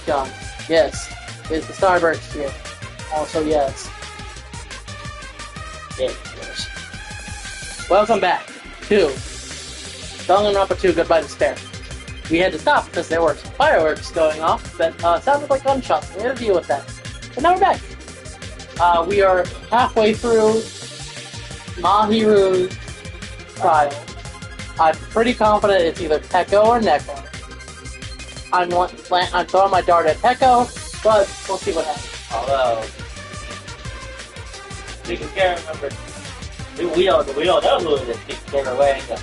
Night Gun. Yes. Is the Starburst here? Also yes. Yes. Welcome back to Danganronpa 2 Goodbye Despair. We had to stop because there were some fireworks going off that sounded like gunshots. We had to deal with that. But now we're back. We are halfway through Mahiru's trial. I'm pretty confident it's either Peko or Neko. I'm throwing my dart at Peko, but we'll see what happens. Although, we can't remember. We don't know who it is because they were wearing the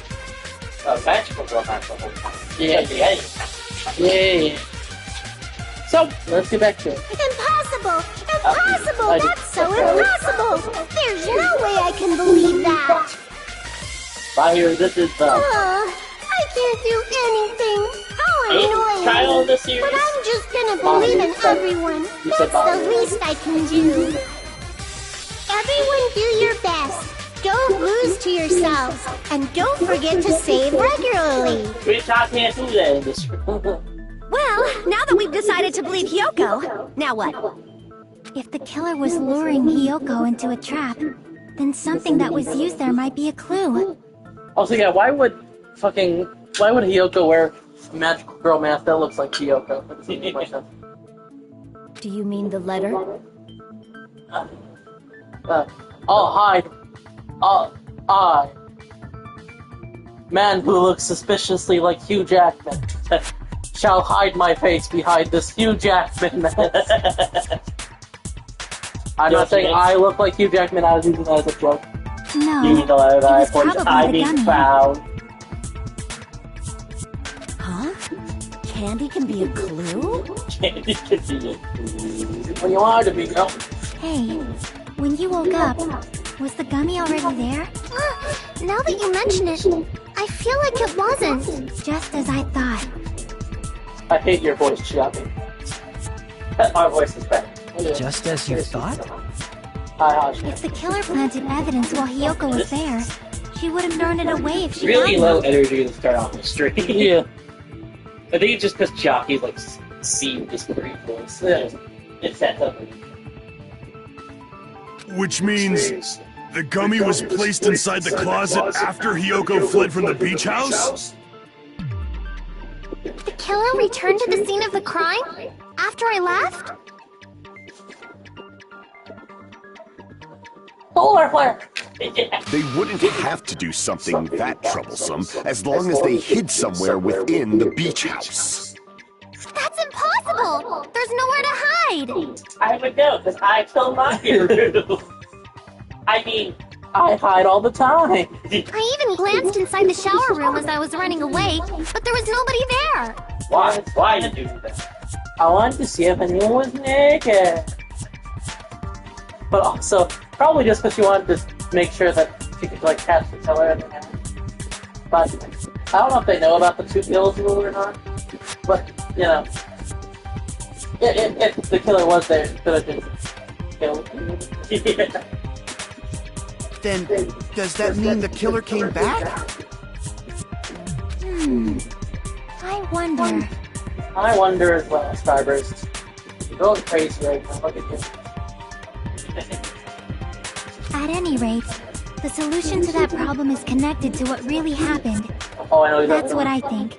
magical girl mask the whole time. Yeah. So, let's get back to it. Impossible! Impossible! That's so impossible! There's no way I can believe that! Mahiru, this is I can't do anything! How annoying! Trial of the series. But I'm just gonna believe in everyone. That's the least I can do. Everyone do your best. Don't lose to yourselves. And don't forget to save regularly. We can't do that in this room. Well, now that we've decided to believe Hiyoko, now what? If the killer was luring Hiyoko into a trap, then something that was used there might be a clue. Also, yeah, why would Hiyoko wear a magical girl mask that looks like Hiyoko? That doesn't make much sense. Do you mean the letter? I, man who looks suspiciously like Hugh Jackman, shall hide my face behind this Hugh Jackman mask. I'm not saying I look like Hugh Jackman, I was using that as a joke. No, You mean the letter that I it was pointed probably I the being gummy. found. Huh? Candy can be a clue? Candy could be a When you are to be, no. Hey, when you woke up, was the gummy already there? Now that you mention it, I feel like it wasn't. Just as I thought. I hate your voice, Chiaki. Our voice is better. Just as you thought? If the killer planted evidence while Hiyoko was there, she would have thrown it away if she Really had low it. energy to start off the stream. Yeah. I think it's just because Chiaki's like seen this brief voice. Yeah. It sets up. Which means the gummy was placed inside the closet after Hiyoko fled from the beach house? The killer returned to the scene of the crime? After I left? Polar flare! They wouldn't have to do something that troublesome as long as they hid somewhere within the beach house. That's impossible! There's nowhere to hide! I would know, because I killed Mahiru. I mean, I hide all the time. I even glanced inside the shower room as I was running away, but there was nobody there! why did you do that? I wanted to see if anyone was naked. But also, probably just because she wanted to make sure that she could, like, catch the killer. But I don't know if they know about the 2 kills rule or not. But, you know, if the killer was there, it could have been killed. Then, does that mean the killer came back? I wonder. I wonder as well, Starburst. You're going crazy right now. Look at you. At any rate, the solution to that problem is connected to what really happened. Oh, I know That's what I think.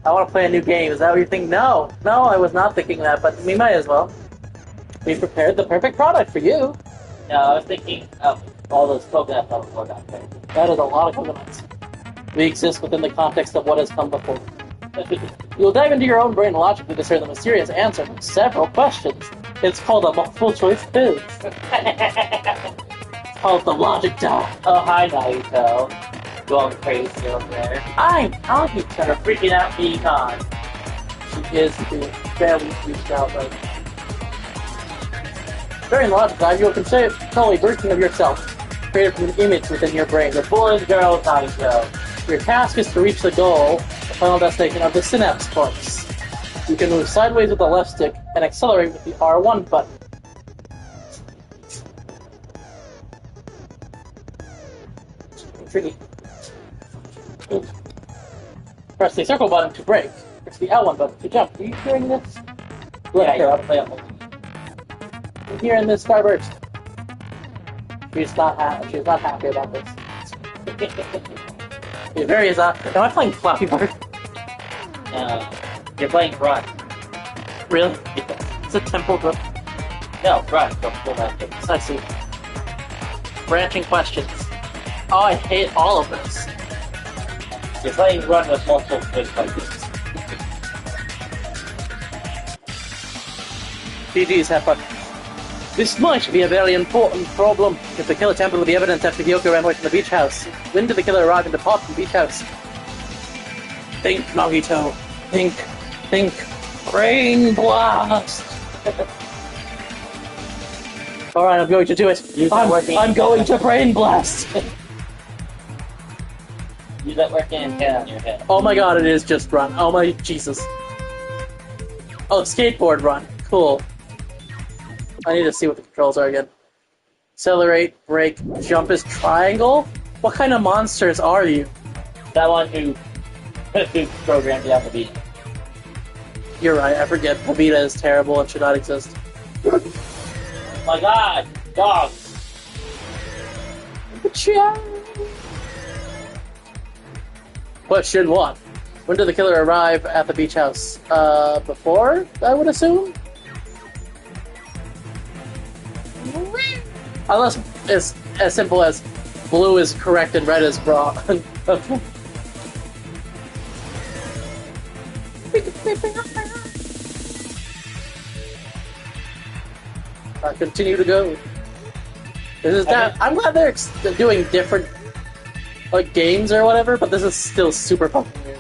I want to play a new game. Is that what you think? No, I was not thinking that, but we might as well. We prepared the perfect product for you. No, I was thinking of all those coconut before that thing. That is a lot of coconuts. We exist within the context of what has come before. You'll dive into your own brain and logically discern the mysterious answer to several questions. It's called a multiple choice quiz. It's called the logic die. Oh, hi, Naruto. Going crazy over there. I'm Naruto. Kind of freaking out Beacon. She is being barely freaked out right now. During the logic dive, you'll consider a version of yourself. created from an image within your brain. The boys and girls how to go. Your task is to reach the goal, the final destination of the synapse course. You can move sideways with the left stick and accelerate with the R1 button. Tricky. Press the circle button to brake. Press the L1 button to jump. Are you hearing this? Yeah, I'll play it. I'm hearing this starburst. She's not happy about this. It varies. Am I playing Flappy Bird? You're playing Run. Really? It's a temple growth. No, Run. Don't pull that thing. I see. Branching questions. Oh, I hate all of this. You're playing Run with multiple quiz questions. GG's, have fun. This might be a very important problem. If the killer tampered with the evidence after Hyoko ran away from the beach house, when did the killer arrive and depart from the beach house? Think, Nagito. Think. Brain blast! Alright, I'm going to do it. I'm going to brain blast! Use that working antenna on your head. Oh my god, it is just run. Oh my Jesus. Oh, skateboard run. Cool. I need to see what the controls are again. Accelerate, brake, jump is triangle? What kind of monsters are you? That one who programmed you on the beat. You're right, I forget. The Vita is terrible and should not exist. Oh my god! Dogs! Question 1. When did the killer arrive at the beach house? Before, I would assume? Unless it's as simple as blue is correct and red is wrong. Continue to go. This is that. I'm glad they're doing different like games or whatever, but this is still super fucking weird.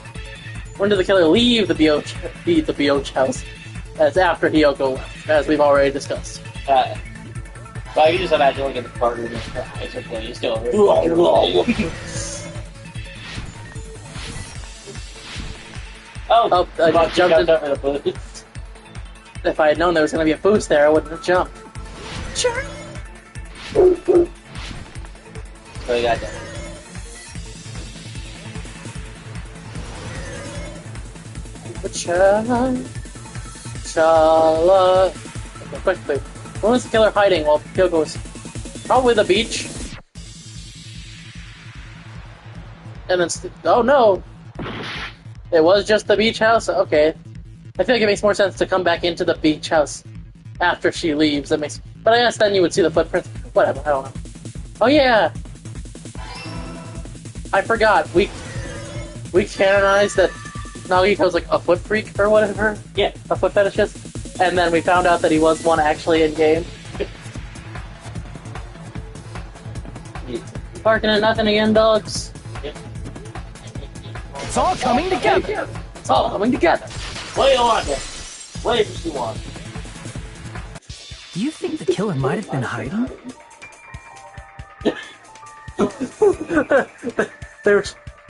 When did the killer leave the Bioch house? That's after Hyoko left, as we've already discussed. Well, you just imagine looking at the card and her eyes are glazed over. I jumped over the booth. If I had known there was going to be a boost there, I wouldn't have jumped. Sure. So you got that. Chala. Okay, quickly. When was the killer hiding while Kyoko was probably the beach? And then, oh no! It was just the beach house? Okay. I feel like it makes more sense to come back into the beach house after she leaves. That makes, but I guess then you would see the footprints. Whatever, I don't know. Oh yeah! I forgot. We canonized that Nagito's like a foot freak or whatever. Yeah. A foot fetishist. And then we found out that he was one actually in game. Barking at nothing again, dogs. It's all coming together. It's all coming together. What do you want then? What do you want? Do you think the killer might have been hiding?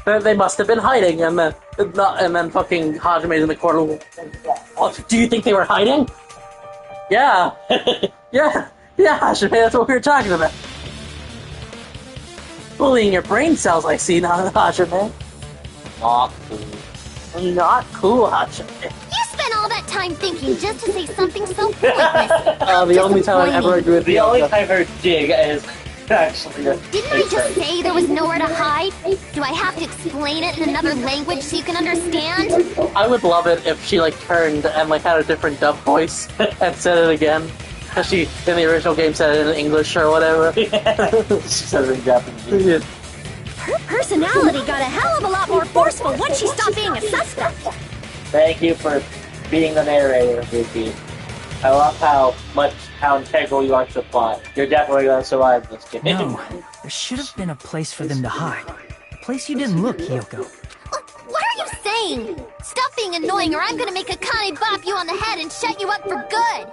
They must have been hiding, and then fucking Hajime's in the corner. Oh, do you think they were hiding? Yeah, yeah, Hajime. That's what we were talking about. Bullying your brain cells, I see now, Hajime. Not cool. Not cool, Hajime. You spent all that time thinking just to say something so pointless. The only time I've ever agreed with the only time I've heard dig is actually. Didn't I just say there was nowhere to hide? Do I have to explain it in another language so you can understand? I would love it if she like turned and like had a different dub voice and said it again. Because she, in the original game, said it in English or whatever. She said it in Japanese. Yeah. Her personality got a hell of a lot more forceful once she stopped being a suspect. Thank you for being the narrator, Goofy. I love how integral you are to the plot. You're definitely going to survive this game. No, there should have been a place for them to hide. A place you didn't look, Hyoko. What are you saying? Stop being annoying or I'm gonna make Akane bop you on the head and shut you up for good.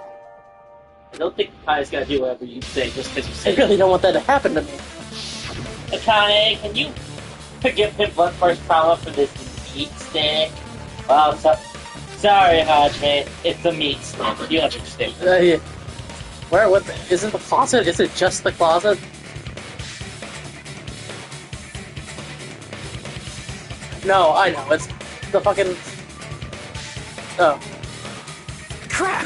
I don't think Kai's got to do whatever you say just because you say I really don't want that to happen to me. Akane, can you forgive him one first trauma for this meat stick? Well, sorry, Hajime. It's a meat stick. You understand. Yeah. Where? What? Isn't the closet? Is it just the closet? No, I know. It's the fucking. Oh. Crap!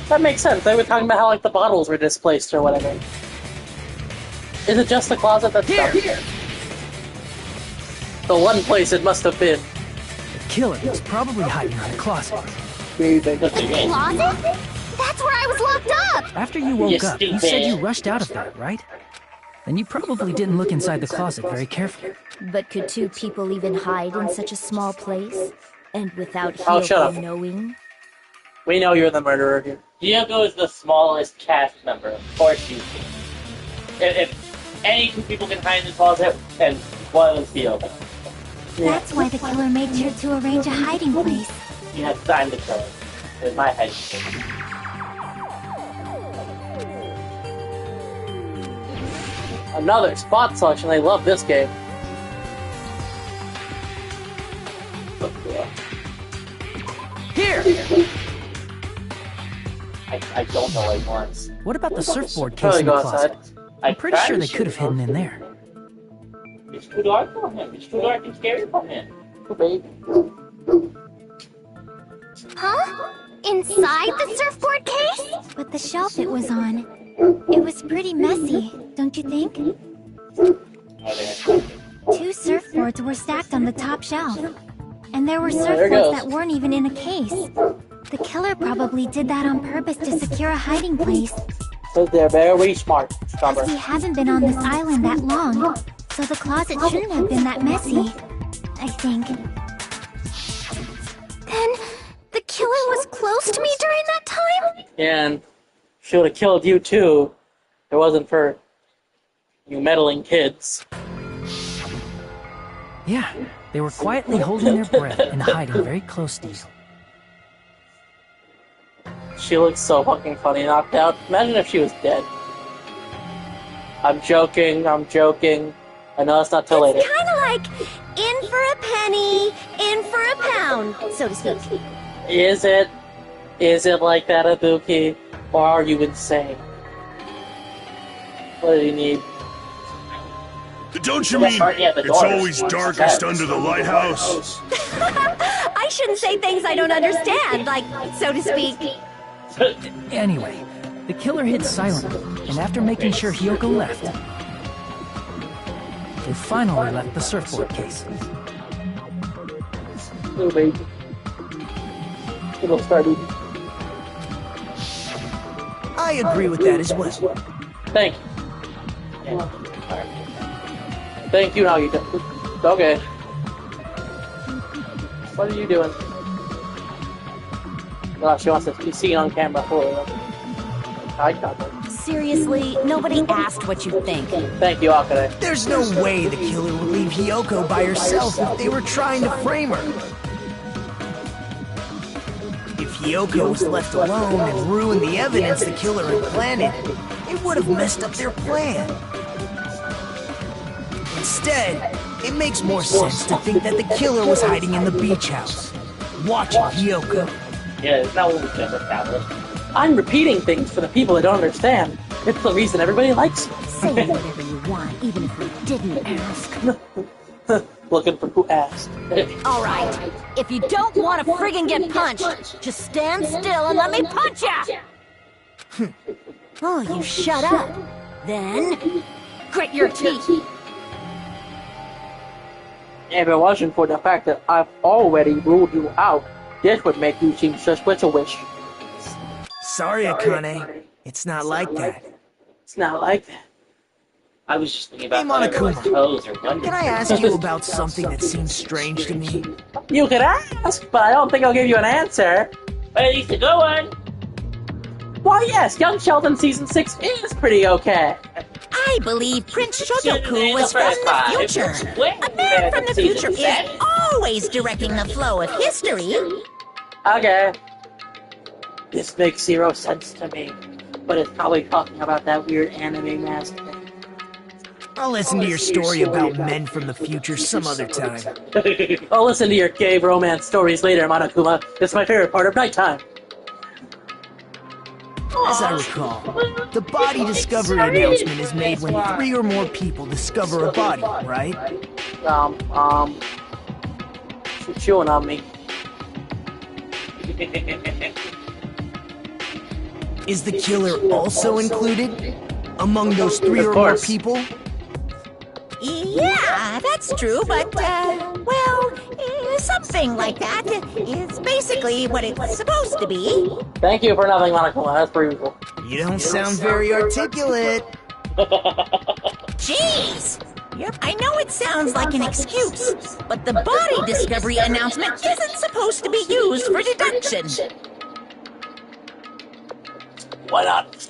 That makes sense. They were talking about how like the bottles were displaced or whatever. Is it just the closet that's down here? The one place it must have been. The killer was probably hiding in the closet. Closet? That's where I was locked up! After you woke up, you said you rushed out of there, right? Then you probably didn't look inside the closet very carefully. But could two people even hide in such a small place? And without Oh, shut up. Hiyoko knowing? We know you're the murderer here. Hiyoko is the smallest cast member. Of course she's if any two people can hide in the closet, and one of them's Hiyoko. That's why the killer made sure to arrange a hiding place. He has signed the code. In my head. Another spot selection. They love this game. Here! I don't know what he wants. What about the surfboard case Probably in the go closet? outside. I'm pretty sure they could have hidden in there. It's too dark for him. It's too dark and scary for him. Huh? Inside the surfboard case? But the shelf it was on, it was pretty messy, don't you think? Two surfboards were stacked on the top shelf. And there were There it surfboards goes. that weren't even in a case. The killer probably did that on purpose to secure a hiding place. So they're very smart. Stubborn. He hasn't been on this island that long, so the closet shouldn't have been that messy, I think. Then, the killer was close to me during that time? And she would have killed you too if it wasn't for you meddling kids. Yeah, they were quietly holding their breath and hiding very close to you. She looks so fucking funny knocked out. Imagine if she was dead. I'm joking. I know it's not till later. It's kind of like in for a penny, in for a pound, so to speak. Is it? Is it like that, Ibuki? Or are you insane? What do you need? Don't you mean it's always darkest under the lighthouse? I shouldn't say things I don't understand, like, so to speak. Anyway, the killer hid silently, and after making sure Hiyoko left, they finally left the surfboard case. Oh, baby. It'll start eating. I agree with that as well. Thank you. Thank you, now you do. Okay. What are you doing? Oh, she wants to be seen on camera for her. I got it. Seriously, nobody asked what you think. Thank you, Akane. There's no way the killer would leave Hiyoko by herself if they were trying to frame her. If Hiyoko was left alone and ruined the evidence the killer had planted, it would have messed up their plan. Instead, it makes more sense to think that the killer was hiding in the beach house, watching Hiyoko. Yeah, it's not what we just established. I'm repeating things for the people that don't understand. It's the reason everybody likes me. Say whatever you want, even if we didn't ask. Looking for who asked. All right, if you don't want to friggin' get punched, just stand still and let me punch ya! Oh, you shut up. Then, grit your teeth. If it wasn't for the fact that I've already ruled you out, this would make you seem suspicious a wish. Sorry, Akane. It's not like that. It's not like that. I was just thinking about Hey, everyone's Monokuma. toes or wonders. Can I ask you about something that seems strange to me? You could ask, but I don't think I'll give you an answer. But at least a good one. Why, yes, Young Sheldon Season 6 is pretty okay. I believe Prince Shotoku was from the future. A man from the future is always directing the flow of history. Okay. This makes zero sense to me, but it's probably talking about that weird anime mask thing. I'll listen to your story about men from the future some other time. I'll listen to your gay romance stories later, Monokuma. It's my favorite part of nighttime. As I recall, the body discovery announcement is made when 3 or more people discover a body, right? She's chewing on me. Is the killer also included among those 3 or more people? Yeah, that's true, but, well, something like that is basically what it's supposed to be. Thank you for nothing, Monokuma. That's pretty cool. You don't sound very articulate. Jeez! Yep, I know it sounds like an excuse, but the body discovery announcement isn't supposed to be used for deduction. Why not?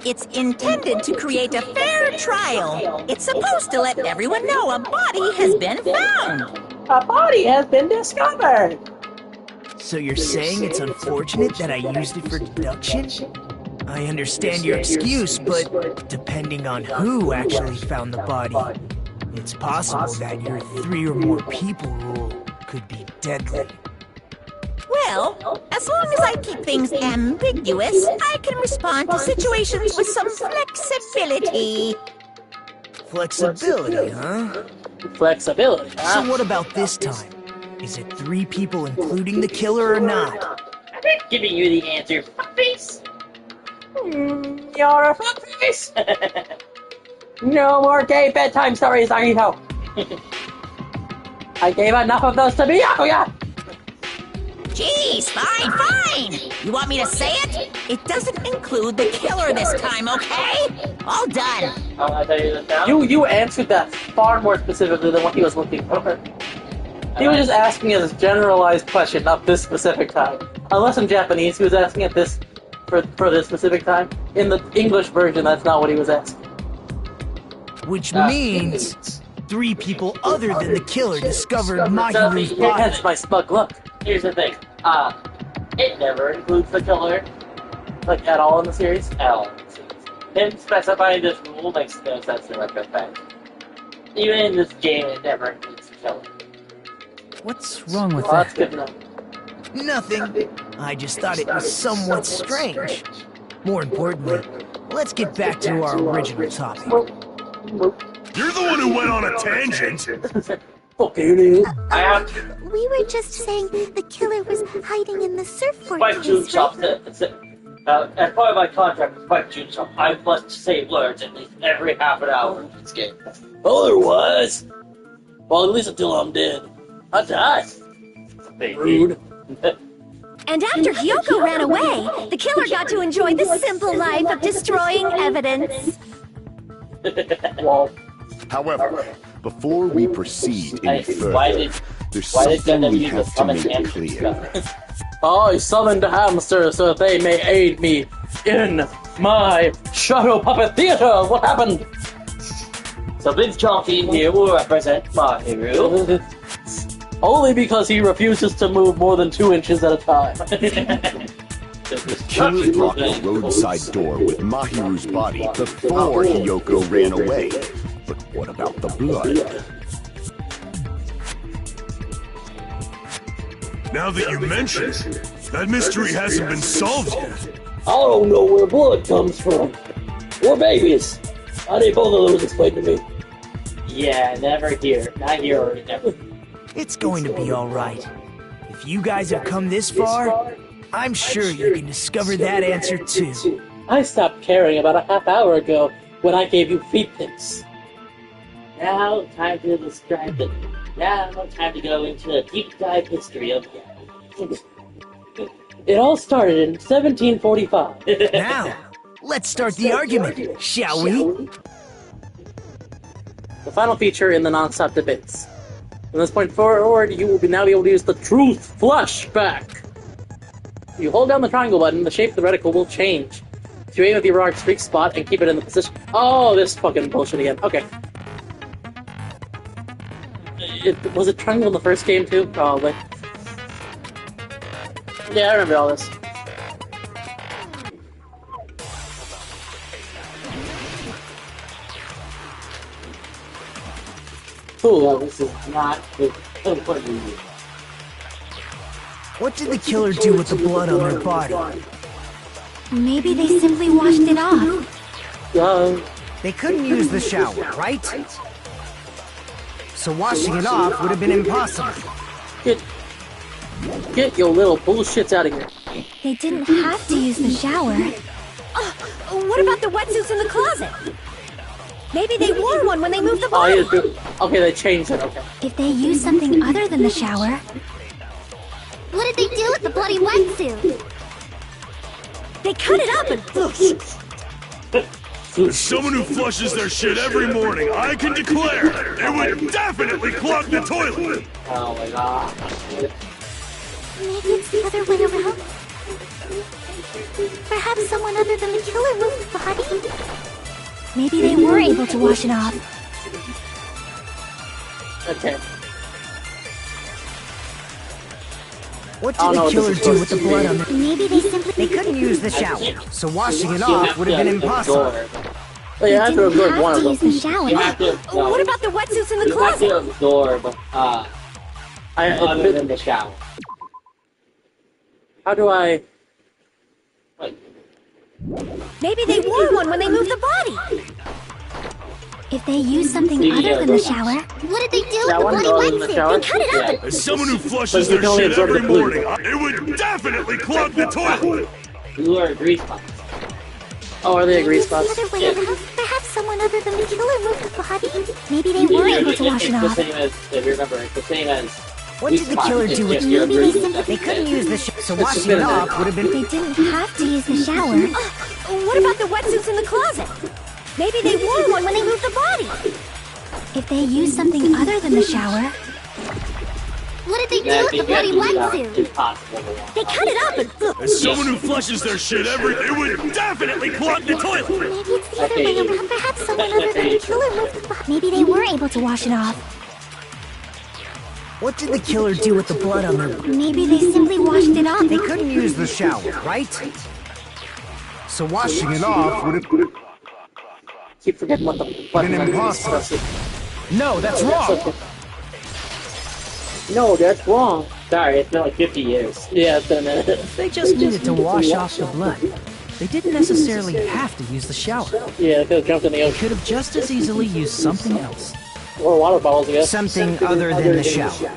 It's intended to create a fair trial. It's supposed to let everyone know a body has been found. A body has been discovered. So you're saying it's unfortunate that I used it for deduction? I understand your excuse, but depending on who actually found the body, it's possible that your 3 or more people rule could be deadly. Well, as long as I keep things ambiguous, I can respond to situations with some flexibility. Flexibility, huh? Flexibility, huh? So what about this time? Is it 3 people including the killer or not? I'm not giving you the answer, fuckface. You're a fuckface! No more gay bedtime stories, Akito! I gave enough of those to Miyakuya! Jeez, fine! You want me to say it? It doesn't include the killer this time, okay? All done. I'm gonna tell you this now. You answered that far more specifically than what he was looking for. He was just asking us a generalized question, not this specific time. Unless in Japanese, he was asking it this for this specific time. In the English version, that's not what he was asking. Which means 3 people other than the killer discovered Mahiru's body. Hence my smug look. Here's the thing. It never includes the killer Like, at all in the series? at all. Him specifying this rule makes no sense in retrospect. Even in this game, it never includes the killer. What's wrong with Well, that's that? good enough. Nothing. I just thought it was somewhat strange. More importantly, let's get back to our original topic. You're the one who went on a tangent. Fuck you, dude. I have to We were just saying the killer was hiding in the surfboard fight June case, Shop. right? As part of my contract with Fight June Shop, I must say words at least every half an hour in this game. Otherwise, well, at least until I'm dead. I die. Rude. And after Hyoko ran away, the killer got to enjoy the simple life of destroying evidence. Well, However, before we proceed any Why further, did there's why did something we WWE have to summon make hamsters? clear. I summoned the hamsters so that they may aid me in my shadow puppet theater. What happened? So Vince Chonky here will represent Mahiru. Only because he refuses to move more than 2 inches at a time. Killer blocked the roadside door with Mahiru's body before Hiyoko ran away. But what about the blood? Now that you mention it, that mystery hasn't been solved yet. I don't know where blood comes from. Or babies. How did both of those explain to me? Yeah, never here. Not here or never. It's going to be alright. If you guys have come this far, I'm sure you can discover that answer too. I stopped caring about a half hour ago when I gave you feet pics. Now, time to describe it. Now, time to go into the deep dive history of It all started in 1745. Now, let's start the argument, shall we? The final feature in the non-stop debates. From this point forward, you will now be able to use the truth flashback. If you hold down the triangle button, the shape of the reticle will change. If you aim at the erratic streak spot and keep it in the position... Oh, this fucking bullshit again. Okay. Was it triangle in the first game too? Probably. Yeah, I remember all this. Cool, this is not good. What did the killer do with the blood on their body? Maybe they simply washed it off. They couldn't use the shower, right? So washing it off would have been impossible. Get your little bullshits out of here. They didn't have to use the shower. What about the wetsuits in the closet? Maybe they wore one when they moved the Oh, body. yeah, okay, they changed it, okay. If they used something other than the shower... What did they do with the bloody wetsuit? They cut it up and... As someone who flushes their shit every morning, I can declare it would definitely clog the toilet! Oh my god. Maybe it's the other way around. Perhaps someone other than the killer moved the body? Maybe they were able to wash it off. Okay. What did the killer do with the blood on their... Maybe they simply... They couldn't use the shower, so washing it off would have been impossible. Well, you have to absorb one of use them. the shower. You have to, no, What about the wetsuits in the you have closet? to absorb, other than the shower. How do I... Like, Maybe they wore one when they moved the body. If they used something other than the shower... What did they do with That the one bloody going in the wetsuit? shower? Cut it up and... As someone who flushes But you their can only shit absorb every the fluid. morning, it would definitely clog the toilet! you are grease spots. Oh, are they a Maybe grease it's the spots? other way Yeah. around. Perhaps someone other than the killer moved the body? Maybe they were able to wash it It's off. the same as, if you remember, it's the same as... What did the killer do with... Maybe they simply... They couldn't use the shower, so washing it off would have been... They didn't have to use the shower. What about the wetsuits in the closet? Maybe they wore one when they moved the body. If they used something other than the shower... What did they do with the bloody wetsuit? Impossible. They cut it up and... As someone who flushes their shit every... It would definitely clog the toilet! Maybe it's the other way around. Perhaps someone other than the killer moved the body. Maybe they were able to wash it off. What did the killer do with the blood on their... Maybe they simply washed it off. They couldn't use the shower, right? So washing it off would have... Keep forgetting what the fuck Been impossible. No, that's wrong. No, that's wrong. Sorry, it's been like 50 years. Yeah, it's been a minute. They just needed to wash off the blood. They didn't necessarily have to use the shower. Yeah, they could have jumped in the They ocean. could have just as easily used something else. Or water bottles, I guess. Something other than the shower.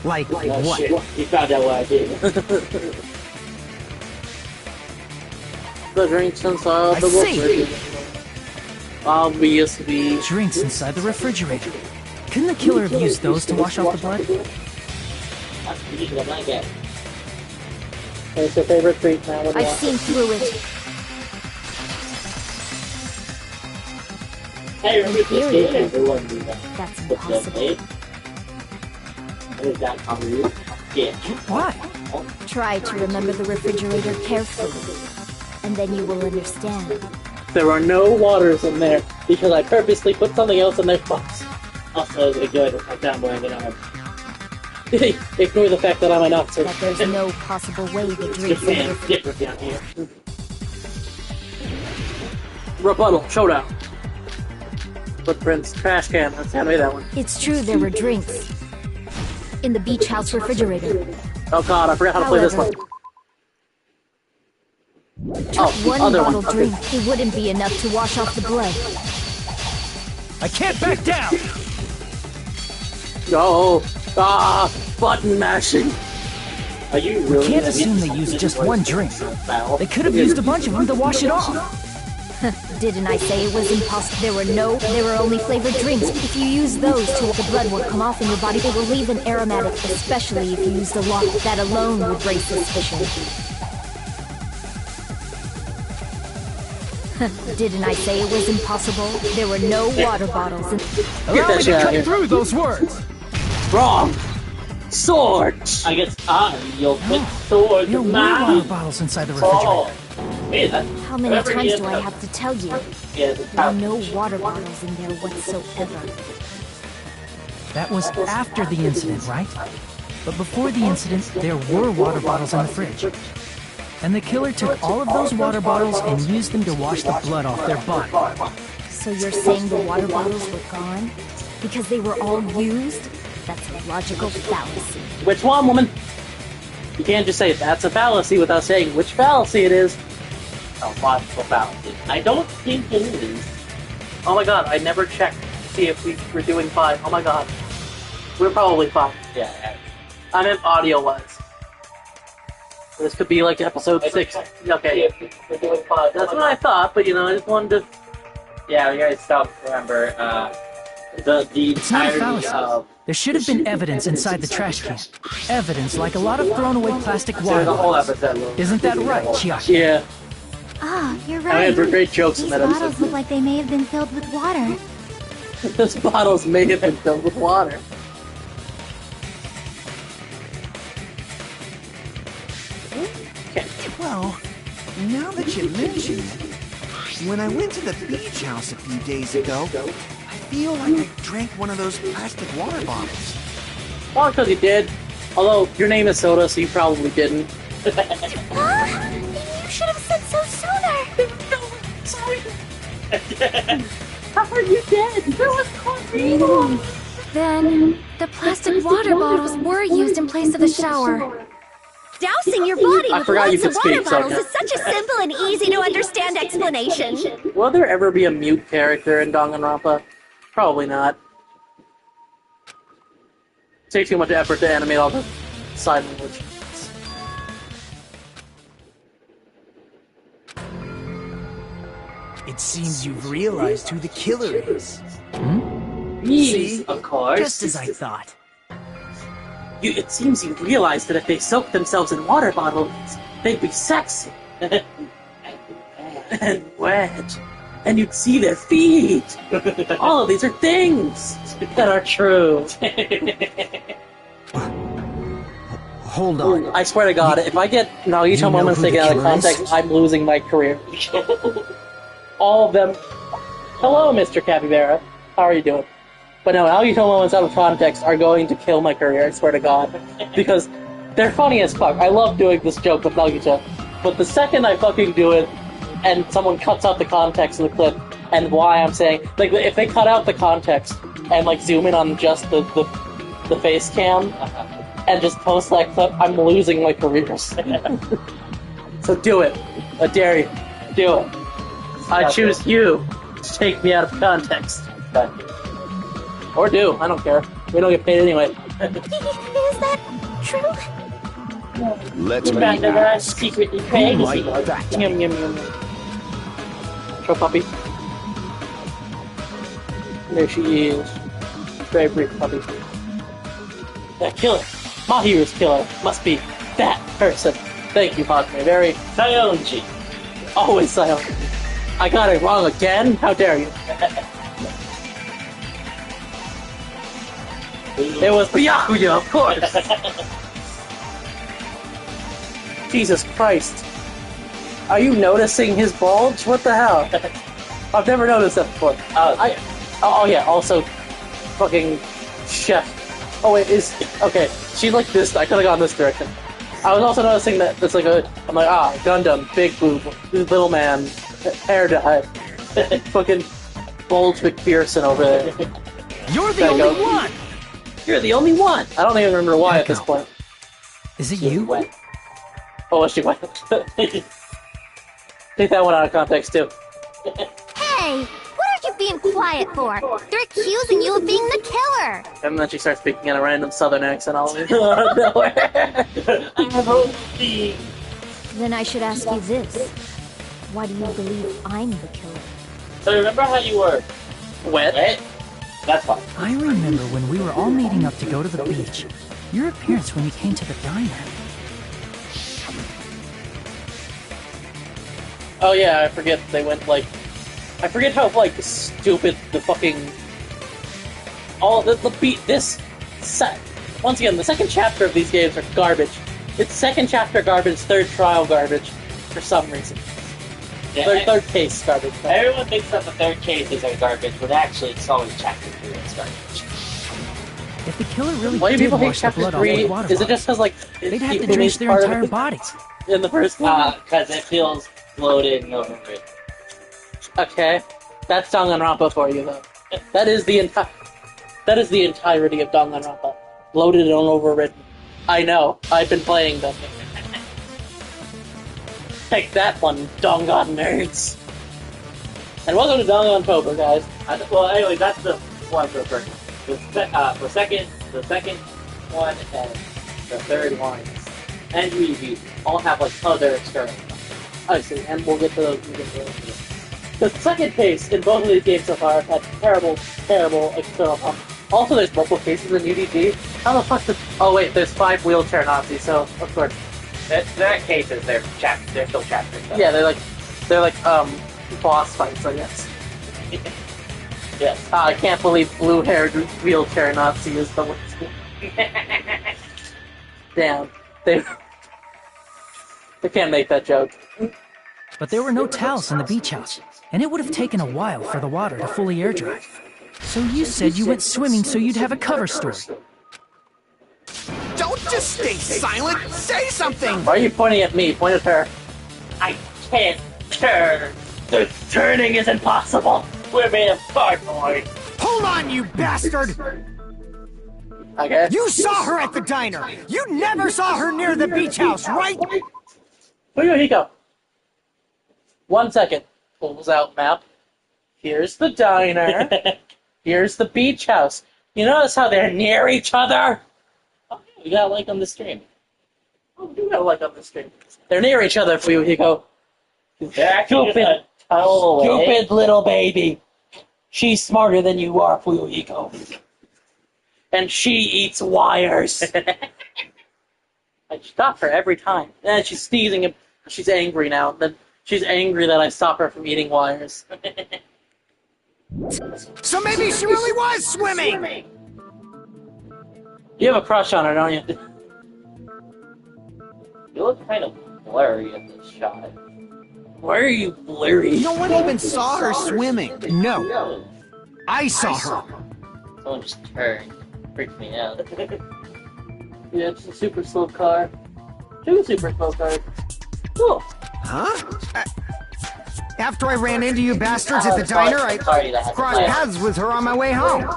Like Oh, what? shit. You found out what I did. The drinks inside I the see. refrigerator. Obviously. Drinks inside the refrigerator. Couldn't the killer have used those to wash off the blood? That's ridiculous, I get it. What's your favorite treat now? What do you I've want? seen through it. Hey, remember this game? Everyone knew that. That's What's that impossible. name? What is that covered? Yeah. Why? Try to remember the refrigerator carefully, and then you will understand. There are no waters in there because I purposely put something else in their box. Also, it's good. I found more than I have. Ignore the fact that I'm a Nazi. That there's no possible way the drinks in the Japan's different down here. Rebuttal, showdown. Footprints, trash can. Let's hand me that one. It's true there were drinks in the beach house refrigerator. Oh god, I forgot how to play this one. Oh, One other bottle one. drink, Okay. it wouldn't be enough to wash off the blood. I can't back down! Oh, button mashing. Are you really Can't gonna assume be- they used just one drink. Battle? They could have used a bunch of them to wash it off. Didn't I say it was impossible? There were only flavored drinks. If you use those, the blood will come off in your body. They will leave an aromatic, especially if you used a lot. That alone would raise suspicion. Didn't I say it was impossible? There were no water bottles in... Allow that me shit to out cut here. through those words! Wrong. Swords. I guess you'll put swords There in were water mine. bottles inside the refrigerator. Oh. Wait, that, How many whatever times it do is, I have to tell you? Yeah, the There are pouch. no water bottles in there whatsoever. That was after the incident, right? But before the incident, there were water bottles in the fridge. And the killer took all of those water bottles and used them to wash the blood off their body. So you're saying the water bottles were gone? Because they were all used? That's a logical fallacy. Which one, woman? You can't just say that's a fallacy without saying which fallacy it is. A logical fallacy. I don't think it is. Oh my god, I never checked to see if we were doing fine. Oh my god. We're probably fine. Yeah. I meant audio-wise. This could be like episode 6. Okay. We're doing fine. That's what I thought, but you know, I just wanted to... Yeah, we guys don't remember, the It's not a entirety fallacy. of... There should have been evidence inside the trash can. Evidence like a lot of thrown away plastic water There's a whole bottles. episode. Isn't that right, Chiaki? Yeah. Ah, you're I right. had great jokes in These that bottles episode. look like they may have been filled with water. Those bottles may have been filled with water. Well, now that you mention it, when I went to the beach house a few days ago, I feel like I drank one of those plastic water bottles. Well, because you did. Although, your name is Soda, so you probably didn't. Huh? You should have said so sooner. Sorry. How are you dead? There was coffee. Then, the plastic water bottles were used in place of the shower. Dousing your body I with forgot you lots of could water speak, bottles Sonia. is such a simple and easy to understand explanation. Will there ever be a mute character in Danganronpa? Probably not. Takes too much effort to animate all the sign language. It seems you've realized who the killer is. See, of course. Just as I thought. It seems you realized that if they soaked themselves in water bottles, they'd be sexy. And wet. And you'd see their feet. All of these are things that are true. Hold on. I swear to God, if I get Naruto You know moments who the taken out of killer is? context, I'm losing my career. All of them. Hello, Mr. Capybara. How are you doing? But no, Naruto moments out of context are going to kill my career, I swear to God. Because they're funny as fuck. I love doing this joke with Naruto. But the second I fucking do it, and someone cuts out the context of the clip, and why I'm saying, like, if they cut out the context, and, like, zoom in on just the face cam, and just post that clip, I'm losing my career. So do it. I dare you. Do it. I choose you to take me out of context. Or do. I don't care. We don't get paid anyway. Is that true? Let Back me to the ask. secretly Who crazy. might that Yum, yum, yum. Show puppy. There she is. Very brief puppy. That killer. Mahiru's killer must be that person. Thank you, Padme. Very Sayonji. always silent. I got it wrong again? How dare you? It was Byakuya, of course! Jesus Christ. Are you noticing his bulge? What the hell? I've never noticed that before. Oh yeah, also, fucking chef. Oh wait, okay, she's like this, I could've gone this direction. I was also noticing that it's like I'm like, Gundam, big boob, little man, hair dye. Fucking bulge McPherson over there. You're the There you only go. one! You're the only one! I don't even remember why at this Echo. point. Is it you? Oh, was she wet? Take that one out of context, too. Hey, what are you being quiet for? They're accusing you of being the killer. And then she starts speaking in a random southern accent all of nowhere. Then I should ask you this. Why do you believe I'm the killer? So remember how you were Wet? wet? That's fine. I remember when we were all meeting up to go to the beach. Your appearance when you came to the diner. Oh yeah, I forget they went like... I forget how, like, stupid the fucking... All the beat... This... Once again, the second chapter of these games are garbage. It's second chapter garbage, third trial garbage, for some reason. Yeah, Third case garbage. everyone thinks that the third cases are garbage, but actually it's always chapter 3 that's garbage. If the killer really Why do did people hate wash the chapter blood off 3? with water Is it just because, like... they'd have to it drench was their part of entire it bodies. in the first one? Because it feels bloated and overrated. Okay. That's Danganronpa for you, though. That is the entire... That is the entirety of Danganronpa. Loaded and overwritten. I know. I've been playing them. Take that one, Dangan nerds. And welcome to Danganronpa, guys. Well, anyway, that's the one for the first one. The second one and the third one and review all have like other external stuff. I see, and we'll get to those. The second case in both of these games so far have had terrible, terrible external problems. Also, there's multiple cases in UDG. How the fuck did... Oh wait, there's 5 wheelchair Nazis, so of course. They're not cases, they're still chapters. Though. Yeah, they're like boss fights, I guess. Yes. I can't believe blue-haired wheelchair Nazi is the one. Damn. They can't make that joke. But there were no towels in the beach house, and it would have taken a while for the water to fully air dry. So you said you went swimming so you'd have a cover story. Don't just stay silent! Say something! Why are you pointing at me? Point at her. I can't turn. The turning is impossible. We're made of cardboard. Hold on, you bastard! Okay. You saw her at the diner! You never saw her near the beach house, right? Fuyuhiko. 1 second. Pulls out map. Here's the diner. Here's the beach house. You notice how they're near each other? Oh, we got a like on the stream. Oh, we do got a like on the stream. They're near each other, Fuyuhiko. They're actually Stupid, tunnel away. stupid little baby. She's smarter than you are, Fuyuhiko. And she eats wires. I stop her every time. And she's sneezing and she's angry now. Then she's angry that I stop her from eating wires. So maybe she really was swimming! You have a crush on her, don't you? You look kind of blurry in this shot. Why are you blurry? No one even saw her swimming. No, No, I saw her. someone just turned. Freaked me out. Yeah, it's a super slow car. 2 super slow cars. Cool. Huh? After I ran into you bastards at the diner, I crossed paths with her on my way home.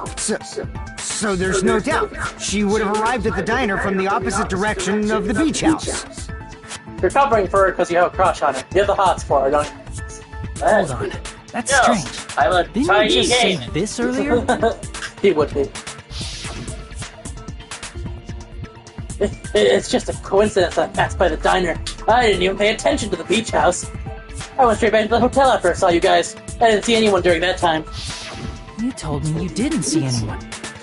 So there's no doubt she would have arrived at the diner from the opposite direction of the beach house. You're covering for her because you have a crush on her. You have the hots for her, don't you? Hold on. That's No, strange. I'm a Didn't you tiny just say game. this earlier? He would be. It's just a coincidence that I passed by the diner. I didn't even pay attention to the beach house. I went straight back to the hotel after I saw you guys. I didn't see anyone during that time. You told me you didn't see anyone.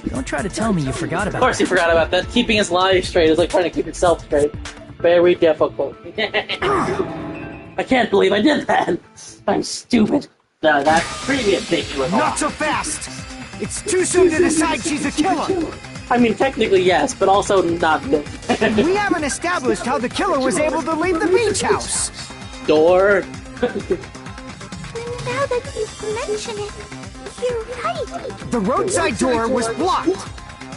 Don't try to tell me you forgot about Of course that. he forgot about that. Keeping his lies straight is like trying to keep himself straight. Very difficult. I can't believe I did that. I'm stupid. No, that previous thing you were Not so fast! It's too soon to decide she's a killer! I mean, technically yes, but also not good. We haven't established how the killer was able to leave the beach house! Door. Now that you mention it, you're right. The roadside door was blocked!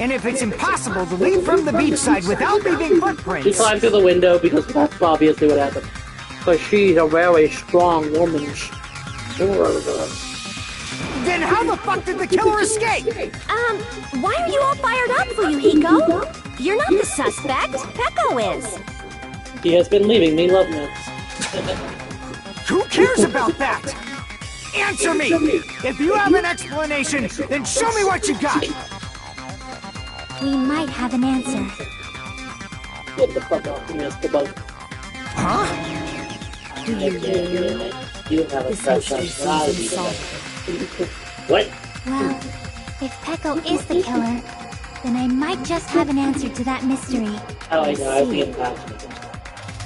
And if it's impossible to leave from the beachside without leaving She footprints... climbed through the window because that's obviously what happened. But she's a very strong woman. Then how the fuck did the killer escape? Why are you all fired up, Fuyuhiko? You're not the suspect. Peko is. He has been leaving me love notes. Who cares about that? Answer me! If you have an explanation, then show me what you got! We might have an answer. Get the fuck off me, Mr. Bug. Huh? Do you really? You have a This crush on mystery me. seems unsolved. What? Well, if Peko is the killer, then I might just have an answer to that mystery. How I know, I've been passionate.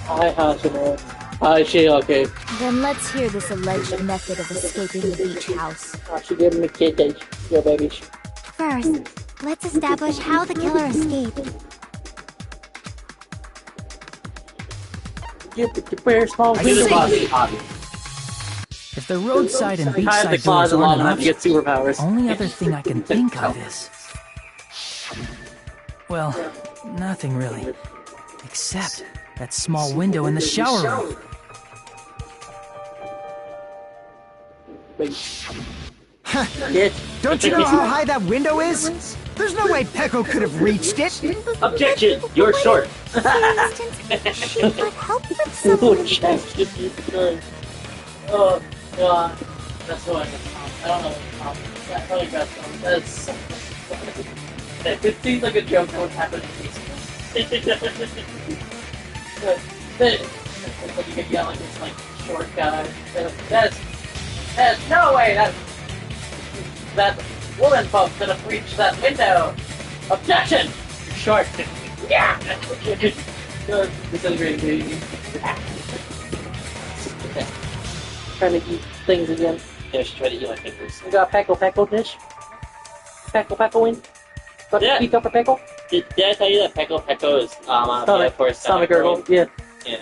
Hi, Hashimo. Hi, okay. Then let's hear this alleged method of escaping the beach house. I should give him a kid, your baby. First, let's establish how the killer escaped. You put your very small I finger see. body. If the roadside and Hide the beachside doors closet long aren't enough to enough, get superpowers. only other thing I can think of is... Well, nothing really. Except that small window in the shower room. Don't you know how high that window is? There's no way Pecco could have reached it. Objection! You're short. For instance, she got help from someone. Objection, you're short. Oh, God. That's what I don't know. That's really bad. That's... It seems like a joke that would happen in but you get yelling, it's like short guy. There's no way that woman folk could have reached that window. Objection! You're short. Yeah. Disintegrating baby. Trying to eat things again. Yeah, she tried to eat my fingers. We got Pecco dish. Pecco in. Got Yeah. Pico for Pecco. Did I tell you that Pecco is for Stomach gurgle. Yeah. Yeah.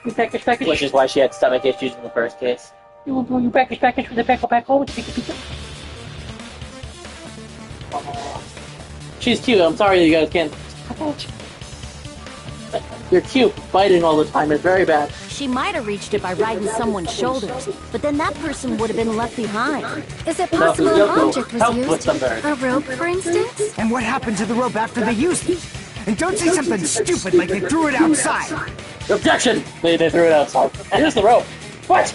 You package. Which is why she had stomach issues in the first case. You package with the Pecco with Pico. Oh. She's cute. I'm sorry you guys can't. You're cute. Biting all the time is very bad. She might have reached it by riding someone's shoulders, but then that person would have been left behind. Is it possible an object was Help with used? them, Barry. A rope, for instance? And what happened to the rope after they used it? And don't say something stupid like they threw it outside. Objection! They threw it outside. Here's the rope. What?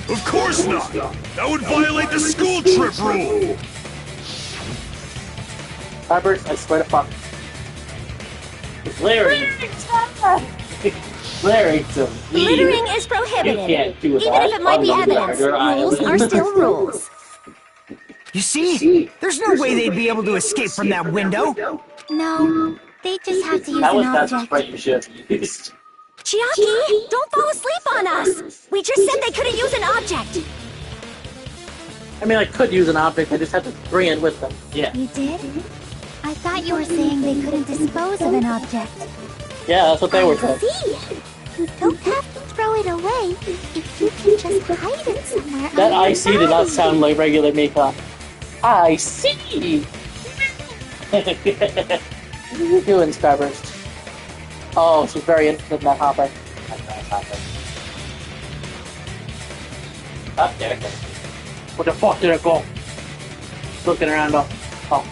Of course not! That would violate the school trip rule! Fibers, I swear to fuck. Larry! Larry, so please. Littering is You prohibited. can't do Even that. if it might be evidence, rules are still rules. You see? There's no way they'd be able to escape from that window. No, they just have to use That an was that's object. what you should have used. Chiaki, don't fall asleep on us! We just said they couldn't use an object! I mean, I could use an object, I just had to bring it with them. Yeah. You did? I thought you were saying they couldn't dispose of an object. Yeah, that's what they were I saying. see. You don't have to throw it away if you can just hide it somewhere. That on I your see did not body. sound like regular makeup. I see! What are you doing, Starburst? Oh, she's very interested in that hopper. Up there. Where the fuck did it go? Looking around, oh,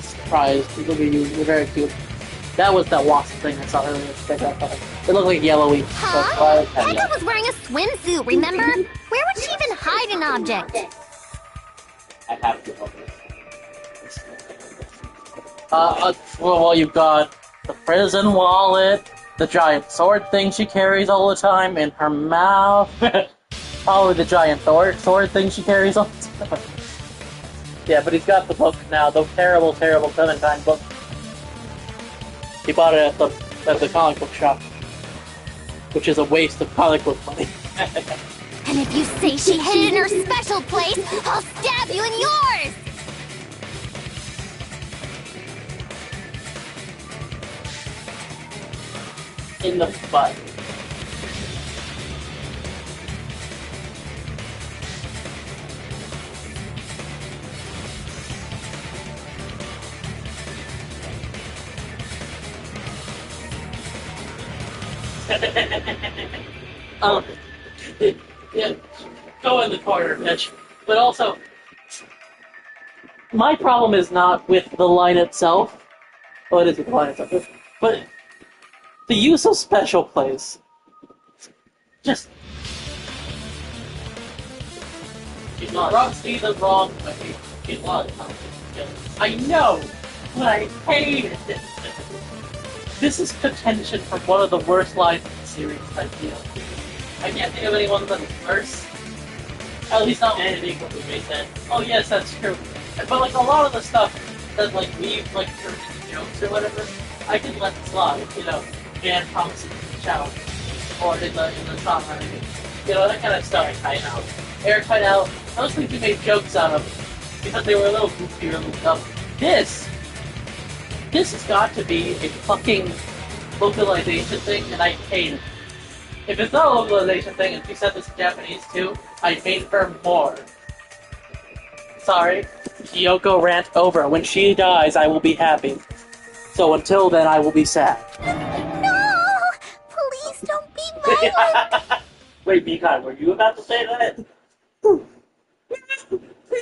surprised. Look at you, you're very cute. That was that wasp thing I saw earlier. It looked like yellowy. Huh? Pekka was wearing a swimsuit, remember? Where would she even hide an object? I have to open it. Well, you've got the prison wallet, the giant sword thing she carries all the time in her mouth. Probably the giant sword thing she carries all the time. Yeah, but he's got the book now, the terrible, terrible Clementine book. He bought it at the comic book shop, which is a waste of comic book money. And if you say she hid it in her special place, I'll stab you in yours! In the butt. Yeah, go in the corner, bitch. But also, my problem is not with the line itself. Well, it is with the line itself. But the use of special plays. Just... She's not Roxy the wrong way. She's not. I know, but I hate it. This is contention for one of the worst lines in the series, I feel. I can't think of anyone that's worse. At least not anything what we said. Oh yes, that's true. But like a lot of the stuff that like we've like turned into jokes or whatever, I can let slide. You know, Jan promises to shout, or in the song running. You know, that kind of stuff. Airtight out. Those things we made jokes out of because they were a little goofy or a little dumb. This has got to be a fucking localization thing, and I hate it. If it's not a localization thing, and she said this in Japanese too, I hate her more. Sorry. Kyoko rant over. When she dies, I will be happy. So until then, I will be sad. No! Please don't be violent! Wait, Mikan, were you about to say that?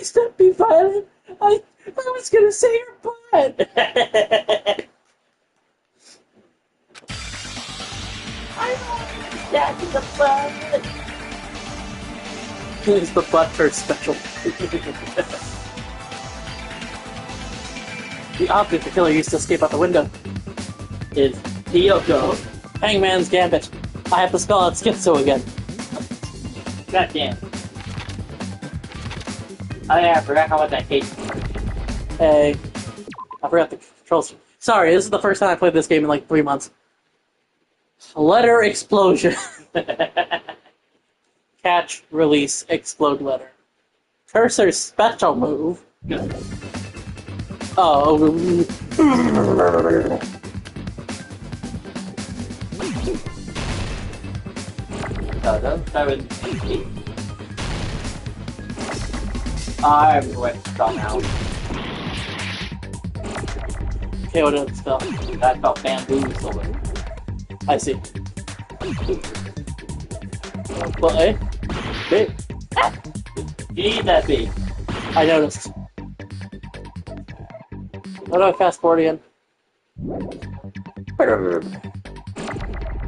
Please don't be violent. I was gonna say your butt. That's the butt. It's the butt hurt special. The object the killer used to escape out the window Is Kyoko. Hangman's Gambit. I have to spell out Schizo again. Goddamn. Oh yeah, I forgot how much I hate Hey. I forgot the controls. Sorry, this is the first time I played this game in like 3 months. Letter explosion. Catch, release, explode letter. Cursor's special move. Oh. That was easy. I'm going to spell now. Okay, what did it spell? That spelled bamboozle. I see. Well, A? B? You need that B. I noticed. How do I fast forward again?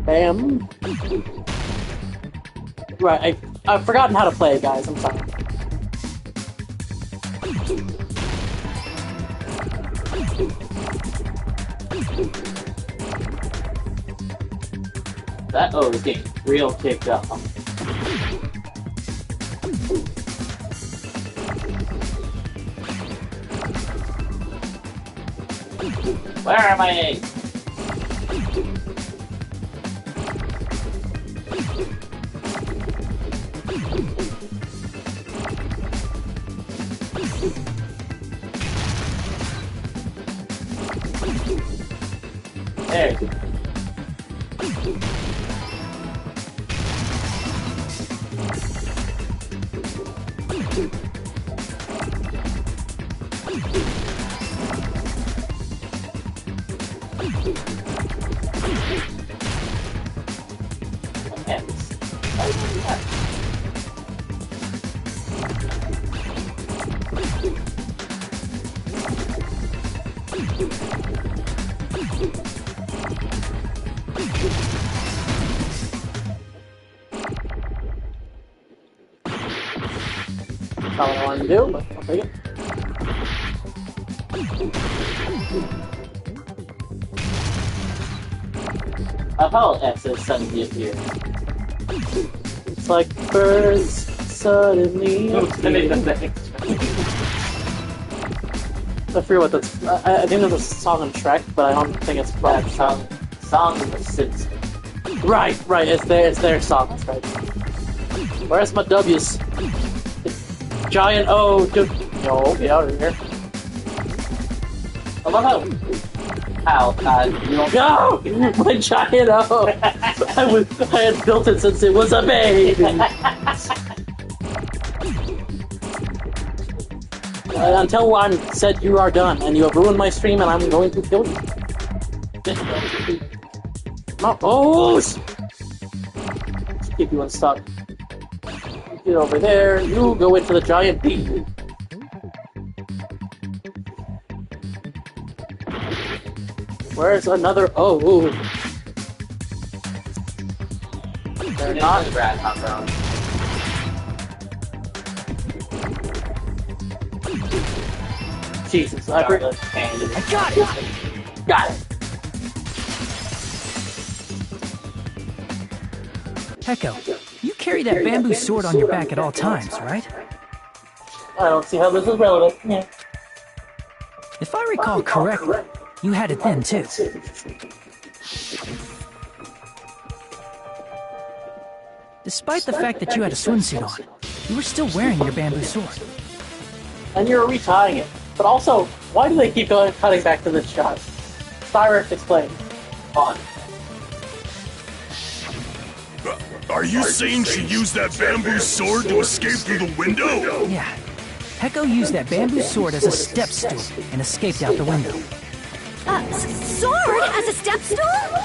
Bam. Right, I've forgotten how to play, guys. I'm sorry. That O is getting real kicked up. Where are my eggs? There you go. Not what I wanted to do, but I'll take it. Apollo X's suddenly appeared. It's like birds suddenly appear. I forget what that's. I think there's a song on Shrek, but I don't think it's from That song of the Simpsons. Right. It's their song. That's right. Where's my W's? Giant O. Yo, get out of here. I love how you don't No! My giant O! I had built it since it was a baby! Until one said you are done, and you have ruined my stream, and I'm going to kill you. My O's! Let's keep you unstuck. Get over there, you go into the giant B. Where's another O? They're not. Jesus, I got it! Got it! Hecko, you carry that bamboo sword on your back at all times, right? I don't see how this is relevant. Yeah. If I recall correctly, you had it then too. Despite the fact that you had a swimsuit on, you were still wearing your bamboo sword. And you're retying it. But also, why do they keep cutting back to this shot? Cyrus, explain. On. Are you saying she used that bamboo sword to escape through the window? Yeah. Hecko used that bamboo sword as a step stool and escaped out the window. Sword as a step stool?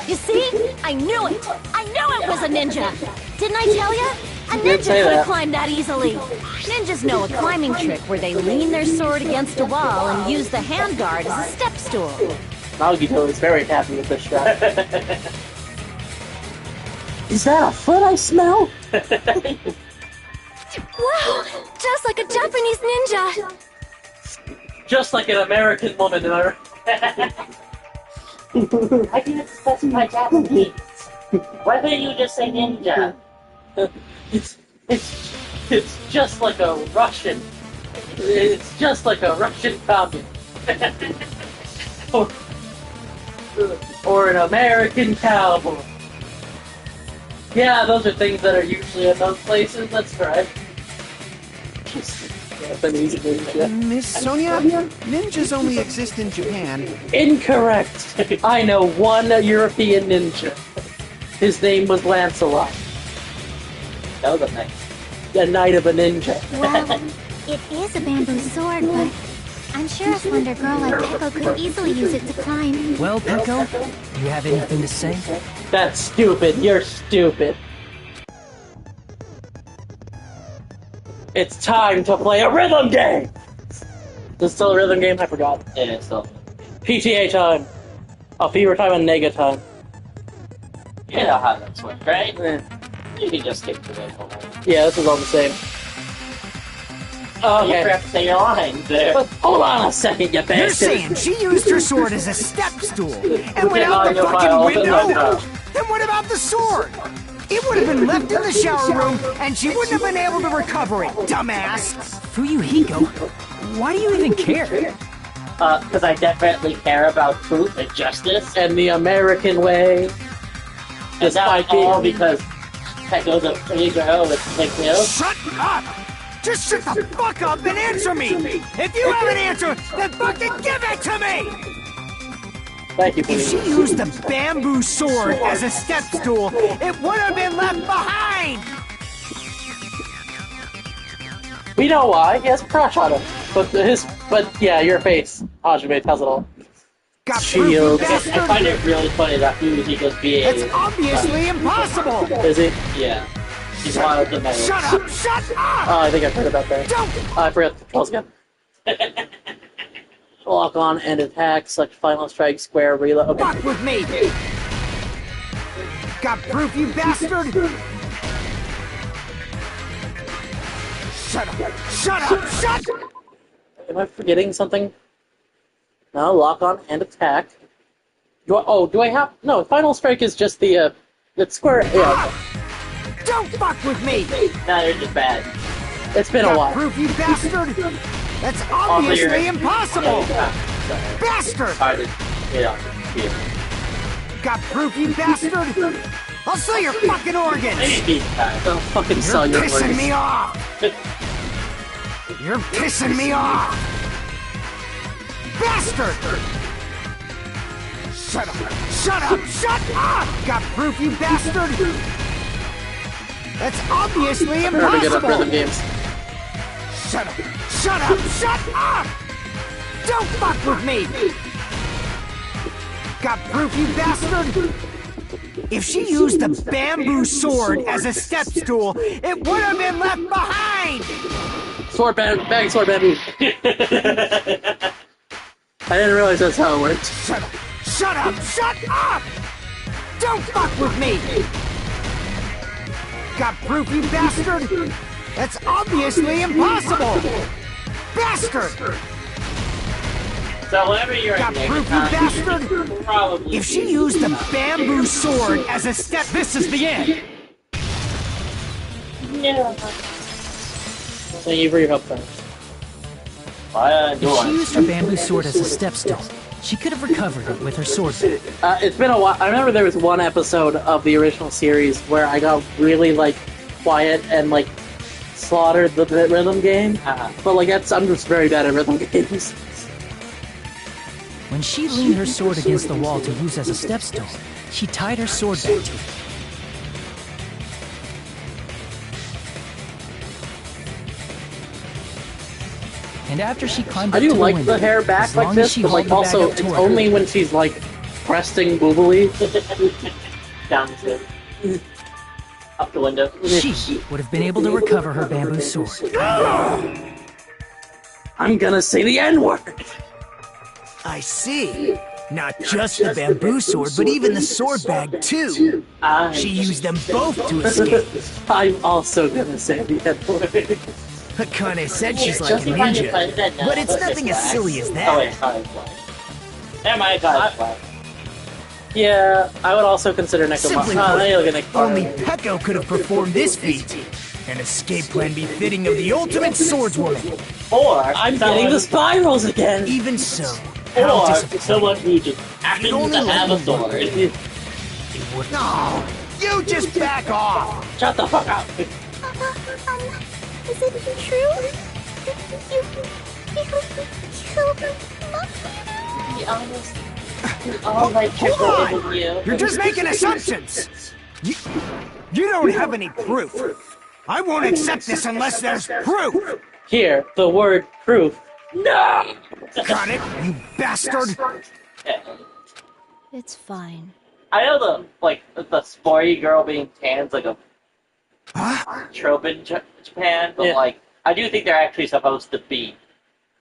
You see? I knew it! I knew it was a ninja! Didn't I tell ya? A did ninja say could that. have climbed that easily. Ninjas know a climbing trick where they lean their sword against a wall and use the handguard as a step stool. Nagito is very happy with this shot. Is that a foot I smell? Wow, just like a Japanese ninja. Just like an American woman, am I right? I didn't specify Japanese. Why didn't you just say ninja? It's just like a Russian. It's just like a Russian communist. or an American cowboy. Yeah, those are things that are usually in those places, that's right. Japanese ninja. Miss Sonia, ninjas only exist in Japan. Incorrect! I know one European ninja. His name was Lancelot. That was a nice. The knight of a ninja. Well, it is a bamboo sword, but I'm sure a slender girl like Peko could easily use it to climb. Well, Peko, you have anything to say? That's stupid. You're stupid. It's time to play a rhythm game! Is this still a rhythm game? I forgot. Yeah, it's still. PTA time. A fever time and nega time. You know how that's works, right? Eh. You can just skip to it. Yeah, this is all the same. You Okay. have to say your lines there. But hold on a second, you You're bastard. saying she used her sword as a step stool and went out the your fucking file. window? Then what about the sword? It would have been left in the shower room and she wouldn't have been able to recover it, dumbass. Fuyuhiko, why do you even care? Because I definitely care about truth and justice. And the American way. And Despite not all being- because Peko's a pretty girl with big nails. Shut up! Just shut the fuck up and answer me! If you have an answer, then fucking give it to me! Thank you, If she please. used the bamboo sword as a step stool, it would have been left behind! We know why. He has a crush on him. But yeah, your face, Hajime, tells it all. Got Shield. proof, you I find bastard! it really funny that Fuyuhiko's being. It's obviously impossible! Is he? Yeah. She's one of the men. Shut up! Shut up! Oh, I think I've heard about that. Don't! I forgot the controls again. Lock on and attack, select final strike, square, reload. Okay. Fuck with me! Got proof, you bastard! Shut up! Shut up! Shut! Am I forgetting something? No, lock on and attack. Do I have... No, final strike is just the square... Yeah, Don't fuck with me! No, they're just bad. it's been a Got while. proof, you bastard! That's Also, obviously you're- impossible! Sorry. Bastard! Hard to get off here. Got proof, you bastard! I'll sell your fucking organs! Maybe time. Don't fucking sell You're your pissing words. me off! You're pissing me off! Bastard! Shut up! Shut up! Shut up! Got proof, you bastard! That's obviously I'm very good at rhythm impossible! games. Shut up! Shut up! Shut up! Don't fuck with me! Got proof, you bastard? If she used the bamboo sword as a step stool, it would have been left behind! Sword bag, sword bamboo. I didn't realize that's how it worked. Shut up! Shut up! Shut up! Don't fuck with me! Got proof, you bastard? That's obviously impossible! Bastard! So whenever you're Got in proof, you bastard? probably. If she used the bamboo sword as a step... This is the end! Yeah. Thank you for your help, friend. If she used her bamboo sword as a step stool, she could have recovered it with her sword back. It's been a while. I remember there was one episode of the original series where I got really, quiet and, slaughtered the rhythm game. But, I'm just very bad at rhythm games. When she leaned her sword against the wall to use as a step stool, she tied her sword back to it. And after she climbed I up do to the like window, the hair back as like long this, as she but, held the bag also, up it's toward only her, when she's, breasting boobily. Down to. up the window. She would have been able to recover her bamboo sword. I'm gonna say the N-word! I see. Not just the bamboo sword, but even the sword bag, too. She used them both to escape. I'm also gonna say the N-word. Akane said she's like a ninja, but it's nothing as silly as that. Oh wait, never mind, Yeah, I would also consider Simply Necromorph. put, only Peko could have performed this feat. An escape plan befitting of the ultimate swordswoman. Or I'm getting the spirals again! Even so, how or disappointing. someone who just happens to have a sword. No, you just back off. Shut the fuck up! Is it true? You killed Mommy? Hold on! You're just making assumptions! You don't have any proof. I won't accept this unless there's proof! Here, the word proof. No! Got it, you bastard! It's fine. I know the sporty girl being tanned like a trope in Japan, but Yeah. I do think they're actually supposed to be.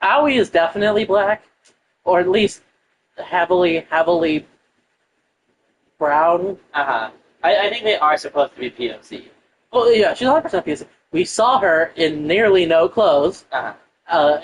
Aoi is definitely black, or at least heavily brown. I think they are supposed to be POC. Oh yeah, she's 100% POC. We saw her in nearly no clothes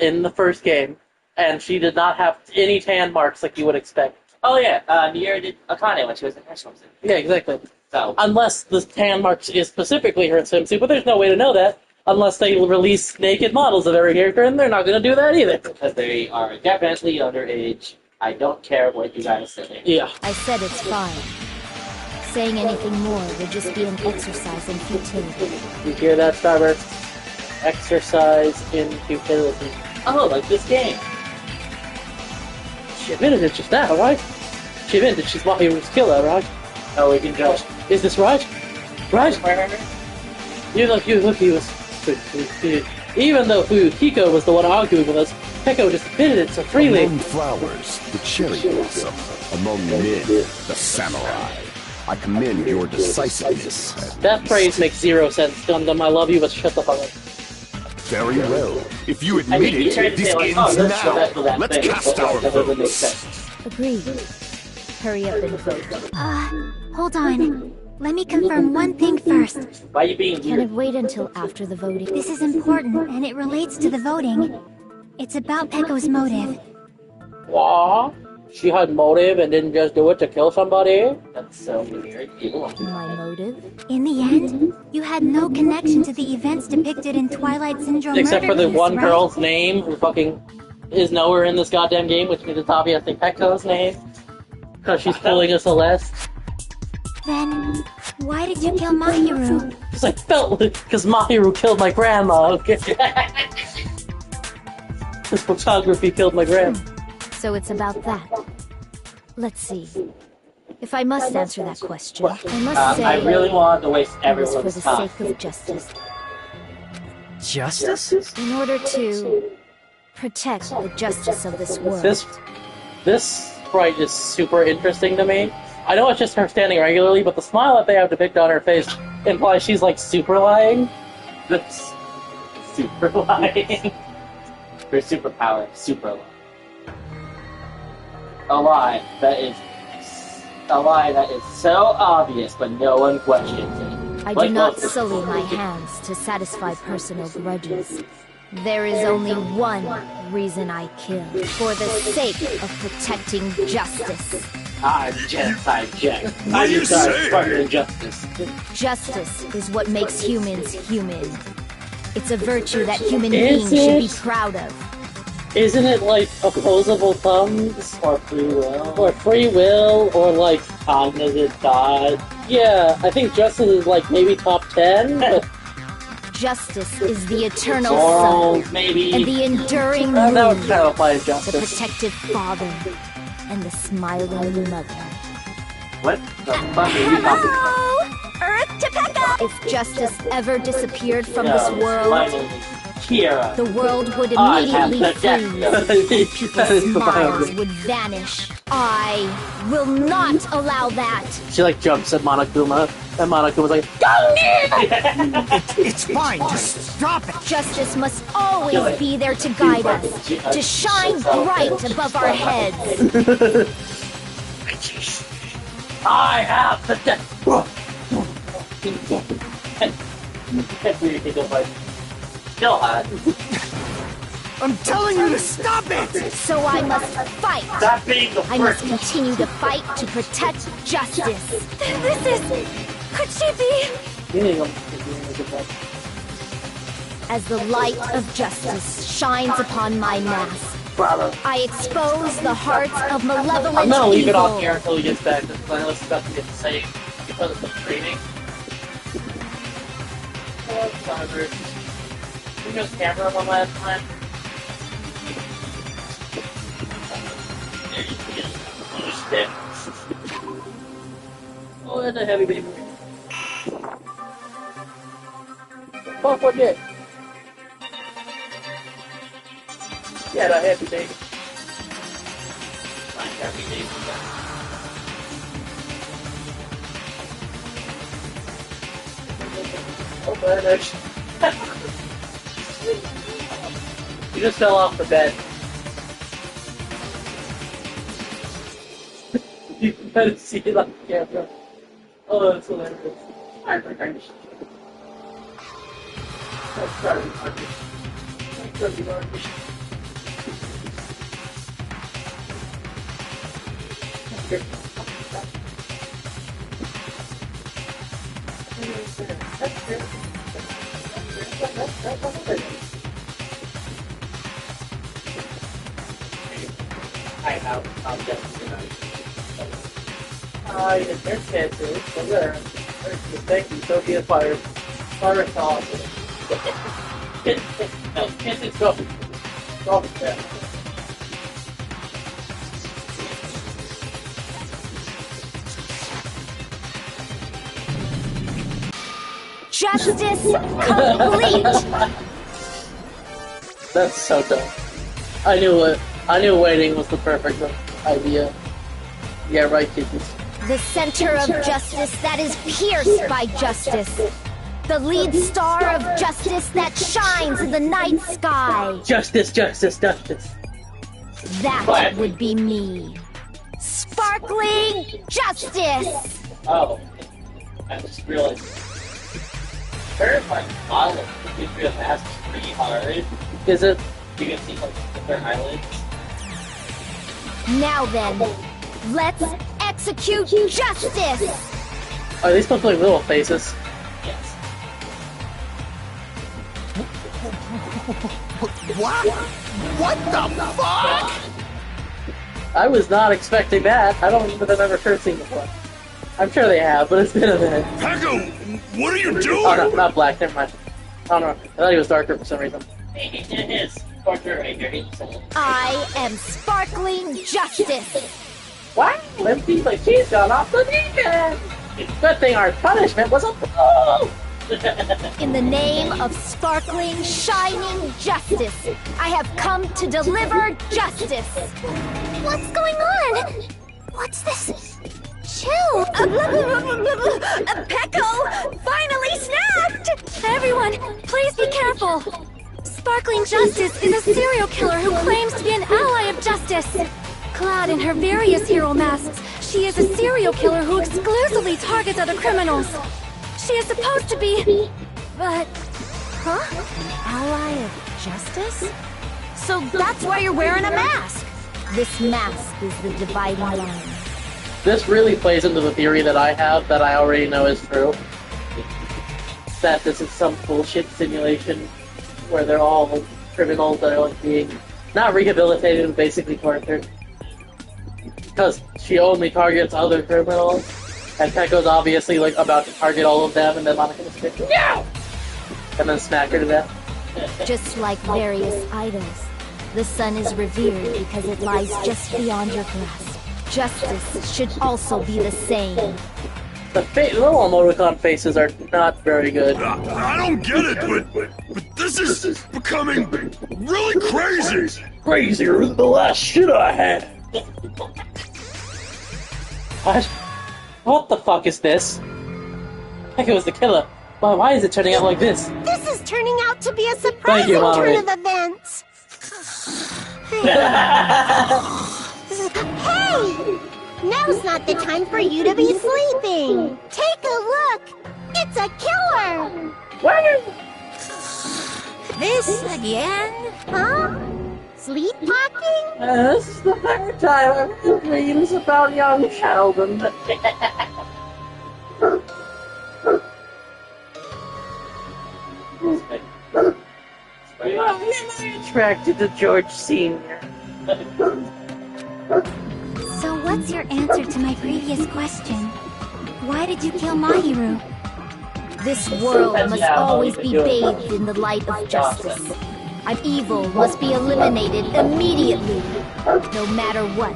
in the first game, and she did not have any tan marks like you would expect. Oh yeah, Nier did Akane when she was in her swimsuit. Yeah, exactly. So Unless the tan marks is specifically her swimsuit, but there's no way to know that unless they release naked models of every character, and they're not going to do that either. because they are definitely underage. I don't care what you guys say. Yeah. I said it's fine. Saying anything more would just be an exercise in futility. You hear that, Starburst? Exercise in futility. Oh, like this game. She admitted it just now, right? She admitted she's Mahiru's killer, right? Oh, we can judge. Is this right? Right? Even though Fuyuhiko was the one arguing with us, Peko just admitted it so freely. Among flowers, the cherry blossom. Among men, the samurai. I commend your decisiveness. That phrase makes zero sense, Gundam. I love you, but shut the fuck up. Very well. If you I admit think you it, tried to this say, ends let's go now. back to that Let's thing, cast but our that doesn't make votes. sense. Agreed. Hurry up and vote. Hold on. Let me confirm one thing first. Why are you being Can weird? it wait until after the voting? This is important, and it relates to the voting. It's about Peko's motive. Aw, she had motive and didn't just do it to kill somebody? That's so weird. My motive? In the end, you had no connection to the events depicted in Twilight Syndrome Except for the Murder one Case, right? girl's name who fucking is nowhere in this goddamn game, which means it's obviously Pekka's name. Because she's pulling a Celeste. Then, why did you kill Mahiru? Because I felt because Mahiru killed my grandma, okay? This photography killed my grandma. So it's about that. Let's see. If I must answer that question, I must say I really wanted to waste it was for everyone's the time. sake of justice. Justice? In order to protect the justice of this world. This sprite is super interesting to me. I know it's just her standing regularly, but the smile that they have depicted on her face implies she's like super lying. That's super lying. Her superpower, super lie. A lie that is so obvious, but no one questions it. I do Like not most- sully my hands to satisfy personal grudges. There is only one reason I kill. For the sake of protecting justice. I'm genocide Jack. What I'm are you inside saying? Spartan injustice. Justice is what makes humans human. It's a virtue that human Is beings should be it? proud of. Isn't it like opposable thumbs? Or free will. Or free will? Or like, Cognizant thought. yeah, I think justice is like maybe top 10, but Justice is the eternal Morals, sun maybe. and the enduring that would moon, kind of apply to the justice. protective father and the smiling mother. What the fuck are you talking about? Earth to Peko! If justice ever disappeared from No, this world, finally. Kira. The world would I have immediately the freeze. That People's is the smiles vibe. would vanish. I will not allow that. She like jumps at Monokuma, and Monokuma's like, It's fine, just stop it. Justice must always be there to guide us, to shine bright above our heads. I have the death. Still hot. I'm telling you to stop it. So I must fight. Stop being the I must first. continue to fight to protect justice. This is... Could she be? As the light of justice shines upon my mask, I expose the hearts of malevolent I'm gonna leave it evil. off here until he gets back, because I know it's about to get saved because of the training. We just camera one last time. Oh, that's a heavy baby. Fuck, what did? Yeah, the heavy baby. My heavy baby. Oh, bad You just fell off the bed. You better see it on camera. Oh, that's hilarious. I'll get it. There's chances. So there. Thank you, Sophia Fire. Fire sauce. No, chances go. Go there. Justice complete! That's so dumb. I knew waiting was the perfect idea. Yeah, right, kiddies. The center of justice that is pierced by justice. The lead star of justice that shines in the night sky. Justice, justice, justice. That would be me. Sparkling justice! Oh, I just realized. Her like model gives you a mask pretty hard. Is it? You can see like their eyelids. Now then, let's execute justice! Are they supposed to like little faces? Yes. What? What the fuck? I was not expecting that. I don't even have ever heard seen before. I'm sure they have, but it's been a minute. Pecco, what are you doing? Oh no, not black, never mind. I don't know. I thought he was darker for some reason. It is. Portrait right here. I am sparkling justice! Wow, them seems like she's gone off the deep end. Good thing our punishment was a blow. In the name of sparkling, shining justice, I have come to deliver justice! What's going on? What's this? Chill! Pecco! Finally snapped! Everyone, please be careful! Sparkling Justice is a serial killer who claims to be an ally of justice. Clad in her various hero masks, she is a serial killer who exclusively targets other criminals. She is supposed to be... but... huh? Ally of justice? So that's why you're wearing a mask! This mask is the dividing line. This really plays into the theory that I have that I already know is true. That this is some bullshit simulation where they're all criminals that are like being not rehabilitated but basically tortured. Because she only targets other criminals, and Pecco's obviously like about to target all of them, and then Monica just goes, no! And then smack her to death. Just like various idols, the sun is revered because it lies just beyond your grasp. Justice should also be the same. The little emoticon faces are not very good. I don't get it, but this This is becoming really crazy. Crazier than the last shit I had. What the fuck is this? Heck, it was the killer. Why is it turning out like this? This is turning out to be a Thank surprising you, turn Mommy. of events. Hey! Now's not the time for you to be sleeping. Take a look. It's a killer. This again? Huh? Sleepwalking? This is the third time I've had dreams about young Sheldon. Why am I attracted to George Sr.? So what's your answer to my previous question? Why did you kill Mahiru? This world must always be bathed in the light of justice. Evil must be eliminated immediately. No matter what,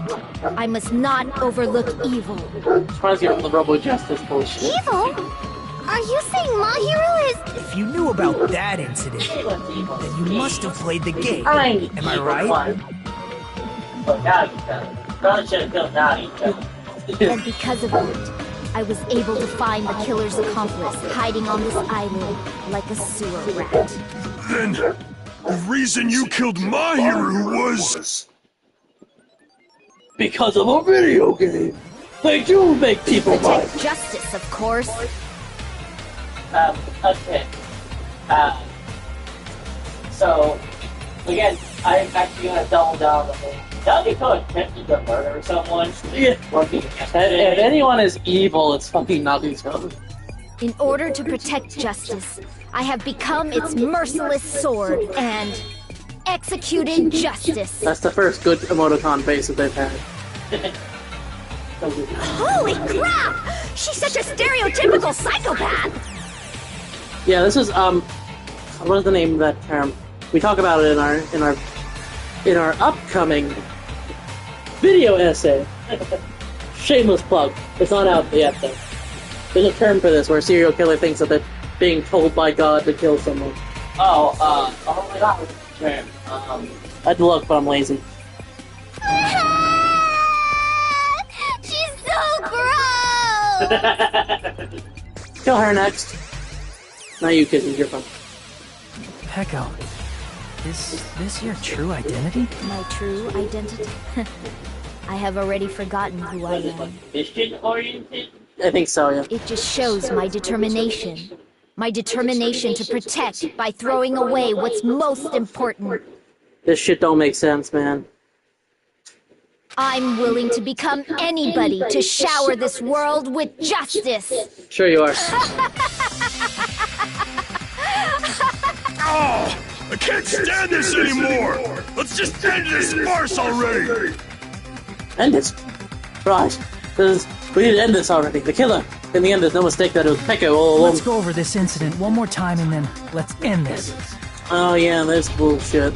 I must not overlook evil. Reminds me of the Robo Justice bullshit. Evil? Are you saying Mahiru is... If you knew about that incident, then you must have played the game. Am I right? And because of it, I was able to find the killer's accomplice hiding on this island like a sewer rat. Then, the reason you killed Mahiru was... Because of a video game. They do make people Protect mind. justice, of course. Okay. So, again, I'm actually gonna double down on the thing. That would be called attempted to murder someone. Yeah. Or being If anyone is evil, it's fucking Naruto. In order to protect justice, I have become its merciless sword and executed justice. That's the first good emoticon face that they've had. Holy crap! She's such a stereotypical psychopath! Yeah, this is what is the name of that term? We talk about it in our upcoming video essay. Shameless plug. It's not out yet though. There's a term for this where a serial killer thinks that they're being told by God to kill someone. oh my god, what's the term? I'd look, but I'm lazy. She's so gross! Kill her next. Not you, Kizzy, you're fun. Peko, is this your true identity? My true identity? I have already forgotten who I am. Mission oriented? I think so, yeah. It just shows my determination. My determination to protect by throwing away what's most important. This shit don't make sense, man. I'm willing to become anybody to shower this world with justice. Sure you are. Oh, I can't stand this anymore! Let's just end this farce already! End this. Right. We need to end this already. The killer. In the end, there's no mistake that it was Peko all along. Let's go over this incident one more time and then let's end this. Oh yeah, this bullshit.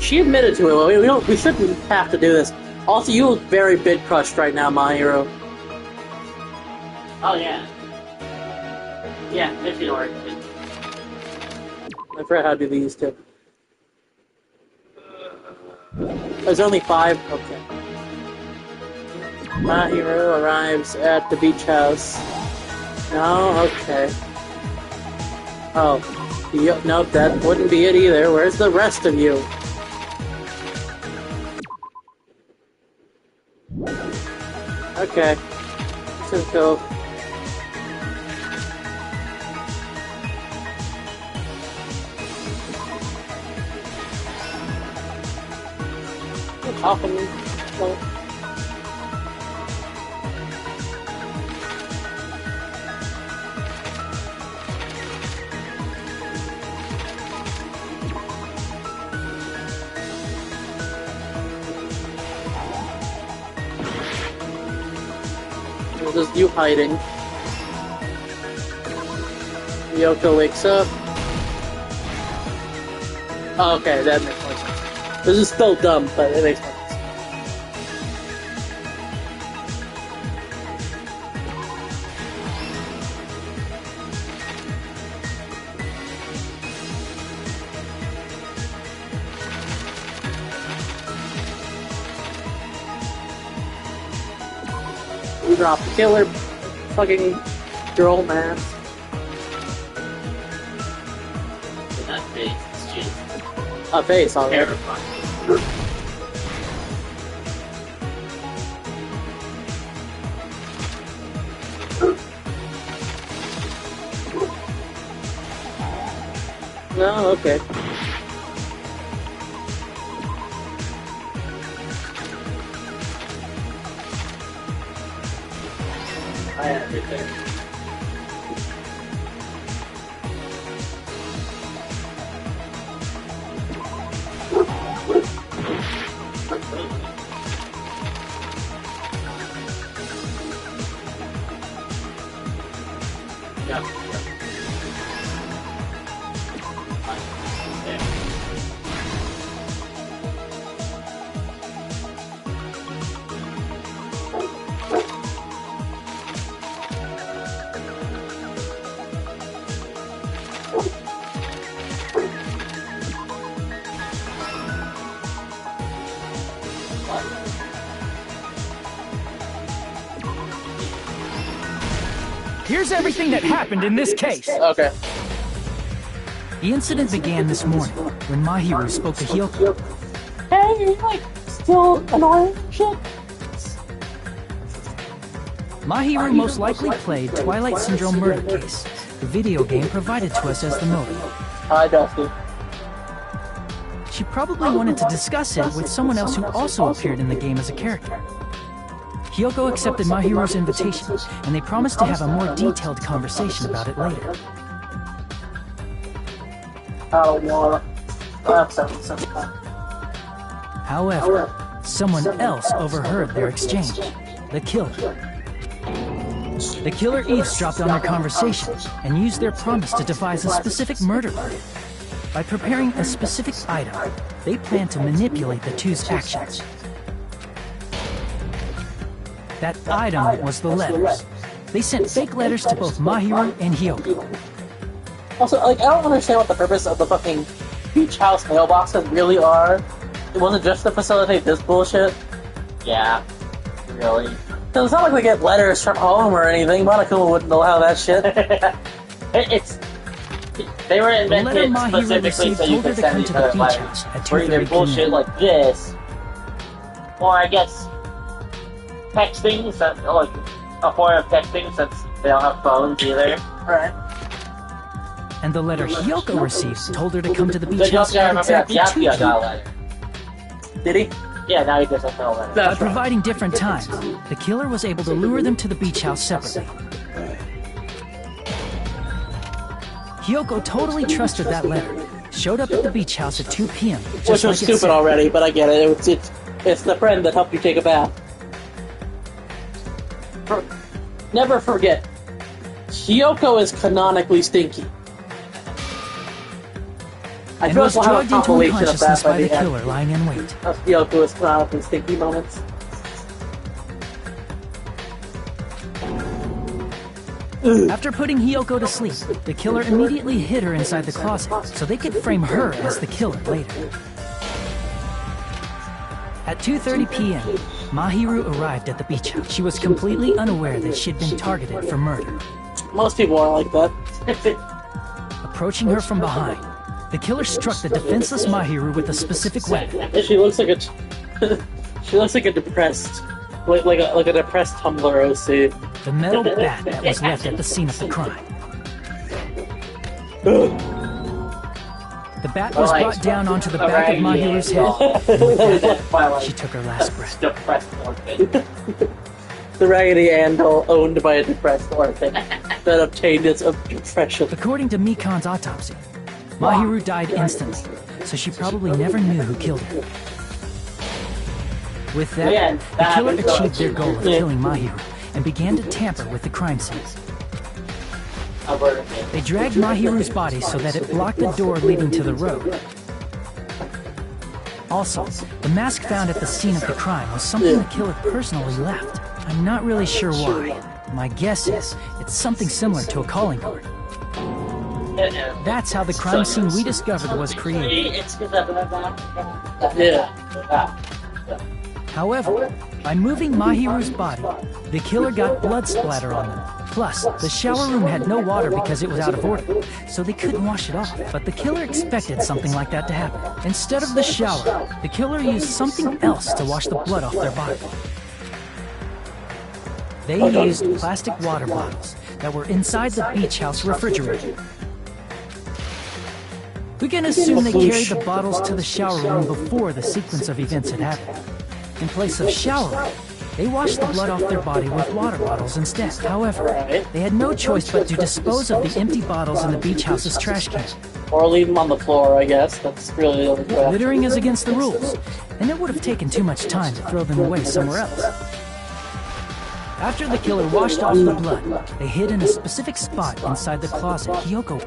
She admitted to it. We shouldn't have to do this. Also, you look very bit crushed right now, my hero. Oh yeah. Yeah, mission oriented. I forgot how to do these two. There's only 5? Okay. My hero arrives at the beach house. No, okay. Oh. Nope, that wouldn't be it either. Where's the rest of you? Okay. Let's go. Talking. Just you hiding. Yoko wakes up. Oh, okay, that makes more sense. This is still dumb, but it makes more sense. Drop the killer fucking girl, man. Not face, it's just A face on there. terrifying. No, okay. I have it there. Yep. There. Here's everything that happened in this case. Okay. The incident began this morning when Mahiru spoke to Hyoko. Hey, you like still annoying shit? Mahiru most likely played Twilight Syndrome Murder Case, the video game provided to us as the motive. Hi, Dusty. She probably wanted to discuss it with someone else who also appeared in the game as a character. Hyoko accepted Mahiru's invitation, and they promised to have a more detailed conversation about it later. However, someone else overheard their exchange. The killer. The killer eavesdropped on their conversation and used their promise to devise a specific murder plan. By preparing a specific item, they planned to manipulate the two's actions. That item was the letters. They sent fake letters to both Mahiru and Hyoko. Also, like, I don't understand what the purpose of the fucking beach house mailboxes really are. It wasn't just to facilitate this bullshit. Yeah. Really? Because it's not like we get letters from home or anything. Monokuma wouldn't allow that shit. They were The letter invented Mahiru specifically received so you told her could to send come each to the other beach letters. house at Or either 2:30 bullshit p.m. like this, or I guess texting, since, like a form of texting since they don't have phones either. Right. And the letter Hyoko received told her to come to the beach But you house also gotta at remember that exactly 2 Yapia got a p.m. letter. Did he? Yeah, now he just has no letter. By providing different times, the killer was able to lure them to the beach house separately. Hyoko totally trusted that letter, showed up at the beach house at 2 p.m. Which just was like it stupid said. already, but I get it. It's the friend that helped you take a bath. Never forget, Hyoko is canonically stinky. I And feel was like we'll have a drugged into compilation of unconsciousness that by the end. killer lying in wait. Of Hyoko's canonically stinky moments. After putting Hyoko to sleep, the killer immediately hid her inside the closet so they could frame her as the killer later. At 2:30 p.m., Mahiru arrived at the beach house. She was completely unaware that she'd been targeted for murder. Most people are like that. Approaching her from behind, the killer struck the defenseless Mahiru with a specific weapon. She looks like she looks like a depressed, like a depressed Tumblr OC. The metal bat that was left at the scene of the crime. The bat was brought down onto the back of Mahiru's head, and with that, she took her last breath. Depressed orphan. The Raggedy Anvil owned by a depressed orphan that obtained its depression. According to Mikan's autopsy, Mahiru died instantly, so she probably never knew who killed her. With that, the killer achieved their goal of killing Mahiru and began to tamper with the crime scene. They dragged Mahiru's body so that it blocked the door leading to the road. Also, the mask found at the scene of the crime was something the killer personally left. I'm not really sure why. My guess is it's something similar to a calling card. That's how the crime scene we discovered was created. Yeah. However, by moving Mahiru's body, the killer got blood splatter on them. Plus, the shower room had no water because it was out of order, so they couldn't wash it off. But the killer expected something like that to happen. Instead of the shower, the killer used something else to wash the blood off their body. They used plastic water bottles that were inside the beach house refrigerator. We can assume they carried the bottles to the shower room before the sequence of events had happened. In place of showering, they washed the blood off their body with water bottles instead. However, they had no choice but to dispose of the empty bottles in the beach house's trash can. Or leave them on the floor, I guess. That's really the only way. Littering is against the rules, and it would have taken too much time to throw them away somewhere else. After the killer washed off the blood, they hid in a specific spot inside the closet Hiyoko.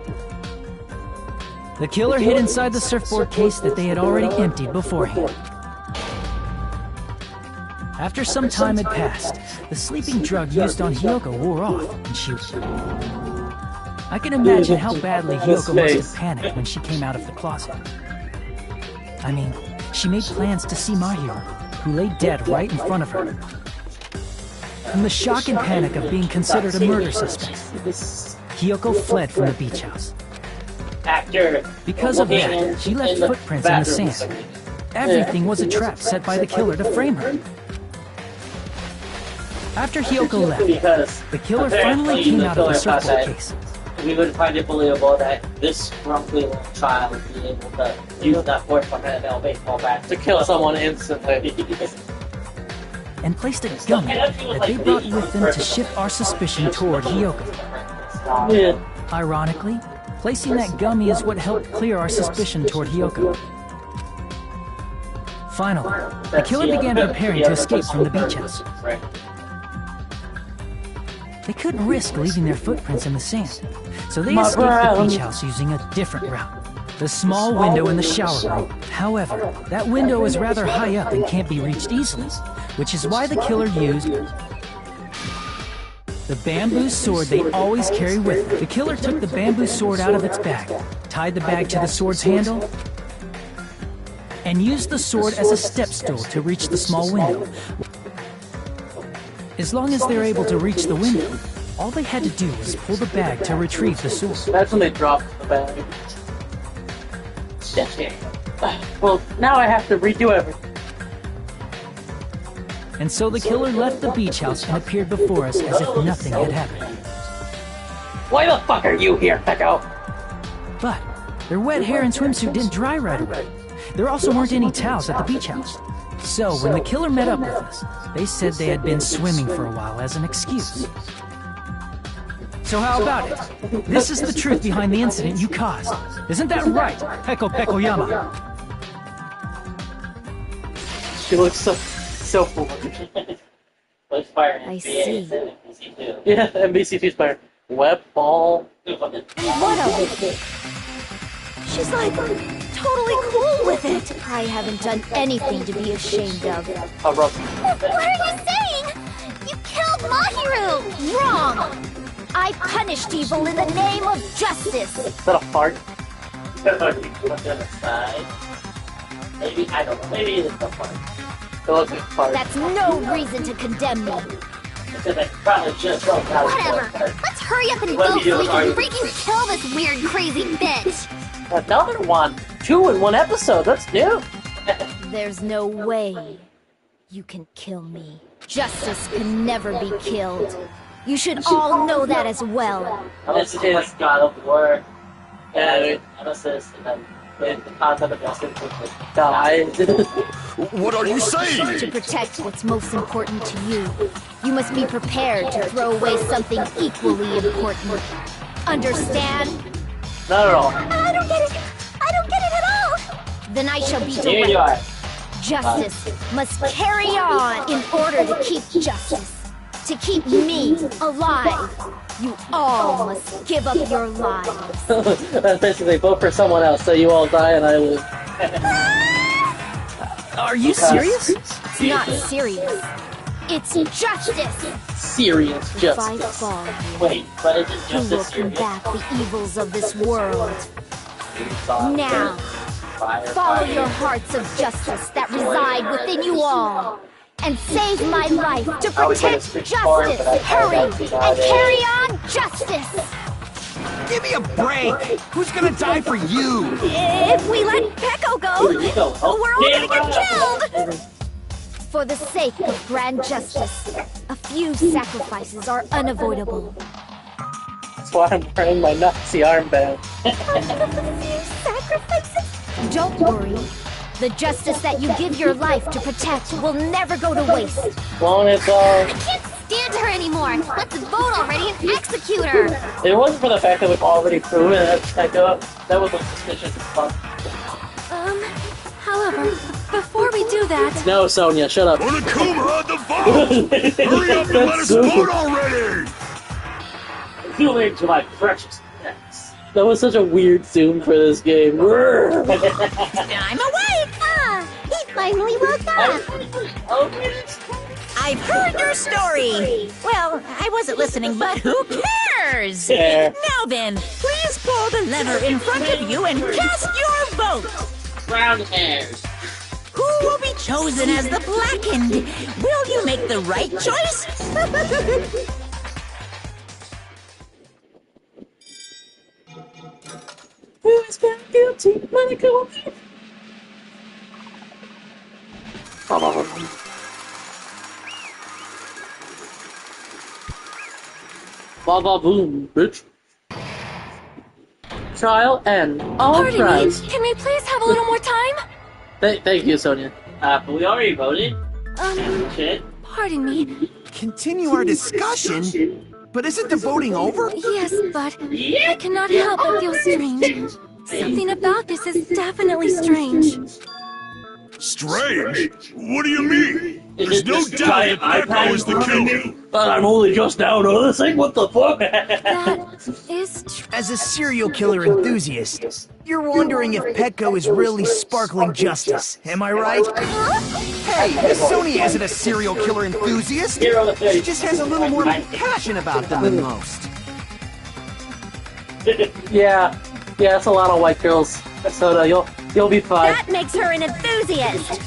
The killer hid inside the surfboard case that they had already emptied beforehand. After some time had passed, the sleeping drug used on Hiyoko wore off, and she... I can imagine how badly Hiyoko must have panicked when she came out of the closet. I mean, she made plans to see Mahiru, who lay dead right in front of her. From the shock and panic of being considered a murder suspect, Hiyoko fled from the beach house. Because of that, she left footprints in the sand. Everything was a trap set by the killer to frame her. After Hiyoko left, the killer finally came out of the surfboard case. We would find it believable that this grumpy little child would be able to use that force from an baseball bat to kill someone instantly. And placed a gummy that they brought with them to shift our suspicion toward Hiyoko. Yeah. Ironically, placing that gummy is what helped clear our suspicion toward Hiyoko. Finally, the killer began preparing to escape from the beach house. They couldn't risk leaving their footprints in the sand, so they escaped the beach house using a different route. The small window in the shower room. However, that window is rather high up and can't be reached easily, which is why the killer used the bamboo sword they always carry with them. The killer took the bamboo sword out of its bag, tied the bag to the sword's handle, and used the sword as a step stool to reach the small window. As long as they're able to reach the window, all they had to do was pull the bag to retrieve the sword. That's when they dropped the bag. Well, now I have to redo everything. And so the killer left the beach house and appeared before us as if nothing had happened. Why the fuck are you here, Pecco? But their wet hair and swimsuit didn't dry right away. There also weren't any towels at the beach house. So when the killer met up with us, they said they had been swimming for a while as an excuse. So how about it? This is the truth behind the incident you caused. Isn't that right, Peko Yama? She looks so foolish. I see. Yeah, NBC2's fire. Web ball. What of it? She's like totally cool with it. I haven't done anything to be ashamed of. Oh, bro. What are you saying? You killed Mahiru! Wrong! I punished evil in the name of justice. Is that a fart? Maybe, I don't know. Maybe it's a fart. It looks like a fart. That's no reason to condemn me. Whatever. Let's hurry up and go so we can freaking kill this weird, crazy bitch. Another one. 2 in 1 episode. That's new. There's no way you can kill me. Justice can never be killed. You should all know that as well. This is God of War. Nemesis, and then the concept of justice Die. What are you saying? To protect what's most important to you, you must be prepared to throw away something equally important. Understand? Not at all. I don't get it. I don't get it at all. Then I shall be Here you direct. are. Justice must carry on in order to keep justice. To keep me alive, you all must give up your lives. That's basically vote for someone else so you all die and I live. Are you serious? It's not serious. It's justice. Serious If I justice. fall, Wait, but isn't who will justice serious? combat the evils of this world? Now, Fire, follow fire. your hearts of justice that reside within you all. and save my life to I was gonna protect switch forward, justice. but I Hurry found out and that- carry on justice. Give me a break! Who's gonna die for you? If we let Pecco go, Nico, oh, we're all damn gonna get right. killed. For the sake of grand justice, a few sacrifices are unavoidable. That's why I'm wearing my Nazi armband. Sacrifices? Don't worry. The justice that you give your life to protect will never go to waste. Won't it though? I can't stand her anymore. Let's vote already and execute her. If it wasn't for the fact that we've already proven that Pecco, that would look suspicious as fuck. However, before we do that... No, Sonia, shut up. Monokuma, the vote! Hurry up and let us vote already! Zooming to my precious necks. That was such a weird zoom for this game. I'm awake! He finally woke up. I've heard your story! Well, I wasn't listening, but who cares? There. Now then, please pull the lever in front of you and cast your vote! Brown hairs. Who will be chosen as the blackened? Will you make the right choice? Who is found guilty? Monica. Baba boom, bitch. Trial end. All Pardon me, prize. can we please have a little more time? Thank you, Sonia. But we already voted. Shit. Pardon me. Continue our discussion? But isn't the voting over? Yes, but I cannot help but feel strange. Something about this is definitely strange. Strange? What do you mean? Is There's it no this doubt giant that Pecco iPad is the killer. But I'm only just now noticing. What the fuck? That is true. As a serial killer enthusiast, you're wondering if Pecco is really sparkling justice, am I right? Hey, Miss Sonia isn't a serial killer enthusiast. She just has a little more passion about them than most. Yeah, it's a lot of white girls. So you'll be fine. That makes her an enthusiast!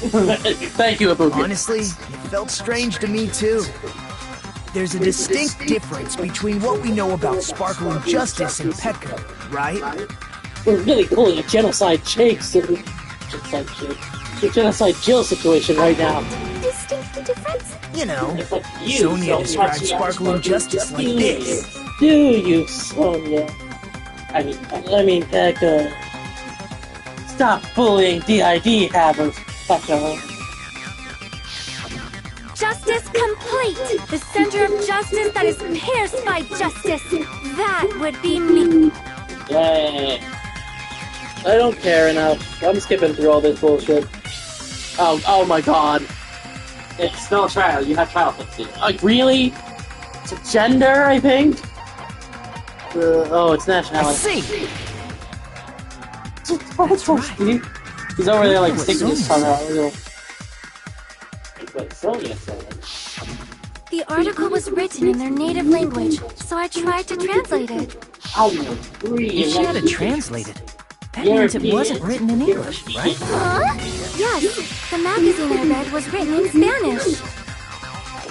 Thank you, Ibuki. Honestly, it felt strange to me too. There's a distinct difference between what we know about sparkling justice and Pecco, right? We're really pulling a genocide genocide Jill situation right now. Distinct difference? You know, It's like you, Sonia so describes much sparkling justice like this. Do you, Sonia? I mean, Pecco. Stop bullying DID havers, Pecco. Justice complete! The center of justice that is pierced by justice. That would be me. Yay. I don't care enough. I'm skipping through all this bullshit. Oh my god. It's still a trial. You have trial fixing. Like, really? It's gender, I think? Oh, it's nationality. See, That's right. He's over there, like, sticking his tongue out. It's what Sonia said. The article was written in their native language, so I tried to translate it. I agree. If she had it translated, that means it wasn't written in English, right? Huh? Yes, the magazine I read was written in Spanish.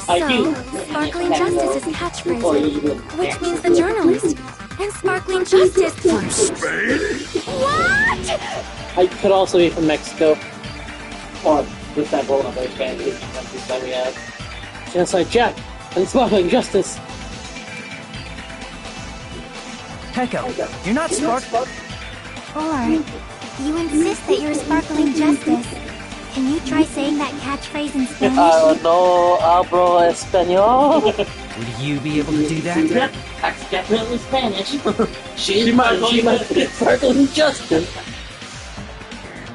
So, Sparkling Justice is catchphrase, which means the journalist. And Sparkling Justice... From Spain? What? I could also be from Mexico. Or with that whole other Spanish countries that we have. Genocide Jack and sparkling justice. Pecco, you're not sparkling. Or, you insist that you're Sparkling Justice. Can you try saying that catchphrase in Spanish? No hablo español. Would you be able to do that? Yep, that's definitely Spanish. She might be sparkling justice.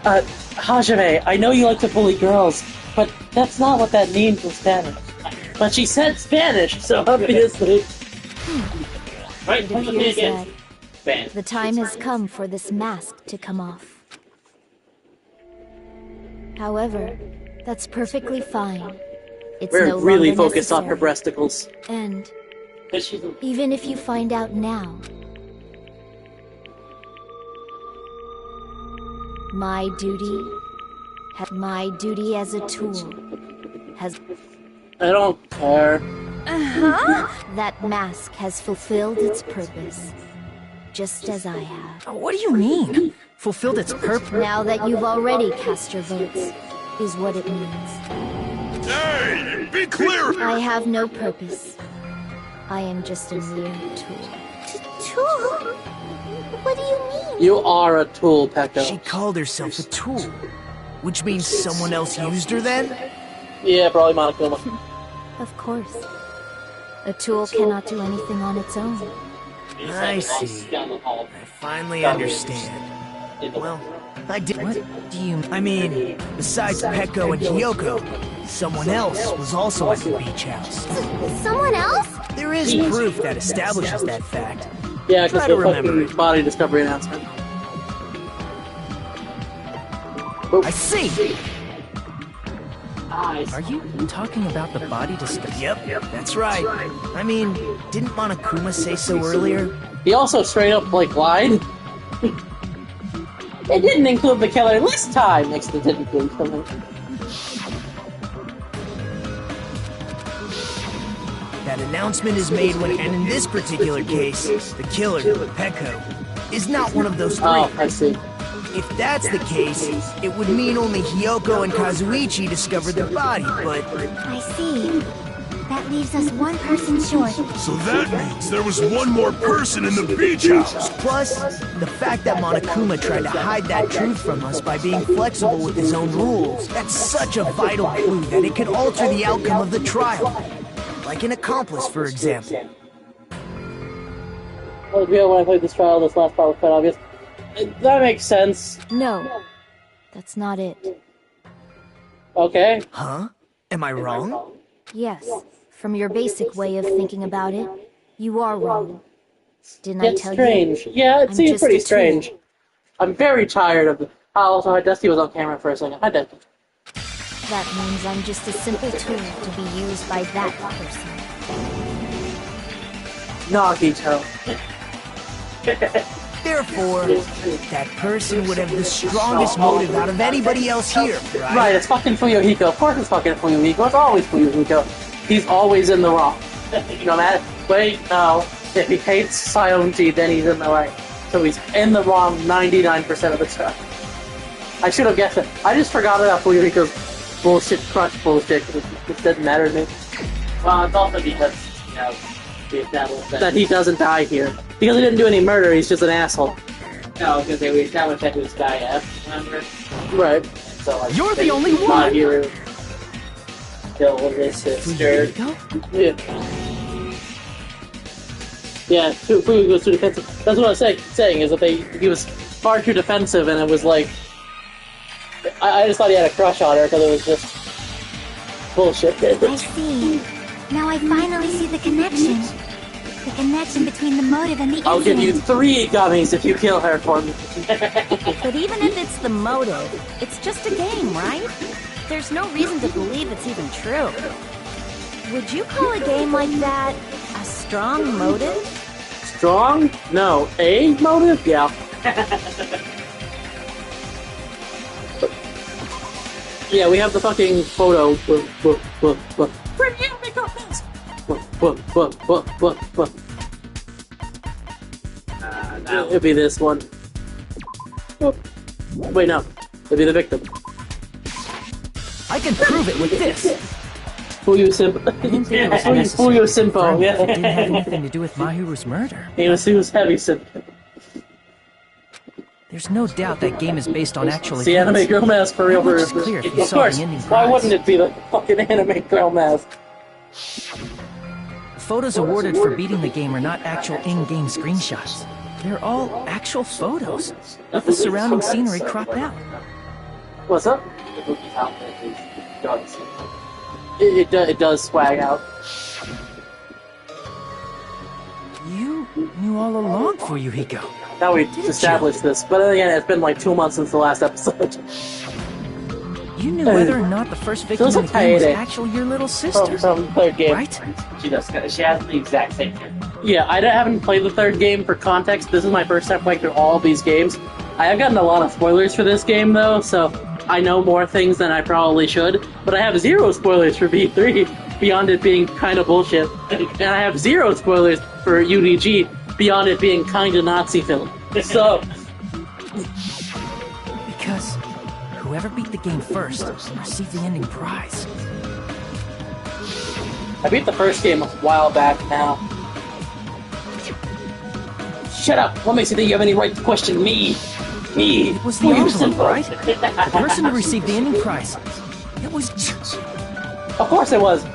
Hajime, I know you like to bully girls, but that's not what that means in Spanish. But she said Spanish, so obviously. Right, It appears that Spanish. the time has come for this mask to come off. However, that's perfectly fine. It's We're no really longer focused on her necessary. breasticles. And But she's a even if you find out now, my duty as a tool has... I don't care. Uh-huh. That mask has fulfilled its purpose. Just as I have. What do you mean? Fulfilled its purpose? Now that you've already cast your votes, is what it means. Hey, be clear! I have no purpose. I am just a mere tool. Tool? What do you mean? You are a tool, Pekka. She called herself a tool, which means someone else used her then? Yeah, probably Monokuma. Of course. A tool cannot do anything on its own. I see. I finally understand. Well, I did. What do you... I mean, besides Peko and Hiyoko, someone else was also at the beach house. Someone else? There is proof that establishes that fact. Yeah, because Try to the remember fucking body discovery announcement. I see! Are you talking about the body discovery? Yep, that's right. I mean, didn't Monokuma say so earlier? He also straight up, like, lied. It didn't include the killer this time! Next to didn't include something. That announcement is made when, and in this particular case, the killer, Peko, is not one of those three. Oh, I see. If that's the case, it would mean only Hiyoko and Kazuichi discovered the body, but... I see. That leaves us one person short. So that means there was one more person in the beach house. Plus, the fact that Monokuma tried to hide that truth from us by being flexible with his own rules, that's such a vital clue that it could alter the outcome of the trial. Like an accomplice, for example. Well, yeah, when I played this trial, this last part was quite obvious. That makes sense. No, that's not it. Okay. Huh? Am I wrong? Yes, from your basic way of thinking about it, you are wrong. Didn't I It's tell strange. you? Yeah, it I'm seems just pretty a tool. strange. I'm very tired of the... Oh, also, hi, Dusty was on camera for a second. Hi, Dusty. That means I'm just a simple tool to be used by that person. Nagito. Therefore, that person would have the strongest motive out of anybody else here, right? Right, it's fucking Fuyuhiko. Of course it's fucking Fuyuhiko. It's always Fuyuhiko. He's always in the wrong. No matter... Wait, no. If he hates Saionji, then he's in the right. So he's in the wrong 99% of the time. I should have guessed it. I just forgot about Fuyuhiko's bullshit crush bullshit. It doesn't matter to me. Well, it's also because, you know, we established That he doesn't die here. Because he didn't do any murder, he's just an asshole. No, because we established that he was Guy F, remember? Right. So, like, You're the only not one! here. Killed his sister. Yeah. Yeah, Fuyu was too defensive. That's what I was saying is that he was far too defensive, and it was like... I just thought he had a crush on her, because it was just... bullshit. I see. Now I finally see the connection. The connection between the motive and the I'll give you incident. 3 gummies if you kill her for me. But even if it's the motive, it's just a game, right? There's no reason to believe it's even true. Would you call a game like that a strong motive? Strong? No. A motive? Yeah. Yeah, we have the fucking photo. It'd be this one. Wait, no. It'd be the victim. I can prove it with this! Fuyu Simpo. I didn't think it was necessary Fuyu to confirm Simpo, that it didn't have yeah. anything to do with Mahiru's murder. He was heavy Simpo. There's no doubt that game is based on actual It's the anime girl mask for real. That much is clear if you Of saw course. the ending Why prize. wouldn't it be the fucking anime girl mask? Photos awarded for beating the game are not actual in-game screenshots. They're all actual photos, with the surrounding scenery cropped out. What's up? The movie's outfit is dark. It does swag out. You knew all along, Fuyuhiko. Now we Didn't established this, but then again, it's been like 2 months since the last episode. You knew whether or not the first victim of the Feels game was like actually your little sister, From third game. right? She does. She has the exact same hair. Yeah, I haven't played the third game for context. This is my first time playing through all of these games. I have gotten a lot of spoilers for this game, though, so I know more things than I probably should, but I have 0 spoilers for B3 beyond it being kind of bullshit, and I have 0 spoilers for UDG beyond it being kind of Nazi film. So, Because whoever beat the game first received the ending prize. I beat the first game a while back now. Shut up! What makes you think you have any right to question me? Me! It was the envelope, right? The person who received the ending prize. It was... Of course it was!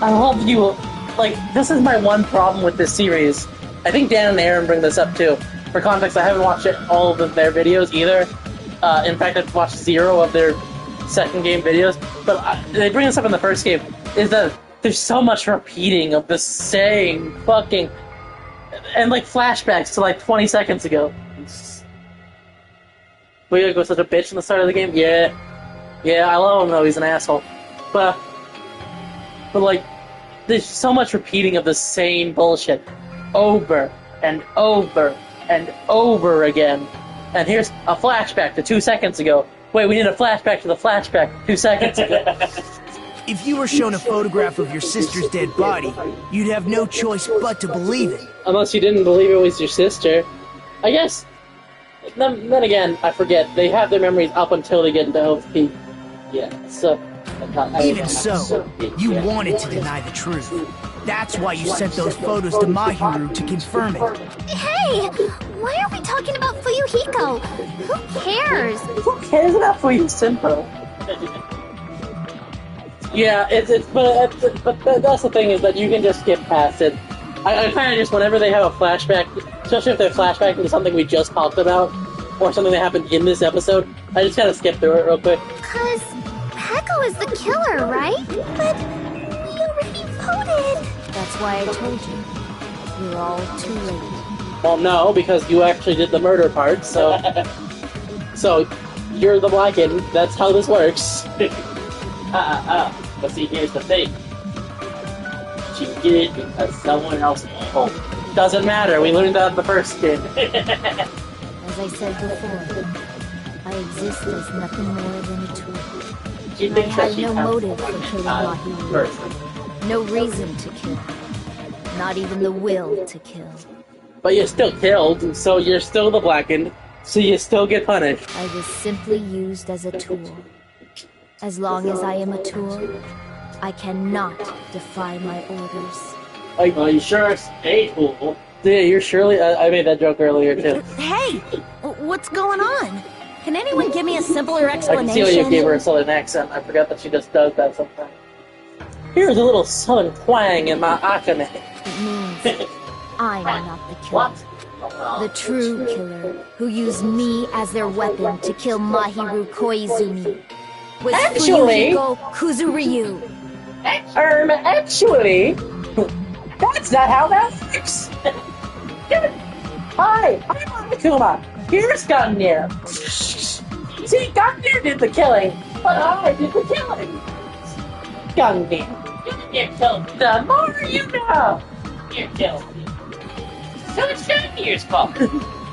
I love you. Like, this is my one problem with this series. I think Dan and Aaron bring this up too. For context, I haven't watched all of their videos either. In fact, I've watched 0 of their second game videos. But they bring this up in the first game, is that there's so much repeating of the same fucking... And, like, flashbacks to, like, 20 seconds ago. We go such a bitch in the start of the game? Yeah. Yeah, I love him, though. He's an asshole. But, like, there's so much repeating of the same bullshit. Over, and over, and over again. And here's a flashback to 2 seconds ago. Wait, we need a flashback to the flashback 2 seconds ago. If you were shown a photograph of your sister's dead body, you'd have no choice but to believe it. Unless you didn't believe it was your sister. I guess... Then again, I forget. They have their memories up until they get into OP. Yeah, so... Even so, you wanted to deny the truth. That's why you sent those photos to Mahiru to confirm it. Hey! Why are we talking about Fuyuhiko? Who cares? Who cares about Fuyuhiko? Yeah, but that's the thing, is that you can just skip past it. I kind of just, whenever they have a flashback, especially if they're flashbacking to something we just talked about, or something that happened in this episode, I just kind of skip through it real quick. Cause Peko is the killer, right? But we already voted. That's why I told you. You're all too late. Well, no, because you actually did the murder part, so... So, you're the blackened, that's how this works. But see, here's the thing. She did it because someone else told her. Doesn't matter, we learned that in the first game. As I said before, I exist as nothing more than a tool. She I thinks that had she no has motive for killing Mahiru. first. No reason to kill. Not even the will to kill. But you're still killed, so you're still the blackened, so you still get punished. I was simply used as a tool. As long as I am a tool, I cannot defy my orders. Well, you sure stay cool. Yeah, you're surely... I made that joke earlier, too. Hey! What's going on? Can anyone give me a simpler I explanation? can see why you gave her a southern accent. I forgot that she just does that sometimes. Here's a little southern twang in my akane. It means I'm not the killer. What? The true killer, who used me as their weapon to kill Mahiru Koizumi, was Actually- Fuyuhiko Kuzuryu. Actually... That's not how that works! Hi, I'm Akuma. Here's Gungnir. See, Gungnir did the killing, but I did the killing. Gungnir, you didn't get killed. The more you know. You're killing me. So it's Gungnir's fault.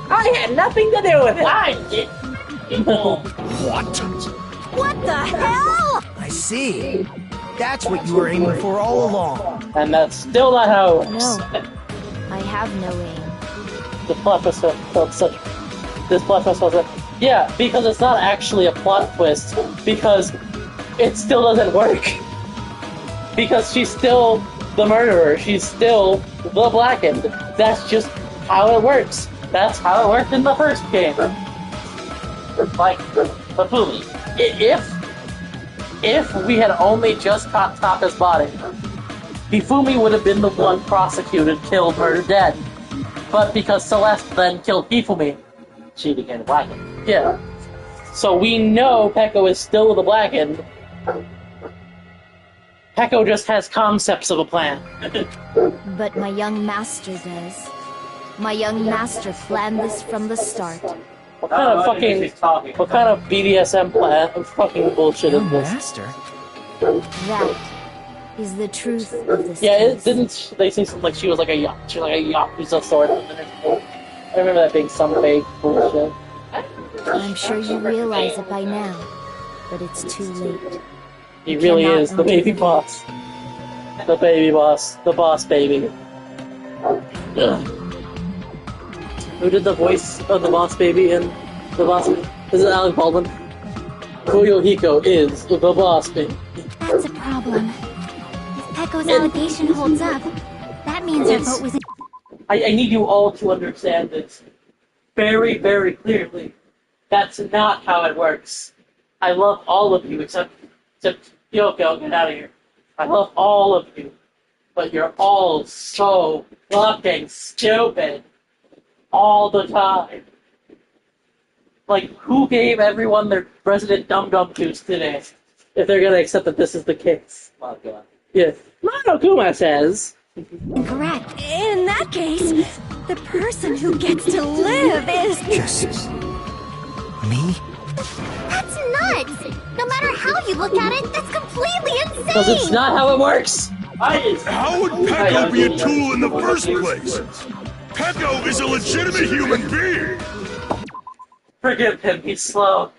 I had nothing to do with it. I did. What? What the hell? I see. That's what you were aiming for all along. And that's still not how it works. No, I have no aim. The plot twist felt such... This plot twist was like... Yeah, because it's not actually a plot twist. Because it still doesn't work. Because she's still the murderer. She's still the blackened. That's just how it works. That's how it worked in the first game. Like, Bafumi. If we had only just caught Taka's body, Hifumi would have been the one prosecuted, killed, murdered, dead. But because Celeste then killed Hifumi, She became blackened. yeah. So we know Peko is still the blackened. Peko just has concepts of a plan. But my young master does. My young master planned this from the start. What kind of fucking... What kind of BDSM plan? Fucking bullshit is Young this? master? That is the truth of this Yeah, it case. didn't they say something like she was like a yakuza sort of? I remember that being some fake bullshit. I'm sure you realize it by now, but it's too late. He really is the baby boss. The baby boss. The boss baby. Ugh. Who did the voice of the boss baby in the boss? Is it Alec Baldwin? Fuyuhiko is the boss baby. That's a problem. If Pecco's allegation holds up, that means our vote was... I need you all to understand this very, very clearly. That's not how it works. I love all of you except Yoko, get out of here. I love all of you, but you're all so fucking stupid all the time. Like, who gave everyone their resident dum-dum juice today if they're gonna accept that this is the case? Monokuma. Yes. Monokuma says... Correct. In that case, the person who gets to live is... Just... me? That's nuts! No matter how you look at it, that's completely insane! Because it's not how it works! How would Pecco be a tool in the first place? Pecco is a legitimate human being! Forgive him, he's slow.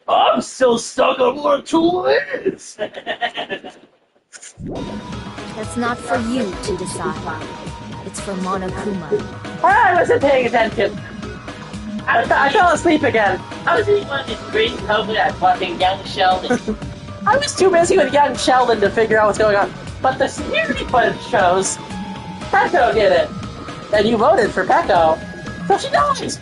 I'm still stuck on what a tool is! That's not for you to decide. It's for Monokuma. I wasn't paying attention! I fell asleep again. I was eating one of these green coconut fucking young Sheldon. I was too busy with young Sheldon to figure out what's going on. But the security footage shows Pecco did it. And you voted for Pecco. So she dies.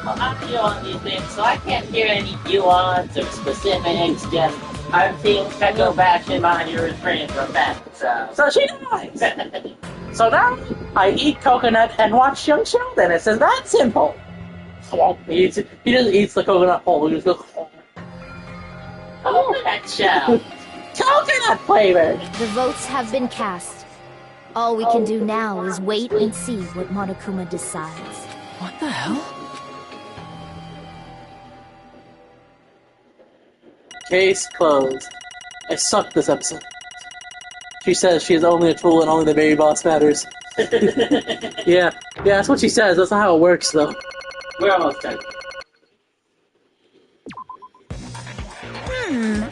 Well, I'm new on these things, so I can't hear any nuance or specifics. Just, I'm seeing Pecco bashing behind your screen for a fact, so... So she dies. So now, I eat coconut and watch young Sheldon. It's just that simple. He just eats the coconut whole. He just goes, Coconut shell! coconut flavored! The votes have been cast. All we can do now is wait and see what Monokuma decides. What the hell? Case closed. I suck this episode. She says she is only a tool and only the baby boss matters. Yeah, that's what she says. That's not how it works, though. We're almost done.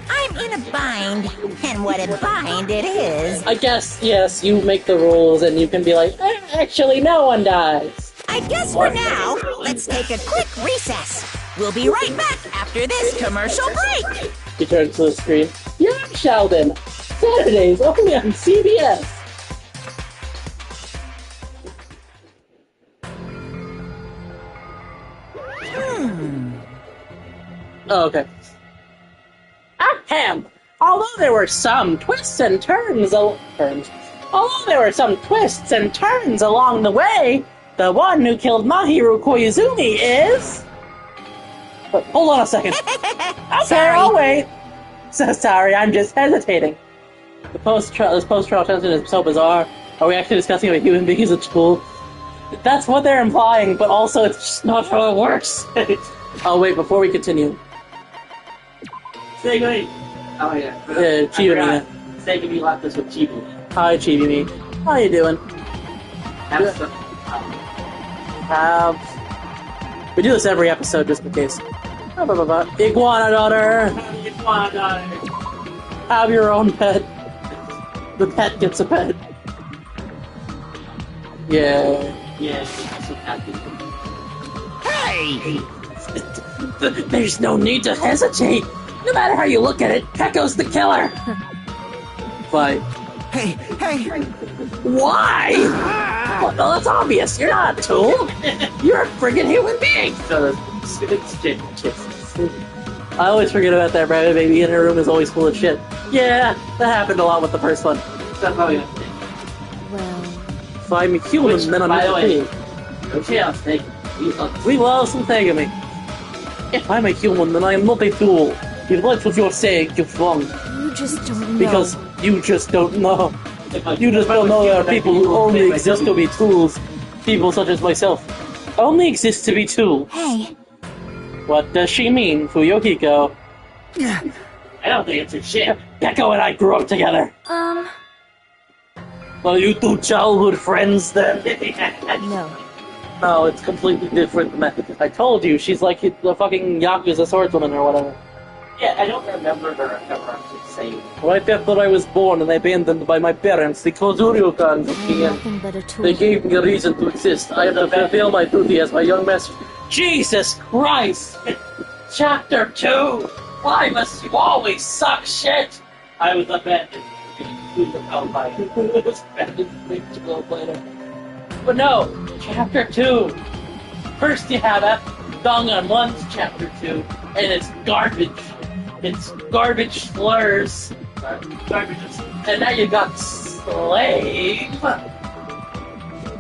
I'm in a bind. And what a bind it is. I guess, yes, you make the rules and you can be like, actually, no one dies. I guess for now, let's take a quick recess. We'll be right back after this commercial break. He turns to the screen. Young Sheldon! Saturdays, only on CBS! Oh, okay. Ahem! Although there were some twists and turns along the way, the one who killed Mahiru Koizumi is... But hold on a second. Okay, I'll wait. So sorry, I'm just hesitating. This post-trial tension is so bizarre. Are we actually discussing a human being as a tool? That's what they're implying, but also it's just not how it works. Oh wait, before we continue. Wait. Oh yeah. Chibi. Saving me left us with Chibi. Hi, Chibi. How you doing? We do this every episode just in case. Iguana daughter! Iguana daughter! Have your own pet. The pet gets a pet. Yeah. Yeah, she's so happy. Hey! There's no need to hesitate. No matter how you look at it, Pecco's the killer. Why? Hey! Why? Well, that's obvious. You're not a tool. You're a friggin' human being. So it's I always forget about that rabbit baby in her room is always full of shit. Yeah, that happened a lot with the first one. That's probably a Well... If I'm a human, then I'm by not the a way, pig. We love some thingamy. If I'm a human, then I am not a tool. If that's what you're saying, you're wrong. You just don't know. Because you just don't know. You just don't know there are people who only exist to be tools. People such as myself. Only exist to be tools. Hey. What does she mean, Fuyuhiko? I don't think it's a shit. Pecco and I grew up together. Are you two childhood friends then? No. No, it's completely different than that. I told you, she's like the fucking Yakuza swordswoman or whatever. Yeah, I don't remember her ever actually saying. Right after I was born and abandoned by my parents, the Kozuryu-kan took me in. Nothing but a tool. They gave me a reason to exist. I have to fulfill my duty as my young master. Jesus Christ! Chapter 2! Why must you always suck shit? I was abandoned. But no, Chapter 2. First you have Danganronpa's Chapter 2, and it's garbage. It's garbage slurs. And now you got Slave. But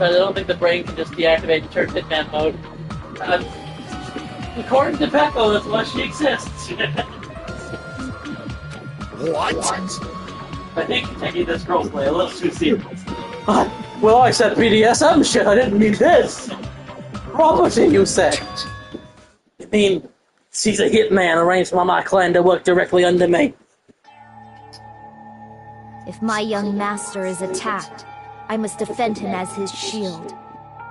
I don't think the brain can just deactivate and turn Hitman mode. According to Pecco, that's why she exists. What? I think you're taking this roleplay a little too serious. Well, I said BDSM shit, I didn't mean this. Property, you said. You mean, she's a hitman arranged by my clan to work directly under me. If my young master is attacked, I must defend him as his shield.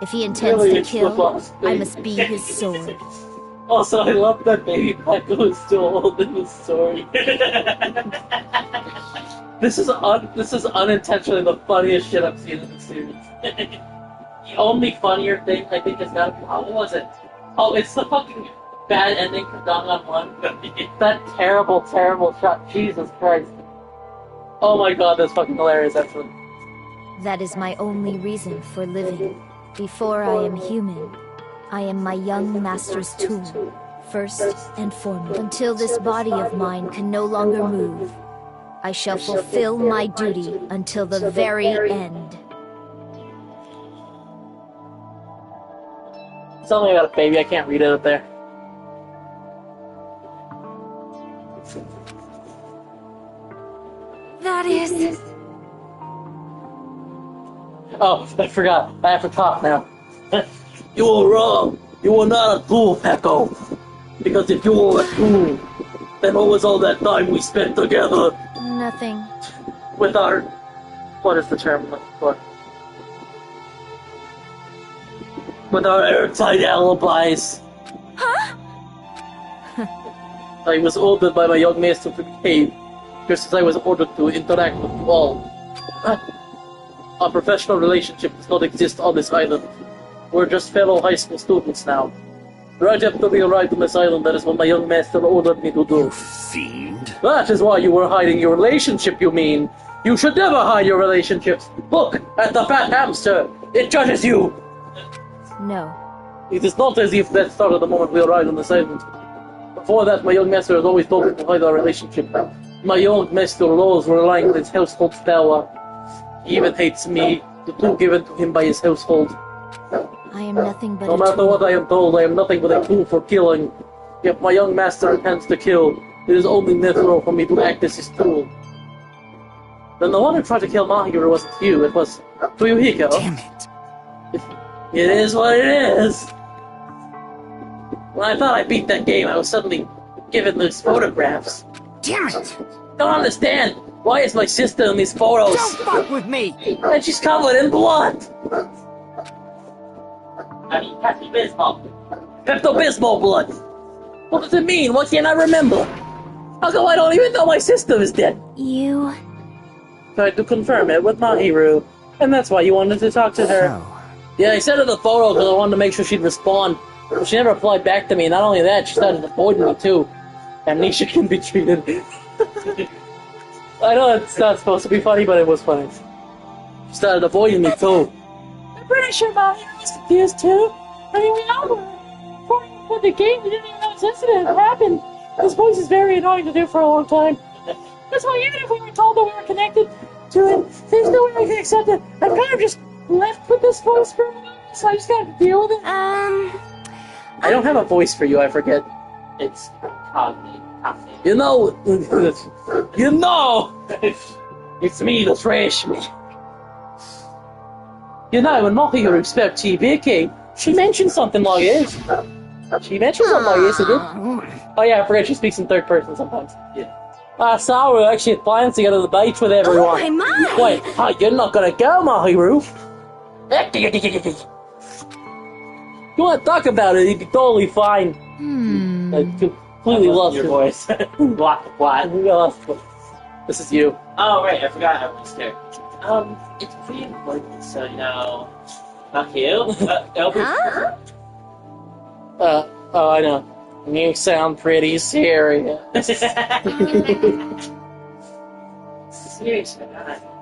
If he intends to kill, I must be his sword. Also, I love that baby Pecco is still holding his sword. This is unintentionally the funniest shit I've seen in the series. The only funnier thing I think is that, what was it? Oh, it's the fucking bad ending for Danganronpa. That terrible, terrible shot. Jesus Christ. Oh my god, that's fucking hilarious, actually. That is my only reason for living. Before I am human, I am my young master's tool, first and foremost. Until this body of mine can no longer move, I shall fulfill my duty until the very end. Something about a baby, I can't read it up there. That is... Oh, I forgot. I have to talk now. You were wrong. You were not a tool, Pecco. Because if you were a tool, then what was all that time we spent together? Nothing. With our... What is the term I'm looking for? With our airtight alibis. Huh? I was ordered by my young master to the cave, just as I was ordered to interact with you all. Our professional relationship does not exist on this island. We're just fellow high school students now. Right after we arrived on this island, that is what my young master ordered me to do. You fiend. That is why you were hiding your relationship, you mean? You should never hide your relationships. Look at the fat hamster. It judges you. No. It is not as if that started the moment we arrived on this island. Before that, my young master has always told me to hide our relationship. My young master loves relying on his household power. He even hates me, the tool given to him by his household. I am nothing but No matter what I am told, I am nothing but a tool for killing. If my young master intends to kill, it is only natural for me to act as his tool. Then the one who tried to kill Mahiru wasn't you, it was Fuyuhiko. Damn it. It is what it is. When I thought I beat that game, I was suddenly given these photographs. Damn it! Don't understand. Why is my sister in these photos? Don't fuck with me! And she's covered in blood. I mean, Pepto-Bismol. Pepto-Bismol blood. What does it mean? What can't I remember? How come I don't even know my sister is dead? You... Tried to confirm it with Mahiru, and that's why you wanted to talk to her. So, Yeah, I sent her the photo because I wanted to make sure she'd respond. But she never replied back to me, and not only that, she started avoiding me too. Amnesia can be treated. I know it's not supposed to be funny, but it was funny. She started avoiding me too. I'm pretty sure Mahiru was confused too. I mean, we all were. Before you put the game, we didn't even know this incident happened. This voice is very annoying to do for a long time. That's why even if we were told that we were connected to it, there's no way I can accept it. I'm kind of just left with this voice for a while, so I just gotta deal with it. I don't have a voice for you, I forget. It's cognate. You know, it's me, the trash me. You know, when Mahiru spoke to you, Vicky, she mentioned something like this. She mentioned something like this, Oh yeah, I forget she speaks in third person sometimes. Yeah. I saw her actually had plans to go to the beach with everyone. Oh my! Wait, you're not gonna go, Mahiru? you want to talk about it, you'd be totally fine. I completely lost your voice. Block the plot. This is you. Oh, right, I forgot I was there. It's pretty important, so, you know... Not you? Huh? Oh, I know. You sound pretty serious. Seriously,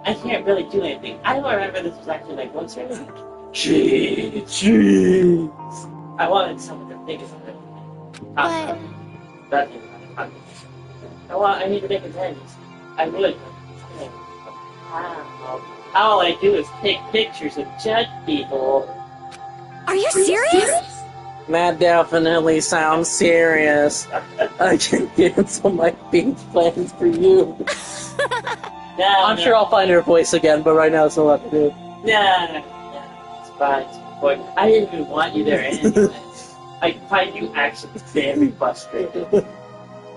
I can't really do anything. I don't remember this was actually my voice right now. Jeez. I wanted someone to think of something. I need to make amends. I would. All I do is take pictures and judge people. Are you serious? That definitely sounds serious. I can cancel my beach plans for you. I'm sure I'll find her voice again, but right now it's all I have to do. Nah, it's fine. But I didn't even want you there anyway. I find you actually very frustrated.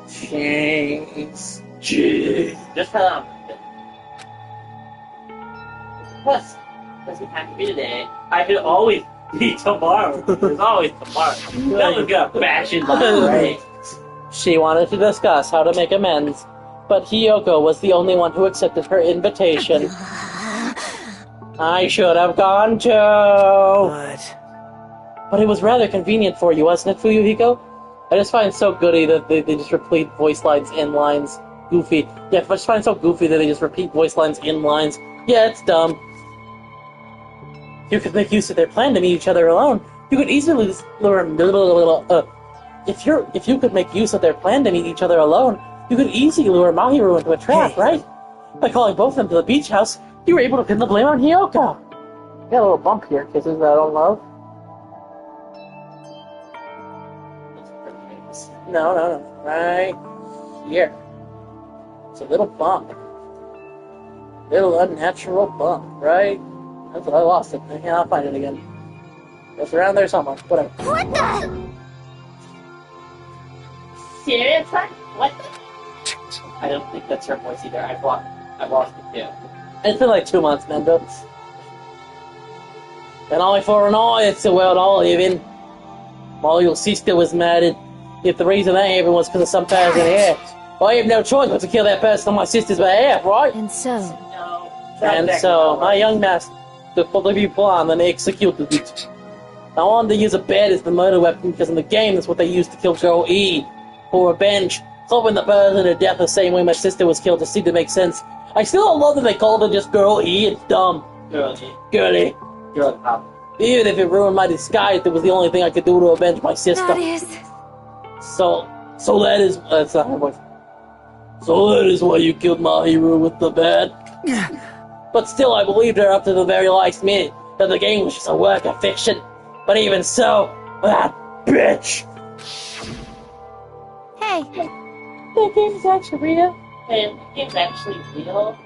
Thanks. Jeez. Just tell them. Plus, doesn't have to be today. I could always be tomorrow. There's always tomorrow. No one's gonna bash in the right. She wanted to discuss how to make amends, but Hiyoko was the only one who accepted her invitation. I should have gone too. But it was rather convenient for you, wasn't it, Fuyuhiko? I just find it so goofy that they just repeat voice lines in lines. Goofy. Yeah, I just find it so goofy that they just repeat voice lines in lines. Yeah, it's dumb. You could make use of their plan to meet each other alone. You could easily lure if you could make use of their plan to meet each other alone, you could easily lure Mahiru into a trap, right? By calling both of them to the beach house, you were able to pin the blame on Hiyoko. Got a little bump here, kisses that I don't love. No. Right here. It's a little bump. Little unnatural bump, right? That's what I lost it. Yeah, I'll find it again. It's around there somewhere. Whatever. What the? Seriously? What the? I don't think that's her voice either. I've lost it too. It's been like 2 months, Mendo. And eye for an eye, it's the world I live in. While your sister was murdered, if the reason that happened was because of some person here, I have no choice but to kill that person on my sister's behalf, right? And so... my young master took the plan and executed it. I wanted to use a bed as the murder weapon because in the game that's what they used to kill Girl E. For revenge, hoping the person to death the same way my sister was killed to seem to make sense. I still don't love that they called her just Girl E, it's dumb. Girlie. Even if it ruined my disguise, it was the only thing I could do to avenge my sister. That is... So that is... That's not her voice. So that is why you killed Mahiru with the bat. But still, I believed her up to the very last minute that the game was just a work of fiction. But even so, that bitch! Hey. The game's actually real. Hey, the game's actually real?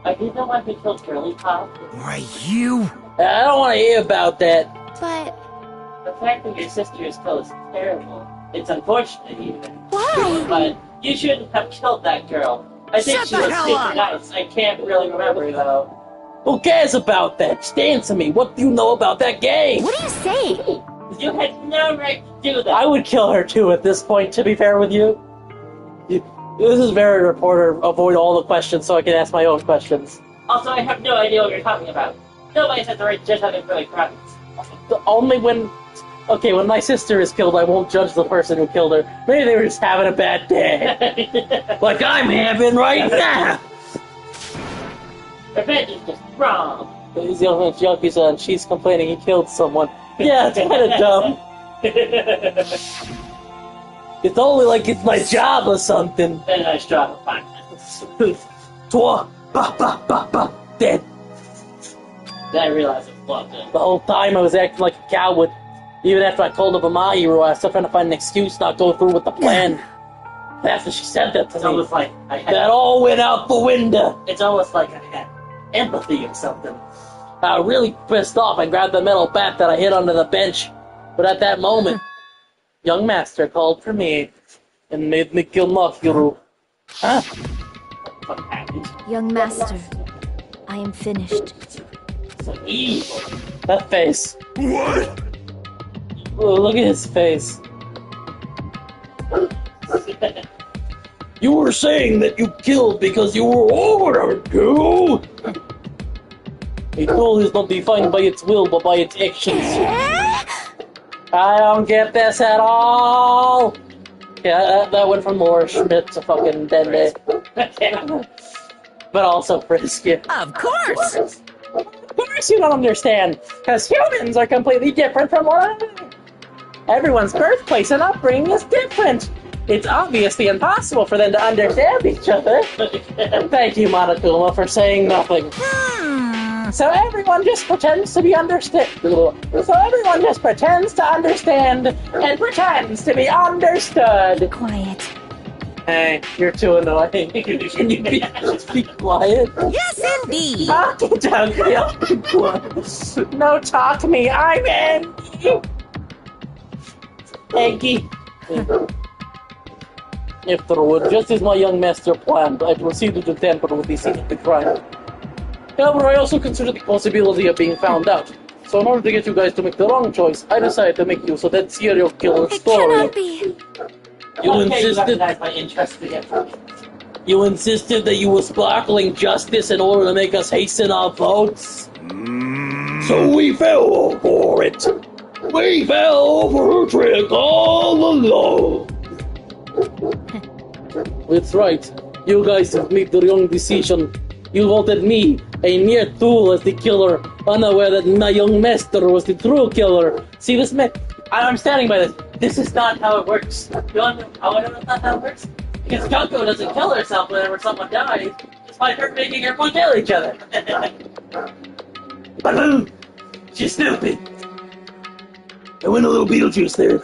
Are you the one who killed Girly Pop? Why, you? I don't want to hear about that. But... The fact that your sister is killed is terrible. It's unfortunate, even. Why? But you shouldn't have killed that girl. I think she was super nice. I can't really remember, though. Who cares about that? Just answer me. What do you know about that game? What are you saying? You had no right to do that. I would kill her too at this point, to be fair with you. This is very reporter. Avoid all the questions so I can ask my own questions. Also, I have no idea what you're talking about. Nobody has the right to judge how they feel like products. Only when... Okay, when my sister is killed, I won't judge the person who killed her. Maybe they were just having a bad day. Like I'm having right now! Revenge is just wrong. He's the only Yakuza and she's complaining he killed someone. Yeah, it's kind of dumb. It's only like it's my job or something. Then I struggle. Fine. Twa, ba, ba, ba, ba, dead. Then I realized it's loved it. The whole time I was acting like a coward. Even after I told her Mahiru, I was still trying to find an excuse not to go through with the plan. After she said that to It's me, almost like I had... that all went out the window. It's almost like I had empathy or something. I was really pissed off. I grabbed the metal bat that I hid under the bench. But at that moment, young master called for me and made me kill Mahiru. Huh? What happened? Young master, I am finished. So evil. That face. What? Oh, look at his face. You were saying that you killed because you were ordered to. A tool is not defined by its will, but by its actions. I don't get this at all! Yeah, that went from Laura Schmidt to fucking Dende. But also Frisky. Of course! Of course you don't understand, because humans are completely different from one another. Everyone's birthplace and upbringing is different. It's obviously impossible for them to understand each other. Thank you, Monokuma, for saying nothing. So everyone just pretends to be understood. So everyone just pretends to understand and pretends to be understood. Quiet. Hey, you're too annoying. Can you be quiet? Yes, indeed! No, talk to me. I'm in. Eggy. Afterward, just as my young master planned, I proceeded to tamper with the scene of the crime. However, I also considered the possibility of being found out. So in order to get you guys to make the wrong choice, I decided to make use of that serial killer story. Cannot be. You insisted that you were sparkling justice in order to make us hasten our votes? So we fell for it. We fell for her trick all along. That's right. You guys have made the wrong decision. You voted me, a mere tool, as the killer, unaware that my young master was the true killer. See this, man? I'm standing by this. This is not how it works. You want to know how I know that's not how it works? Because Kyoko doesn't kill herself whenever someone dies, despite her making everyone kill each other. Balloon! She's stupid. I went a little Beetlejuice there.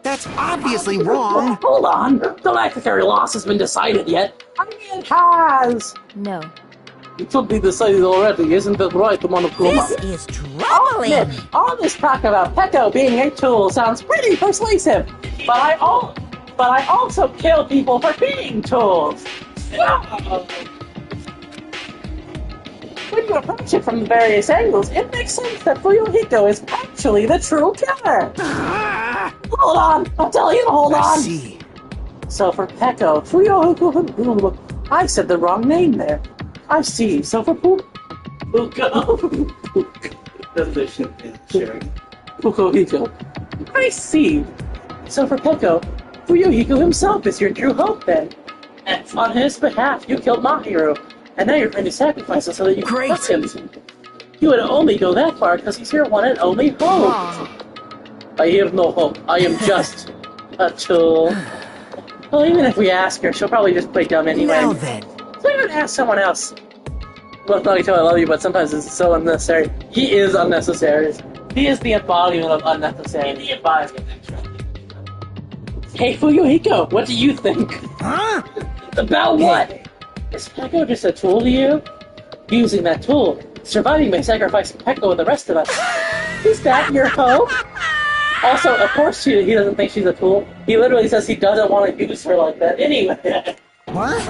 That's obviously wrong. Hold on. The necessary loss has been decided yet. I mean, it has. No. It should be decided already, isn't that right, Monokuma? This is troubling! All this talk about Peko being a tool sounds pretty persuasive, but I also kill people for being tools. When you approach it from various angles, it makes sense that Fuyuhiko is actually the true killer. Hold on, I'm telling you to hold on. I see. So for Peko, Fuyuhiko, I said the wrong name there. I see. So for Fukuhiko, I see. So for Peko, Fuyuhiko himself is your true hope then. And on his behalf, you killed Mahiru, and now you're trying to sacrifice him so that you can trust him. You would only go that far because he's your one and only hope. I have no hope. I am just a tool. Well, even if we ask her, she'll probably just play dumb anyway. Now then. So I'm gonna ask someone else. Well, not until I love you, but sometimes it's so unnecessary. He is unnecessary. He is the embodiment of unnecessary. The embodiment, actually. Hey, Fuyuhiko, what do you think? Huh? About what? Is Peko just a tool to you? Using that tool, surviving by sacrificing Peko and the rest of us. Is that your hope? Also, of course he doesn't think she's a tool. He literally says he doesn't want to use her like that anyway. What?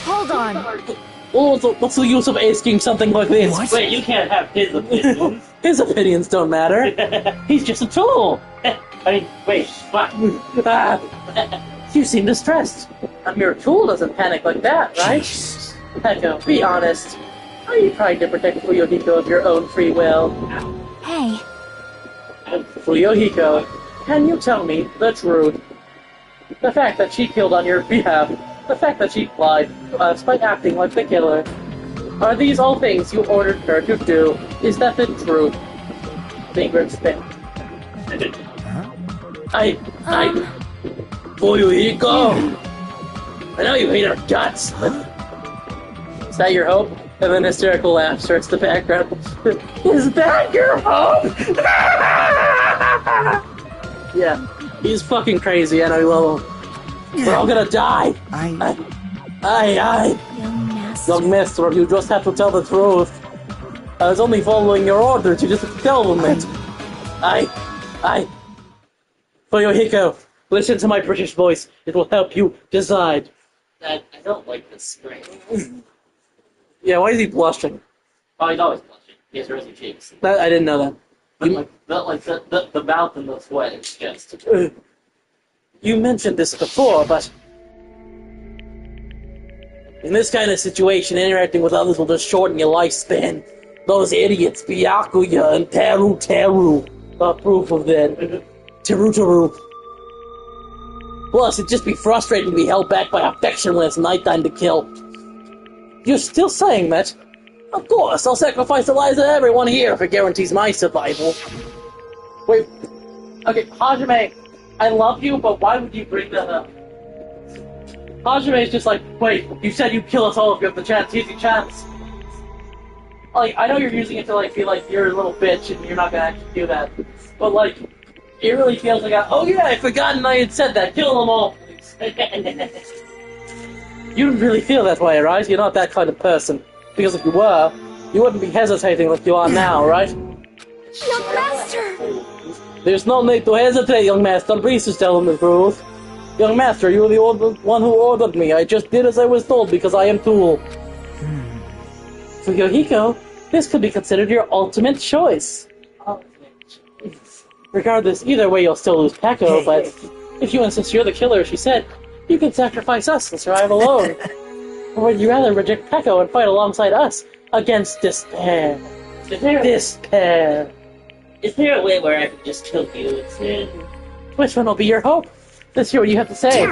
Hold on. Oh, what's the use of asking something like this? What? Wait, you can't have his opinions. His opinions don't matter. He's just a tool. I mean, wait, what? You seem distressed. A mere tool doesn't panic like that, right? Jeez. Peko, be honest. Are you trying to protect Fuyuhiko of your own free will? Hey, Fuyuhiko, can you tell me the truth? The fact that she killed on your behalf, the fact that she lied to us by acting like the killer, are these all things you ordered her to do? Is that the truth? Finger spin. Fuyuhiko! I know you hate our guts, but... Is that your hope? And then hysterical laugh starts the background. Is that your hope? Yeah, he's fucking crazy and I love him. We're all gonna die. young master. Young master, you just have to tell the truth. I was only following your orders, you just tell them it. Fuyuhiko, listen to my British voice. It will help you decide. I don't like this spring. Yeah, why is he blushing? Oh, he's always blushing. He has rosy cheeks. I didn't know that. The mouth and the sweat is just... You mentioned this before, but... in this kind of situation, interacting with others will just shorten your lifespan. Those idiots, Byakuya and Teru, are proof of that. Teru. Plus, it'd just be frustrating to be held back by affection when it's nighttime to kill. You're still saying that? Of course, I'll sacrifice the lives of everyone here if it guarantees my survival. Wait. Okay, Hajime, I love you, but why would you bring that up? Hajime's just like, wait, you said you'd kill us all if you have the chance. Here's your chance. Like, I know you're using it to, like, feel like you're a little bitch and you're not gonna actually do that. But, like, it really feels like, oh yeah, I forgotten I had said that. Kill them all, please. You don't really feel that way, right? You're not that kind of person. Because if you were, you wouldn't be hesitating like you are now, right? Young Master! There's no need to hesitate, young master. Please just tell him the truth. Young master, you were the one who ordered me. I just did as I was told because I am Tool. For Yohiko, this could be considered your ultimate choice. Regardless, either way you'll still lose Peko, but if you insist you're the killer, she said, you can sacrifice us and survive alone. Or would you rather reject Peko and fight alongside us against despair? Despair. Is there a way where I can just kill you instead? Which one will be your hope? Let's hear what you have to say.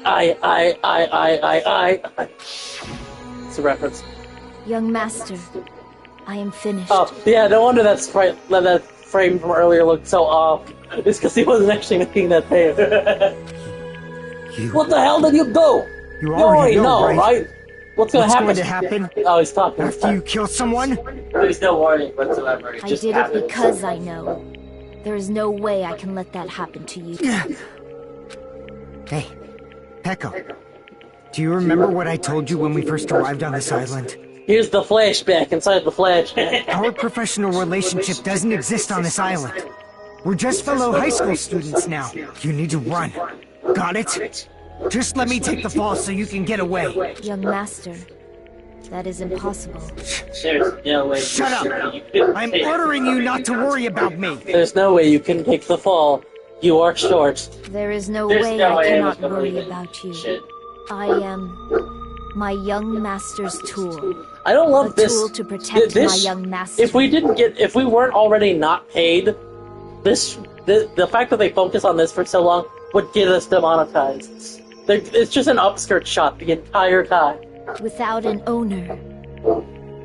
I. It's a reference. Young Master, I am finished. Oh, yeah, no wonder that frame from earlier looked so off. It's because he wasn't actually making that face. What the hell did you do? You already know, right? What's going to happen? Oh, he's talking. After you kill someone? There's no warning whatsoever. I did it because I know. There is no way I can let that happen to you. Hey, Peko. Do you remember what I told you when we first arrived on this island? Here's the flashback inside the flashback. Our professional relationship doesn't exist on this island. We're just fellow high school students now. You need to run. Got it? Just let me take the fall so you can get away. Young Master, that is impossible. There's no way. Shut up! I'm ordering you not to worry about me. There's no way you can take the fall. You are short. There is no way I cannot worry about you. I am my young master's tool. I don't love this. A tool to protect my young master. If we weren't already not paid, the fact that they focus on this for so long would get us demonetized. It's just an upskirt shot the entire time. Without an owner,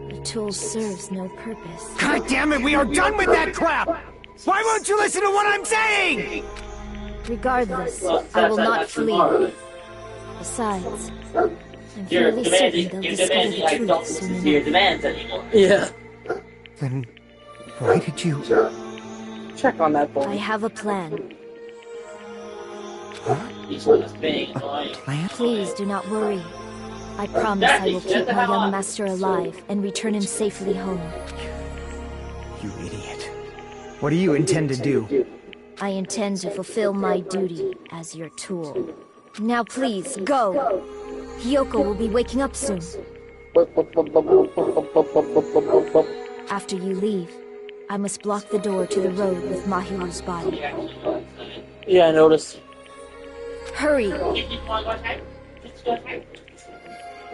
the tool serves no purpose. God damn it, we are done with that crap! Why won't you listen to what I'm saying? Regardless, I will not flee. Besides, I'm fairly certain they'll discover the truth soon enough. Yeah. Then, why did you... Check on that boy. I have a plan. Huh? A plan? Please do not worry. I promise I will keep my young master alive and return him safely home. You idiot. What do you intend to do? I intend to fulfill my duty as your tool. Now please, go! Hiyoko will be waking up soon. After you leave, I must block the door to the road with Mahiru's body. Yeah, I noticed. Hurry!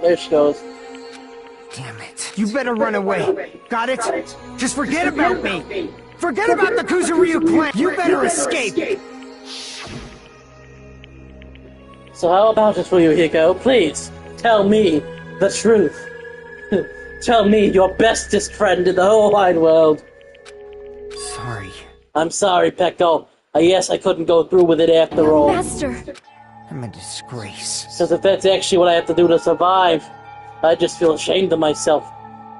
There she goes. Damn it. You better run away. Got it? Just forget about me! Forget about the Kuzuryu clan! You better escape! So how about it for you, Hiko? Please, tell me the truth. Tell me, your bestest friend in the whole wide world. Sorry. I'm sorry, Peko. Yes, I couldn't go through with it after all. Master! I'm a disgrace. Because if that's actually what I have to do to survive, I just feel ashamed of myself.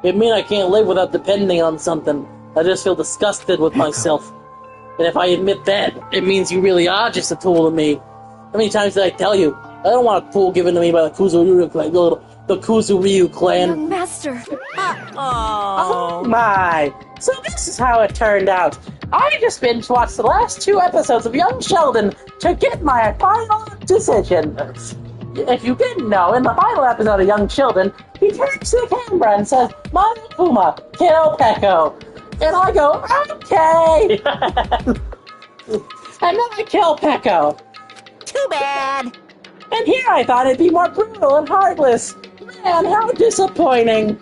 It means I can't live without depending on something. I just feel disgusted with myself. And if I admit that, it means you really are just a tool to me. How many times did I tell you? I don't want a tool given to me by the Kuzuryu clan. The Kuzuryu clan. Young Master! Oh my! So this is how it turned out. I just binge-watched the last 2 episodes of Young Sheldon to get my final decision. If you didn't know, in the final episode of Young Sheldon, he turns to the camera and says, Monokuma, kill Peko. And I go, okay! And then I kill Pecco. Too bad. And here I thought it'd be more brutal and heartless. Man, how disappointing.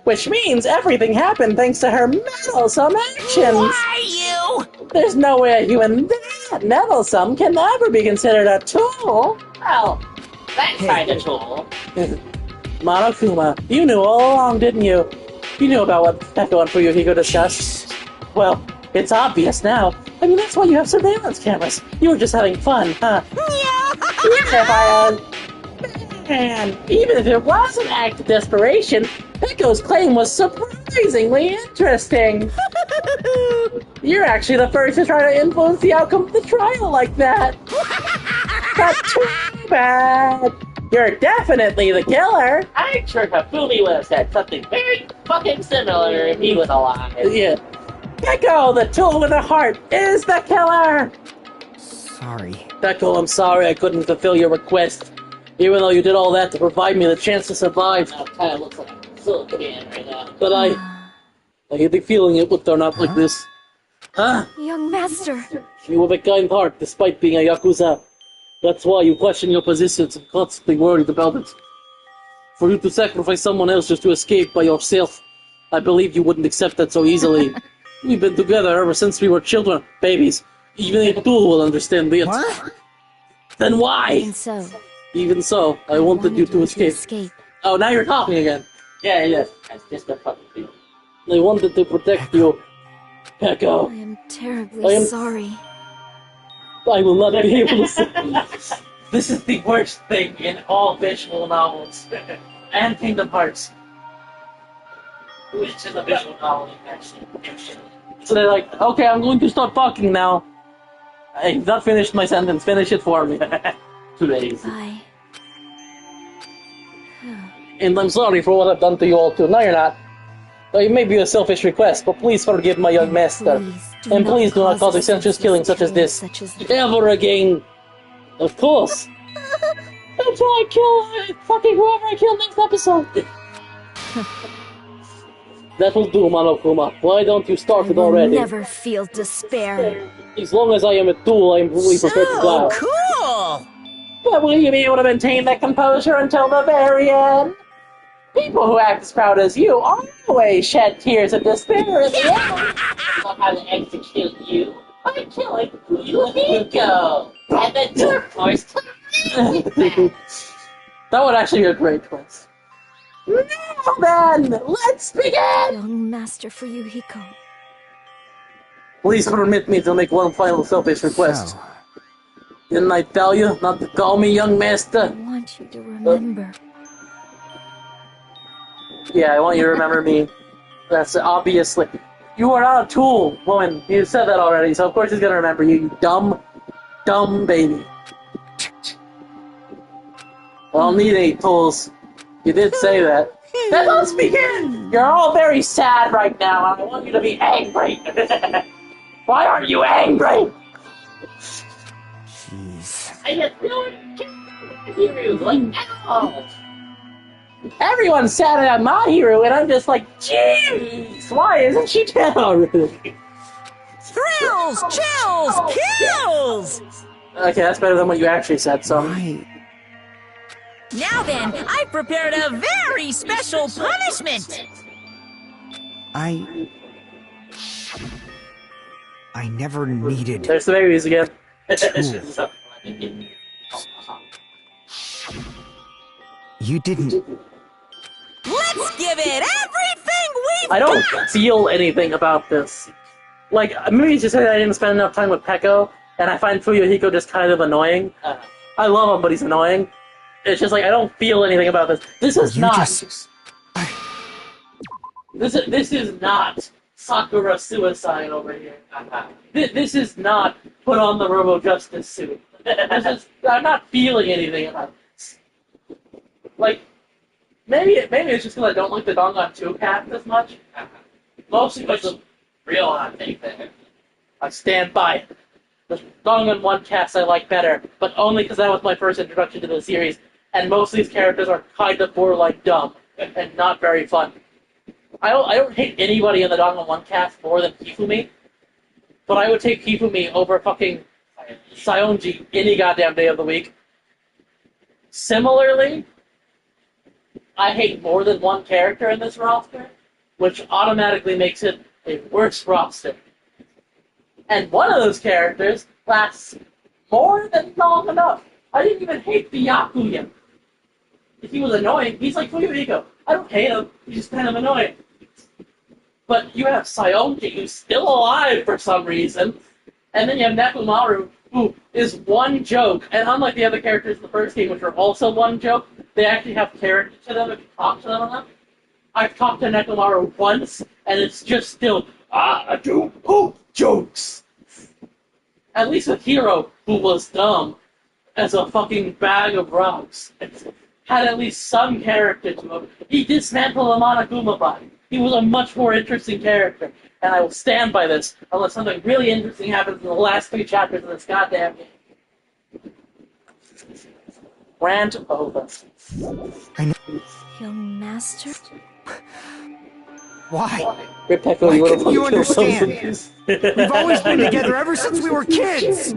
Which means everything happened thanks to her meddlesome actions. Why you? There's no way a human that meddlesome can ever be considered a tool. Well, that kind of tool. Monokuma, you knew all along, didn't you? You knew about what Pecco and Fuyuhiko discussed. Well, it's obvious now. I mean, that's why you have surveillance cameras. You were just having fun, huh? Man, even if it was an act of desperation, Pecco's claim was surprisingly interesting. You're actually the first to try to influence the outcome of the trial like that. But too bad. You're definitely the killer. I'm sure Hifumi would have said something very fucking similar if he was alive. Yeah. Pecco, the tool with a heart, is the killer! Sorry. Pecco, I'm sorry I couldn't fulfill your request. Even though you did all that to provide me the chance to survive. That kind of looks like a silk can right now. But I had the feeling it would turn out like this. Huh? Young master. You have a kind heart, despite being a Yakuza. That's why you question your positions and constantly worried about it. For you to sacrifice someone else just to escape by yourself, I believe you wouldn't accept that so easily. We've been together ever since we were children, babies. Even a tool will understand this. What? Then why? Even so, I wanted you to escape. Oh, now you're talking again. Yeah, that's just a fucking thing. I wanted to protect you, Pecco. I am terribly sorry. I will not be able to say. This is the worst thing in all visual novels. And Kingdom Hearts. Which is a visual novel, actually. So they're like, okay, I'm going to start talking now. I've not finished my sentence. Finish it for me. 2 days. Bye. And I'm sorry for what I've done to you all too. No, you're not. It may be a selfish request, but please forgive my young master. And please do not cause a senseless killing such as this ever again. Of course. Until I kill fucking whoever I kill next episode. That will do, Monokuma. Why don't you start it already? Never feel despair. As long as I am a tool, I am fully prepared to die. Cool! But will you be able to maintain that composure until the very end? People who act as proud as you always shed tears of despair at the end. So how to execute you by killing Fuyuhiko. And then Dark Horse That would actually be a great twist. Now then, let's begin! Young master Fuyuhiko. Please permit me to make one final selfish request. Didn't I tell you not to call me young master? I want you to remember. Yeah, I want you to remember me. That's obviously. You are not a tool, woman. You said that already, so of course he's gonna remember you, you dumb baby. I don't need any tools. You did say that. Then let's begin! You're all very sad right now, and I want you to be angry. Why aren't you angry? Jeez. I just don't Hero like at all. Everyone's sad at my hero, and I'm just like, jeez, why isn't she dead already? Thrills, chills, kills! Okay, that's better than what you actually said, so. Now then, I prepared a very special punishment! I never needed. There's the babies again. You didn't. Let's give it everything we've I don't got! feel anything about this. Like, maybe it's just that I didn't spend enough time with Pecco, and I find Fuyuhiko just kind of annoying. I love him, but he's annoying. It's just like, I don't feel anything about this. This is not... This is not Sakura suicide over here. This is not put on the Robo Justice suit. I'm not feeling anything about this. Like, maybe it's just because I don't like the Danganronpa 2 cast as much. Mostly because of real hot take there. I stand by it. The Danganronpa 1 cast I like better, but only because that was my first introduction to the series, and most of these characters are kind of more like dumb and not very fun. I don't hate anybody in the Danganronpa cast more than Hifumi, but I would take Hifumi over fucking Saionji any goddamn day of the week. Similarly, I hate more than one character in this roster, which automatically makes it a worse roster. And one of those characters lasts more than long enough. I didn't even hate Byakuya. If he was annoying, he's like Fuyuhiko. I don't hate him, he's just kind of annoying. But you have Saionji, who's still alive for some reason, and then you have Nekomaru, who is one joke, and unlike the other characters in the first game, which are also one joke, they actually have character to them if you talk to them enough. I've talked to Nekomaru once, and it's just still, I do poop jokes! At least with Hiro, who was dumb as a fucking bag of rocks, had at least some character to him. He dismantled the Monokuma body. He was a much more interesting character, and I will stand by this unless something really interesting happens in the last 3 chapters of this goddamn game. Rant over. Young master? Why? Rebecca, Why you couldn't you understand? We've always been together ever since we were kids!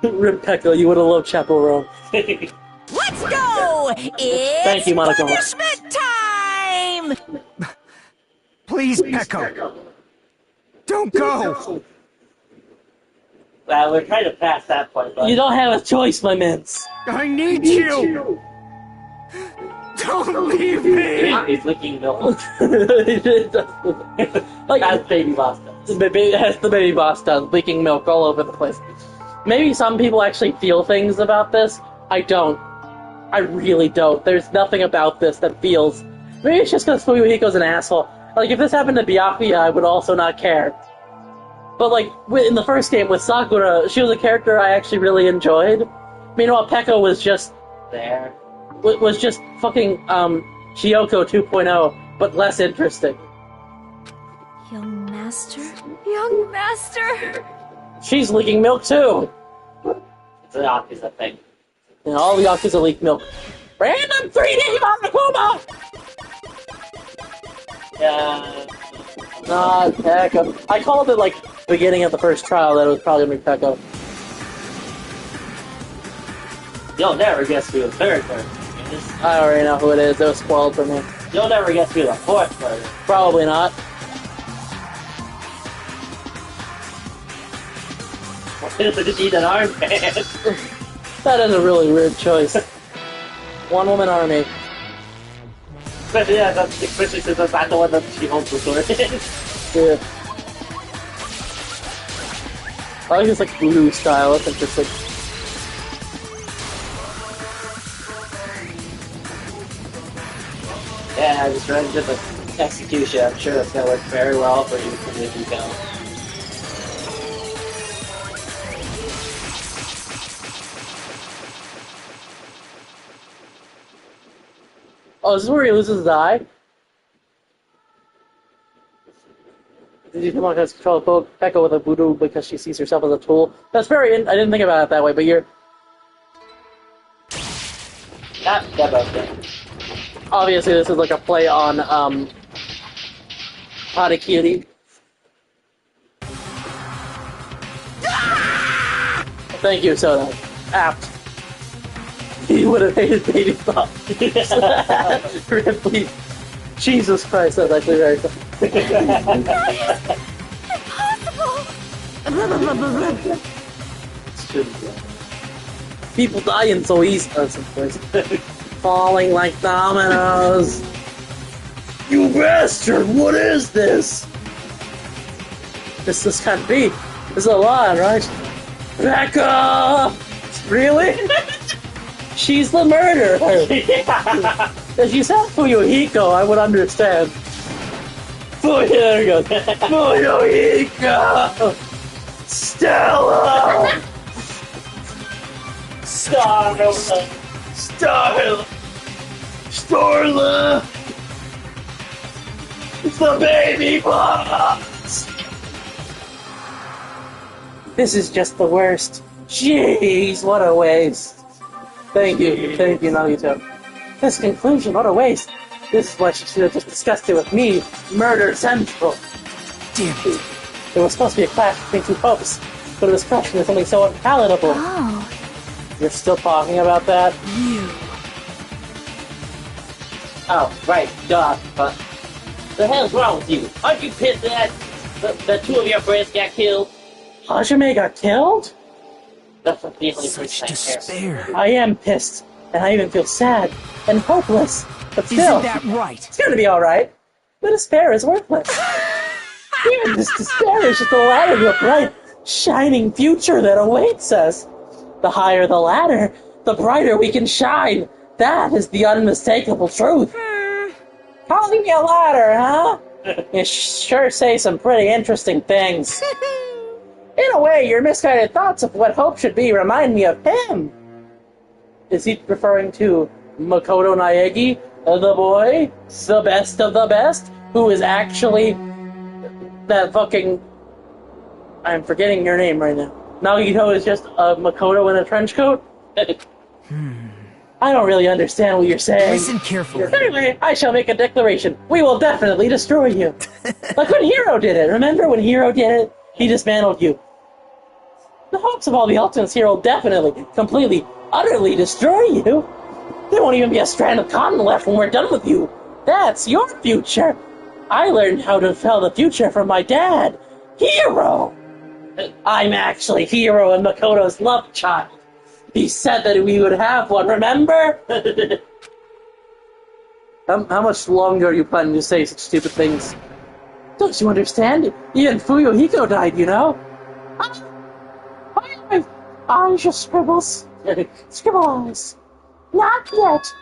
Rebecca, you would have loved Chaperone. Let's go! It's Thank you, Monica. punishment time! Please, Pecco. Don't go! Well, we're kind of past that point, but... You don't have a choice, my mans. I need you! Don't leave me! He's licking milk. Like, as baby boss does. As the baby boss does, leaking milk all over the place. Maybe some people actually feel things about this. I don't. I really don't. There's nothing about this that feels... Maybe it's just because Fuyuhiko's an asshole. Like, if this happened to Byakuya, I would also not care. But, like, in the first game with Sakura, she was a character I actually really enjoyed. Meanwhile, Pekka was just... There. Was just fucking, Chiyoko 2.0, but less interesting. Young master? Young master? She's leaking milk, too! It's an Yakuza thing. And all the Yakuza leak milk. Random 3D Monokuma! Yeah. Not Pekka. I called it, like, beginning of the first trial that it was probably going to be Pekka. You'll never guess who the third person is. I already know who it is. It was spoiled for me. You'll never guess who the fourth person is. Probably not. Just eat an armband. That is a really weird choice. One-woman army. Especially, yeah, especially since that's not the one that she holds the sword in. Yeah. I like this, like, voodoo style. That's interesting. Yeah, I just ran into the execution. I'm sure that's gonna work very well for you if you go. Oh, is this where he loses his eye? Did you come on to control Pekka with a voodoo because she sees herself as a tool? That's very... I didn't think about it that way, but you're... Not Debo. Obviously, this is like a play on, Hara-Kiri. Thank you, Soda. Apt. He would have hated baby thought. Ripley. Jesus Christ, that's actually very cool. Impossible! People dying so easy. Falling like dominoes. You bastard! What is this? This can't be. This is a lie, right? Becca! Really? She's the murderer. If you said Fuyuhiko, I would understand. There we go. Fuyuhiko! Stella! Starla! It's the baby boss! This is just the worst. Jeez, what a waste. Thank you, Nagito. This conclusion, what a waste. This is why she should have just discussed it with me. Murder Central. Damn it. There was supposed to be a clash between two popes, but it was crushed into something so unpalatable. Oh. You're still talking about that? You. Oh, right, duh. But the hell's wrong with you? Aren't you pissed that two of your friends got killed? Hajime got killed? That's a feeling Such despair. I am pissed, and I even feel sad and hopeless. But still, Isn't that right? it's gonna be alright. The despair is worthless. Even this despair is just a ladder to a bright, shining future that awaits us. The higher the ladder, the brighter we can shine. That is the unmistakable truth. Calling me a ladder, huh? You sure say some pretty interesting things. In a way, your misguided thoughts of what hope should be remind me of him. Is he referring to Makoto Naegi, the boy, the best of the best, who is actually that fucking... I'm forgetting your name right now. Nagito is just a Makoto in a trench coat? I don't really understand what you're saying. Listen carefully. Anyway, I shall make a declaration. We will definitely destroy you. Like when Hero did it. Remember when Hero did it? He dismantled you. The hopes of all the Ultimates here will definitely, completely, utterly destroy you. There won't even be a strand of cotton left when we're done with you. That's your future. I learned how to tell the future from my dad, Hero. I'm actually Hero and Makoto's love child. He said that we would have one, remember? How much longer are you planning to say such stupid things? Don't you understand? Even Fuyuhiko died, you know? I just scribbles. Scribble eyes. Not yet.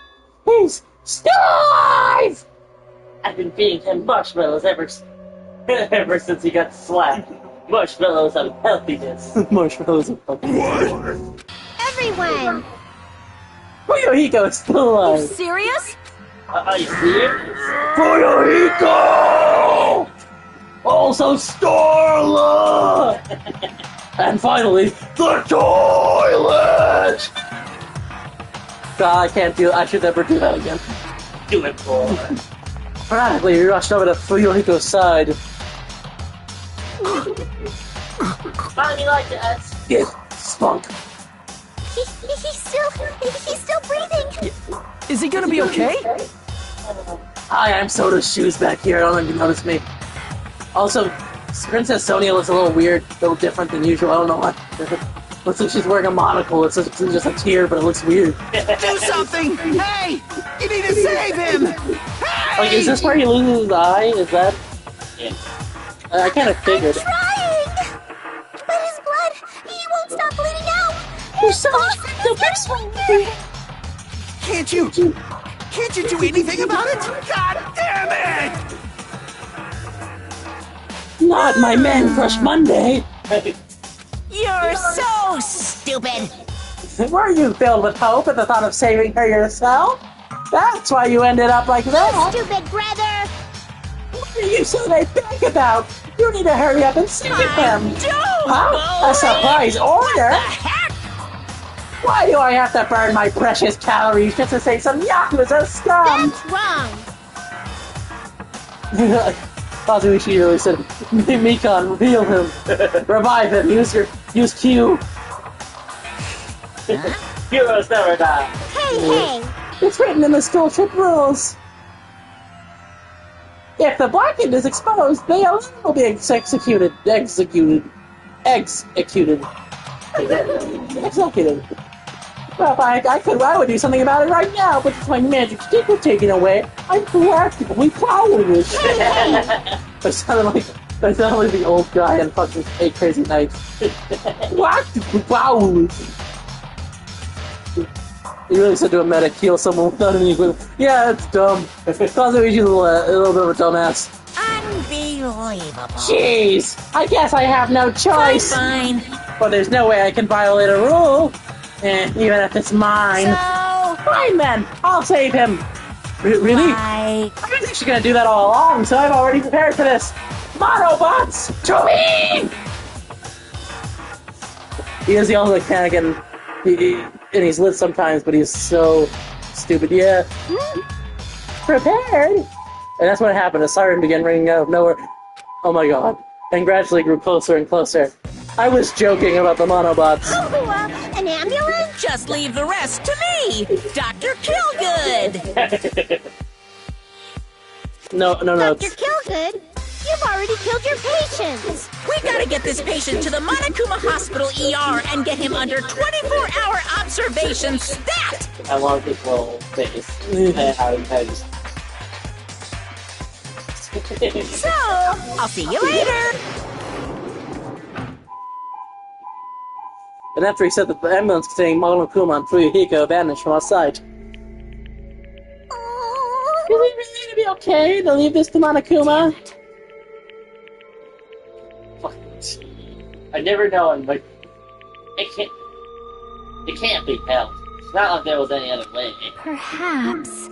He's still alive! I've been feeding him marshmallows ever since he got slapped. Marshmallows of healthiness. Marshmallows of healthiness. Everyone! Fuyuhiko is still alive. You serious? Are you serious? Fuyuhiko! Also Starla! And finally, the toilet! God, I can't do it. I should never do that again. Do it, boy. Frantically, we rushed over to Fuyuhiko's side. Finally like that. Get spunk. He's still breathing. Is he gonna be okay? Hi, I'm Soda's shoes back here. I don't know if you noticed me. Also, Princess Sonia looks a little weird, a little different than usual. I don't know why. Looks like she's wearing a monocle. It's just a tear, but it looks weird. Do something! Hey! You need to save him! Hey! Like, is this where he loses his eye? Is that? Yeah. I kind of figured. I'm trying! But his blood, he won't stop bleeding out! There's so much Can't you do anything about it? God damn it! Not my man crush Monday. You're so stupid. Were you filled with hope at the thought of saving her yourself? That's why you ended up like that. Stupid brother! What are you so laid back about? You need to hurry up and save him. Huh? A surprise order? Why do I have to burn my precious calories just to save some Yakuza scum? That's wrong! Kazuichi really said, Mikan, reveal him. Revive him. Use Q. Heroes never die. Hey! It's written in the school trip rules. If the blackened is exposed, they alone will be executed. Well, if I could, I would do something about it right now, but if my magic stick was taken away, I'm practically powerless. I sounded like the old guy in fucking 8 Crazy Nights. Practically powerless. You really said to a medic, heal someone without any equipment. Yeah, it's dumb. Kazuichi's a little bit of a dumbass. Unbelievable. Jeez, I guess I have no choice. Fine. But there's no way I can violate a rule. Even if it's mine. So... Fine then, I'll save him. Really? Bye. I was actually gonna do that all along, so I've already prepared for this. Monobots, to me! He is the only mechanic, and he's lit sometimes, but he's so stupid. Yeah. prepared. And that's what happened. A siren began ringing out of nowhere. Oh my god. And gradually grew closer and closer. I was joking about the monobots. An ambulance? Just leave the rest to me, Dr. Killgood. No. Dr. Killgood, you've already killed your patients. We gotta get this patient to the Monokuma Hospital ER and get him under 24-hour observation stat! I love this little face. And how he kind of just... So, I'll see you later! And after he said that the ambulance containing Monokuma and Fuyuhiko vanished from our sight. Is it really gonna be okay to leave this to Monokuma? I never known, but it can't be helped. It's not like there was any other way. Perhaps.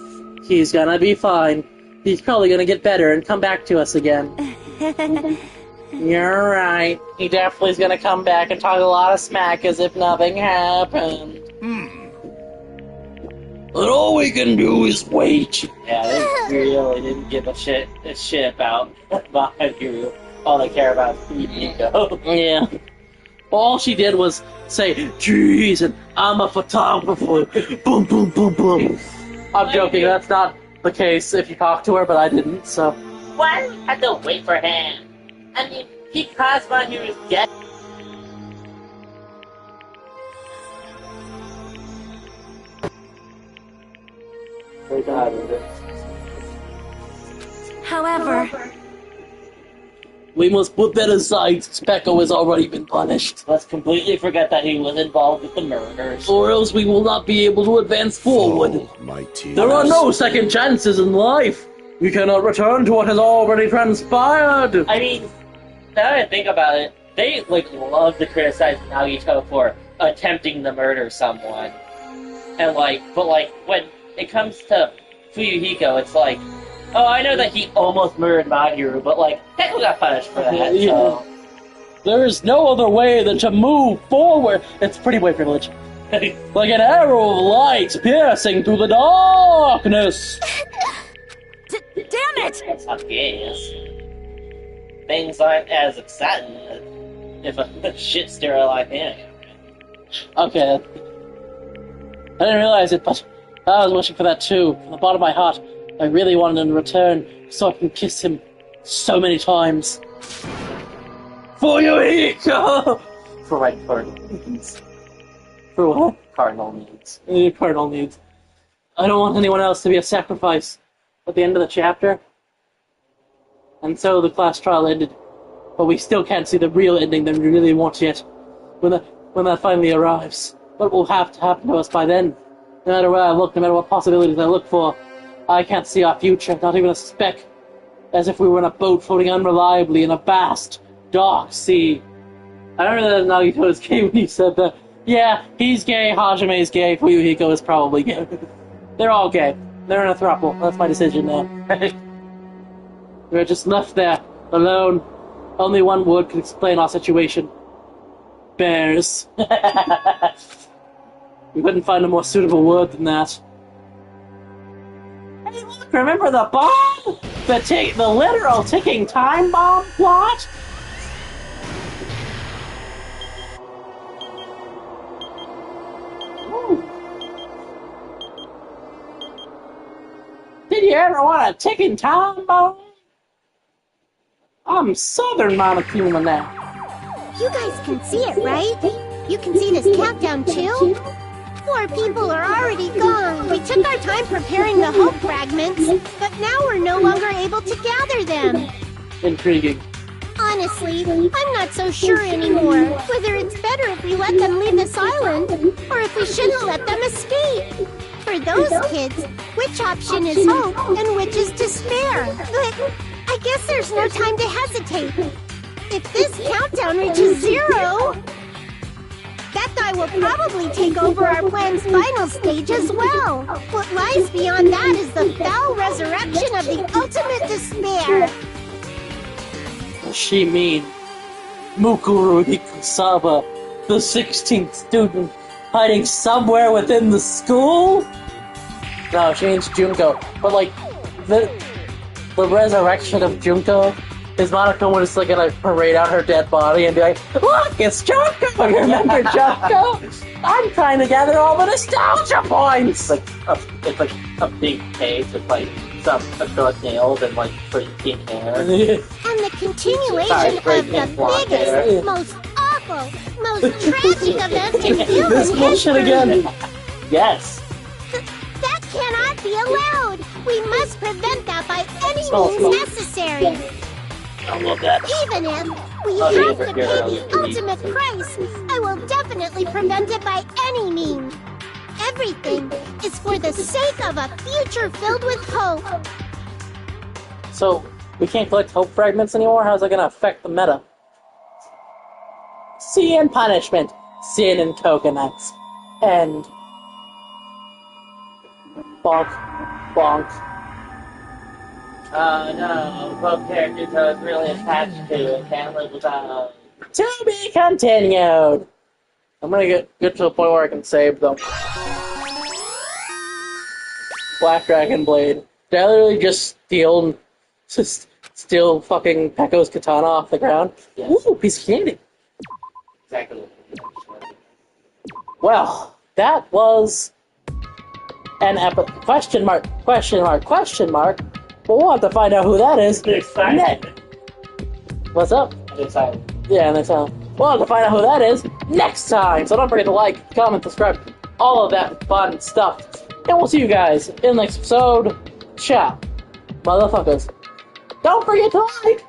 He's gonna be fine. He's probably gonna get better and come back to us again. You're right. He definitely is gonna come back and talk a lot of smack as if nothing happened. But all we can do is wait. Yeah, they really didn't give a shit about you. All they care about is Fuyuhiko. Yeah. All she did was say, "Jeez, and I'm a photographer." Boom, boom, boom, boom. I'm joking. That's not the case if you talk to her, but I didn't. So. Why do we have to wait for him? I mean, he caused Mahiru's death. However, We must put that aside since Peko has already been punished. Let's completely forget that he was involved with the murders. Or else we will not be able to advance forward. My tears. There are no second chances in life. We cannot return to what has already transpired. I mean, now that I think about it, they, love to criticize Nagito for attempting to murder someone. And, but when it comes to Fuyuhiko, it's like, oh, I know that he almost murdered Mahiru, but, Peko got punished for that, so... There is no other way than to move forward. It's pretty white privilege. Like an arrow of light piercing through the darkness. Damn it! I guess. Things aren't as exciting if a shit stirrer like him. Okay. I didn't realize it, but I was wishing for that too. From the bottom of my heart, I really wanted him to return so I can kiss him so many times. Fuyuhiko! For my cardinal needs. For what? Cardinal needs. Cardinal needs. I don't want anyone else to be a sacrifice at the end of the chapter. And so the class trial ended. But we still can't see the real ending that we really want yet. When that finally arrives. What will have to happen to us by then? No matter where I look, no matter what possibilities I look for, I can't see our future, not even a speck. As if we were in a boat floating unreliably in a vast, dark sea. I remember that Nagito was gay when he said that. Yeah, he's gay, Hajime's gay, Fuyuhiko is probably gay. They're all gay. They're in a throuple. That's my decision now. We're just left there, alone. Only one word can explain our situation. Bears. We couldn't find a more suitable word than that. Hey, look, remember the bomb? The literal ticking time bomb plot? Ooh. Did you ever want a ticking time bomb? I'm Southern Monokuma now. You guys can see it, right? You can see this countdown too? 4 people are already gone. We took our time preparing the hope fragments, but now we're no longer able to gather them. Intriguing. Honestly, I'm not so sure anymore whether it's better if we let them leave this island, or if we shouldn't let them escape. For those kids, which option is hope and which is despair? But I guess there's no time to hesitate. If this countdown reaches 0, that guy will probably take over our plan's final stage as well. What lies beyond that is the foul resurrection of the ultimate despair. Does she mean Mukuru Hikusaba, the 16th student, hiding somewhere within the school? No, she means Junko. But the resurrection of Junko, is Monokuma just like gonna parade out her dead body and be like, "Look, it's Junko! You remember Junko? I'm trying to gather all the nostalgia points." It's like a big case with like some acrylic nails and like pretty pink hair. And the continuation of the biggest, most awful, most tragic event in human This bullshit history. again. Yes. That cannot be allowed. We must prevent that by any means necessary. I love that. Even if we have to pay the ultimate price, I will definitely prevent it by any means. Everything is for the sake of a future filled with hope. So, we can't collect hope fragments anymore? How's that gonna affect the meta? Sin and punishment. Sin and coconuts. And... bonk. Bonk. No, both characters I was really attached to and can't live without. To be continued! I'm gonna get to the point where I can save them. Black Dragon Blade. Did I literally just steal fucking Pekko's katana off the ground? Yes. Ooh, piece of candy. Exactly. Well, that was an question mark. But we'll have to find out who that is. Excited. What's up? Excited. Yeah, next time. We'll have to find out who that is next time. So don't forget to like, comment, subscribe, all of that fun stuff. And we'll see you guys in the next episode. Ciao, motherfuckers. Don't forget to like.